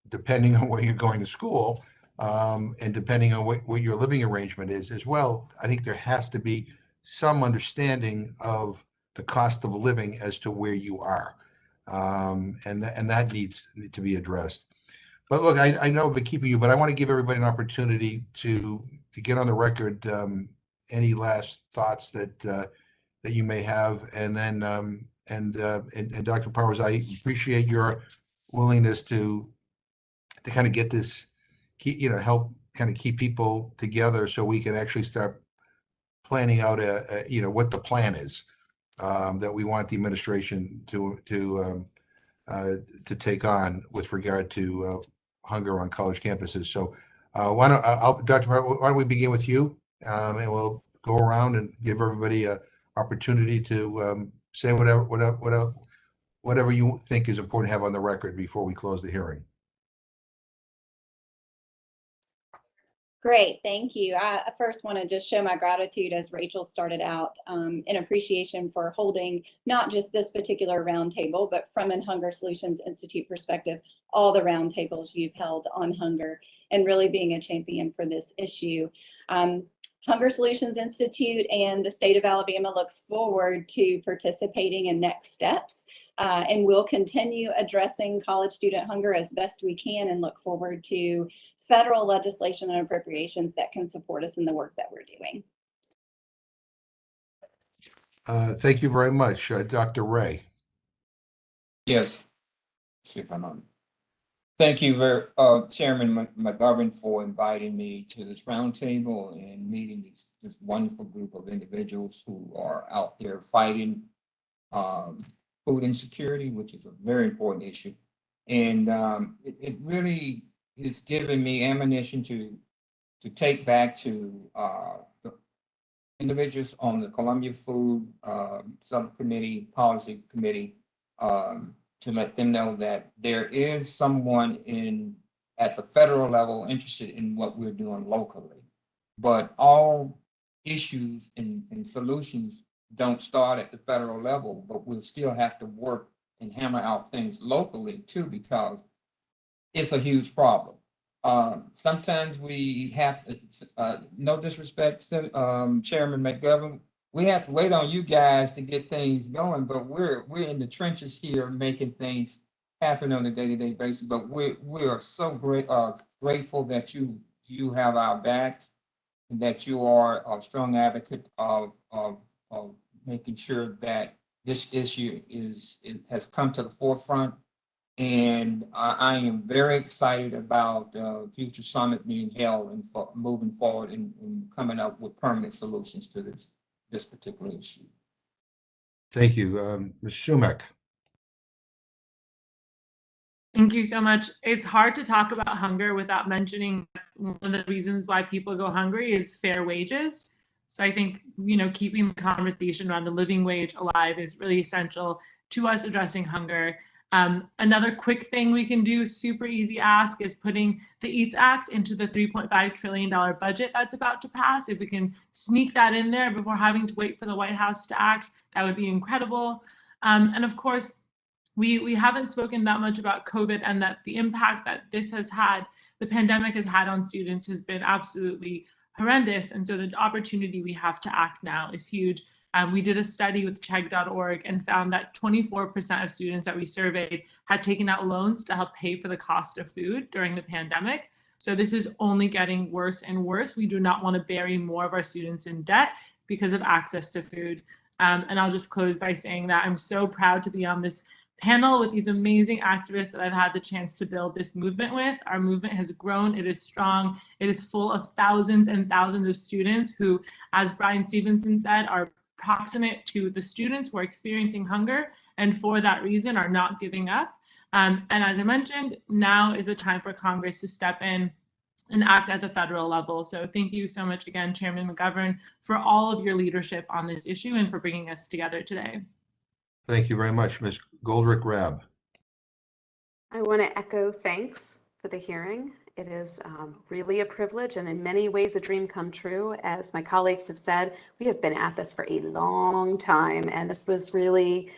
depending on where you're going to school, and depending on what your living arrangement is as well, I think there has to be some understanding of the cost of living as to where you are. And that needs to be addressed. But look, I know I've been keeping you, but I want to give everybody an opportunity to get on the record, any last thoughts that you may have. And then, and Dr. Powers, I appreciate your willingness to kind of get this, help kind of keep people together so we can actually start planning out what the plan is, that we want the administration to take on with regard to hunger on college campuses. So Dr. Powers, why don't we begin with you, and we'll go around and give everybody an opportunity to say whatever you think is important to have on the record before we close the hearing. Great, thank you. I first want to just show my gratitude, as Rachel started out, in appreciation for holding not just this particular roundtable, but from an Hunger Solutions Institute perspective, all the roundtables you've held on hunger, and really being a champion for this issue. Hunger Solutions Institute and the state of Alabama looks forward to participating in next steps, and we'll continue addressing college student hunger as best we can, and look forward to federal legislation and appropriations that can support us in the work that we're doing. Thank you very much. Dr. Ray. Yes. See if I'm on. Thank you, Chairman McGovern, for inviting me to this roundtable and meeting this wonderful group of individuals who are out there fighting food insecurity, which is a very important issue. And it really is giving me ammunition to take back to the individuals on the Columbia Food Subcommittee, Policy Committee, to let them know that there is someone at the federal level interested in what we're doing locally. But all issues and solutions don't start at the federal level, but we'll still have to work and hammer out things locally too, because it's a huge problem. Sometimes we have to, no disrespect, Chairman McGovern, we have to wait on you guys to get things going, but we're in the trenches here making things happen on a day-to-day basis. But we are so grateful that you have our backs, and that you are a strong advocate of making sure that this issue has come to the forefront. And I am very excited about future summit being held and moving forward and coming up with permanent solutions to this particular issue. Thank you. Ms. Sumek. Thank you so much. It's hard to talk about hunger without mentioning one of the reasons why people go hungry is fair wages. So I think, keeping the conversation around the living wage alive is really essential to us addressing hunger. Another quick thing we can do, super easy ask, is putting the EATS Act into the $3.5 trillion budget that's about to pass. If we can sneak that in there before having to wait for the White House to act, that would be incredible. And of course, we haven't spoken that much about COVID, and that the impact that this has had, the pandemic has had on students, has been absolutely horrendous. And so the opportunity we have to act now is huge. We did a study with chegg.org and found that 24% of students that we surveyed had taken out loans to help pay for the cost of food during the pandemic. So this is only getting worse and worse. We do not want to bury more of our students in debt because of access to food. And I'll just close by saying that I'm so proud to be on this panel with these amazing activists that I've had the chance to build this movement with. Our movement has grown, it is strong, it is full of thousands and thousands of students who, as Brian Stevenson said, are proximate to the students who are experiencing hunger, and for that reason are not giving up. And as I mentioned, now is the time for Congress to step in and act at the federal level. So thank you so much again, Chairman McGovern, for all of your leadership on this issue and for bringing us together today. Thank you very much, Ms. Goldrick Rabb. I want to echo thanks for the hearing. It is really a privilege and in many ways a dream come true. As my colleagues have said, we have been at this for a long time, and this was really,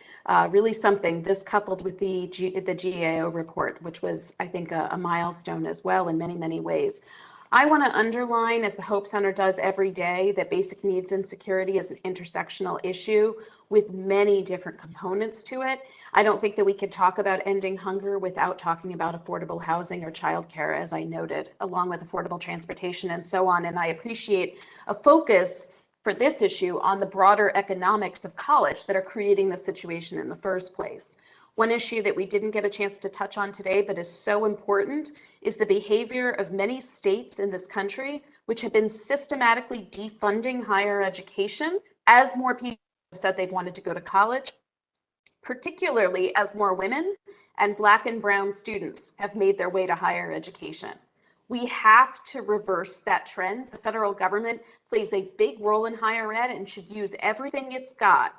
really something. This coupled with the GAO report, which was, I think, a milestone as well in many, many ways. I want to underline, as the Hope Center does every day, that basic needs insecurity is an intersectional issue with many different components to it. I don't think that we can talk about ending hunger without talking about affordable housing or childcare, as I noted, along with affordable transportation and so on. And I appreciate a focus for this issue on the broader economics of college that are creating the situation in the first place. One issue that we didn't get a chance to touch on today, but is so important, is the behavior of many states in this country, which have been systematically defunding higher education as more people have said they've wanted to go to college, particularly as more women and Black and brown students have made their way to higher education. We have to reverse that trend. The federal government plays a big role in higher ed and should use everything it's got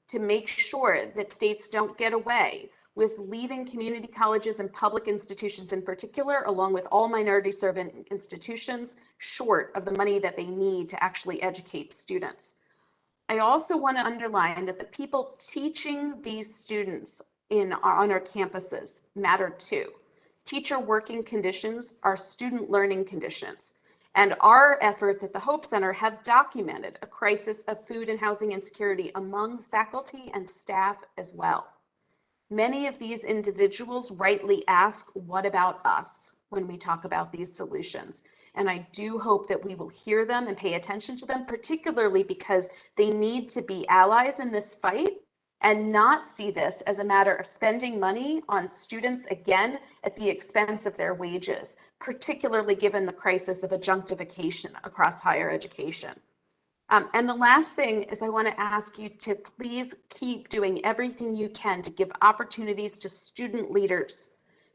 to make sure that states don't get away with leaving community colleges and public institutions in particular, along with all minority servant institutions, short of the money that they need to actually educate students. I also want to underline that the people teaching these students on our campuses matter too. Teacher working conditions are student learning conditions. And our efforts at the Hope Center have documented a crisis of food and housing insecurity among faculty and staff as well. Many of these individuals rightly ask, what about us, when we talk about these solutions? And I do hope that we will hear them and pay attention to them, particularly because they need to be allies in this fight and not see this as a matter of spending money on students, again, at the expense of their wages, particularly given the crisis of adjunctification across higher education. And the last thing is I want to ask you to please keep doing everything you can to give opportunities to student leaders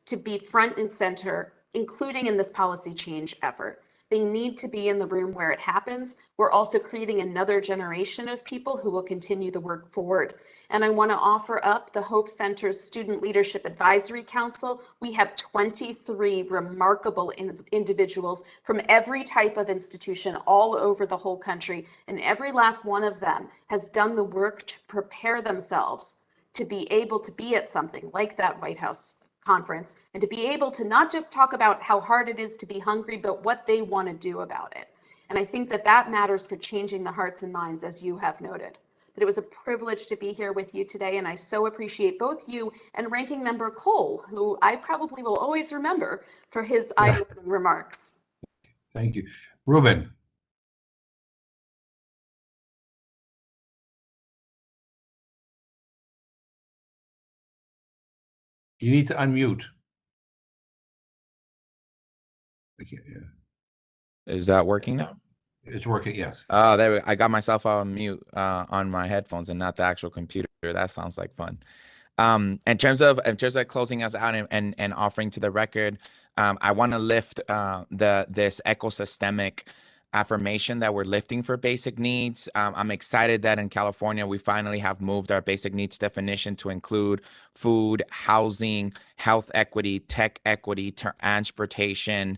to be front and center, including in this policy change effort. They need to be in the room where it happens. We're also creating another generation of people who will continue the work forward. And I want to offer up the Hope Center's Student Leadership Advisory Council. We have 23 remarkable individuals from every type of institution all over the whole country. And every last one of them has done the work to prepare themselves to be able to be at something like that White House conference and to be able to not just talk about how hard it is to be hungry, but what they want to do about it. And I think that that matters for changing the hearts and minds, as you have noted. But it was a privilege to be here with you today, and I so appreciate both you and Ranking Member Cole, who I probably will always remember for his eye-opening remarks. Thank you. Ruben. You need to unmute. Okay, yeah. Is that working now? It's working, yes. Oh, there we go. I got myself on mute on my headphones and not the actual computer. That sounds like fun. In terms of closing us out and offering to the record, I want to lift this ecosystemic affirmation that we're lifting for basic needs. I'm excited that in California, we finally have moved our basic needs definition to include food, housing, health equity, tech equity, transportation,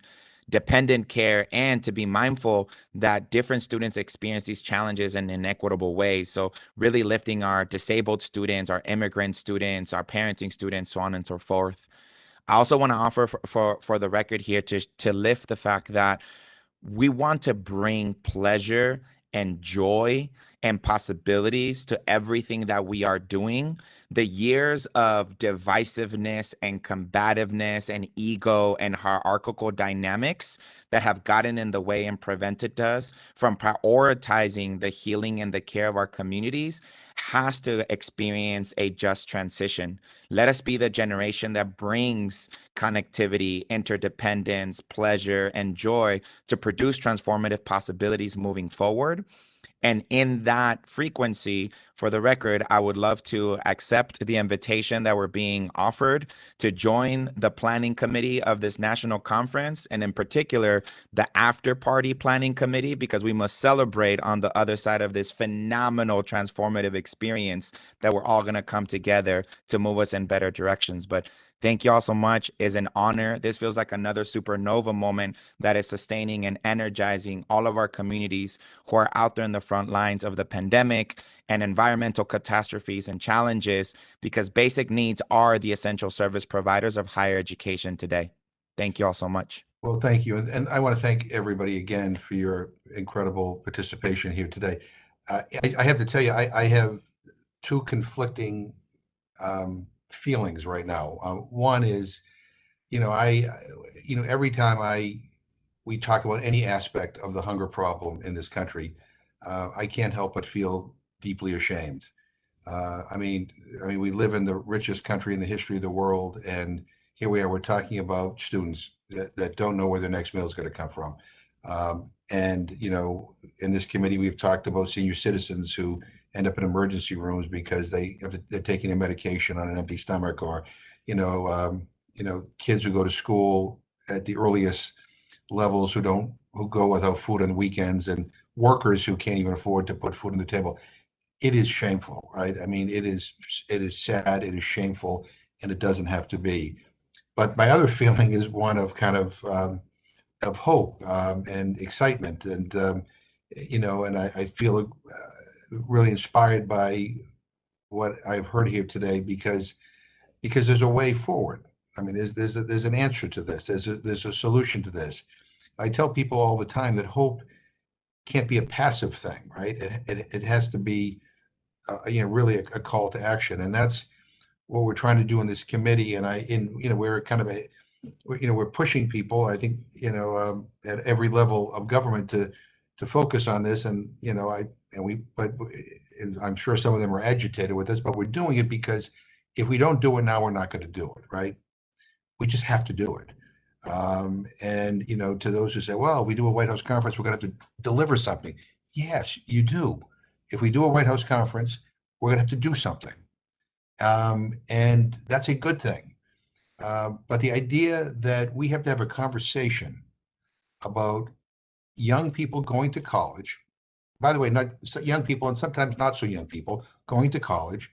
dependent care, and to be mindful that different students experience these challenges in inequitable ways. So really lifting our disabled students, our immigrant students, our parenting students, so on and so forth. I also want to offer for the record here to lift the fact that we want to bring pleasure and joy and possibilities to everything that we are doing. The years of divisiveness and combativeness and ego and hierarchical dynamics that have gotten in the way and prevented us from prioritizing the healing and the care of our communities has to experience a just transition. Let us be the generation that brings connectivity, interdependence, pleasure, and joy to produce transformative possibilities moving forward. And in that frequency, for the record, I would love to accept the invitation that we're being offered to join the planning committee of this national conference, and in particular, the after party planning committee, because we must celebrate on the other side of this phenomenal transformative experience that we're all going to come together to move us in better directions. But thank you all so much. It's an honor. This feels like another supernova moment that is sustaining and energizing all of our communities who are out there in the front lines of the pandemic and environmental catastrophes and challenges, because basic needs are the essential service providers of higher education today. Thank you all so much. Well, thank you. And I want to thank everybody again for your incredible participation here today. I have to tell you, I have two conflicting feelings right now. One is, every time we talk about any aspect of the hunger problem in this country, I can't help but feel deeply ashamed. I mean, we live in the richest country in the history of the world, and here we are, we're talking about students that don't know where their next meal is going to come from. And, in this committee, we've talked about senior citizens who end up in emergency rooms because they're taking their medication on an empty stomach, or, kids who go to school at the earliest levels who go without food on weekends, and workers who can't even afford to put food on the table. It is shameful, right? I mean, it is sad, it is shameful, and it doesn't have to be. But my other feeling is one of kind of hope and excitement, and and I feel really inspired by what I've heard here today, because there's a way forward. I mean, there's an answer to this. There's a solution to this. I tell people all the time that hope can't be a passive thing, right? It has to be, really a call to action, and that's what we're trying to do in this committee. And we're kind of we're pushing people, I think, at every level of government to focus on this. And I'm sure some of them are agitated with this, but we're doing it because if we don't do it now, we're not going to do it, right? We just have to do it. And to those who say, well, we do a White House conference, we're going to have to deliver something. Yes, you do. If we do a White House conference, we're going to have to do something. And that's a good thing. But the idea that we have to have a conversation about young people going to college, by the way, not young people, and sometimes not so young people going to college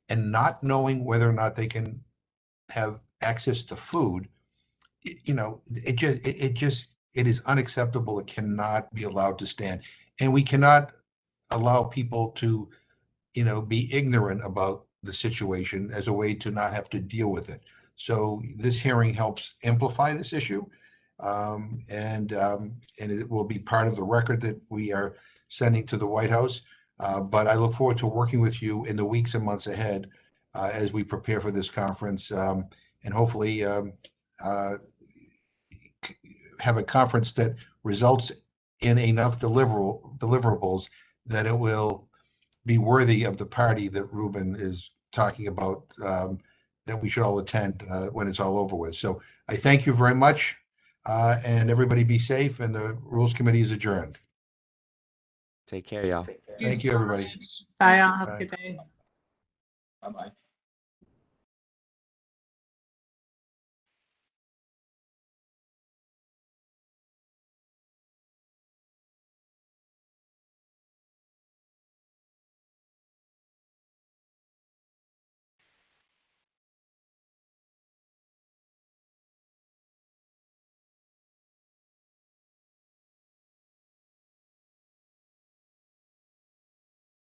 and not knowing whether or not they can have access to food, it is unacceptable. It cannot be allowed to stand. And we cannot allow people to, be ignorant about the situation as a way to not have to deal with it. So this hearing helps amplify this issue. And it will be part of the record that we are sending to the White House. But I look forward to working with you in the weeks and months ahead as we prepare for this conference, and hopefully have a conference that results in enough deliverables that it will be worthy of the party that Ruben is talking about, that we should all attend when it's all over with. So I thank you very much, and everybody be safe, and the Rules Committee is adjourned. Take care, y'all. Thank you, everybody. Bye, y'all. Have a good day. Bye-bye.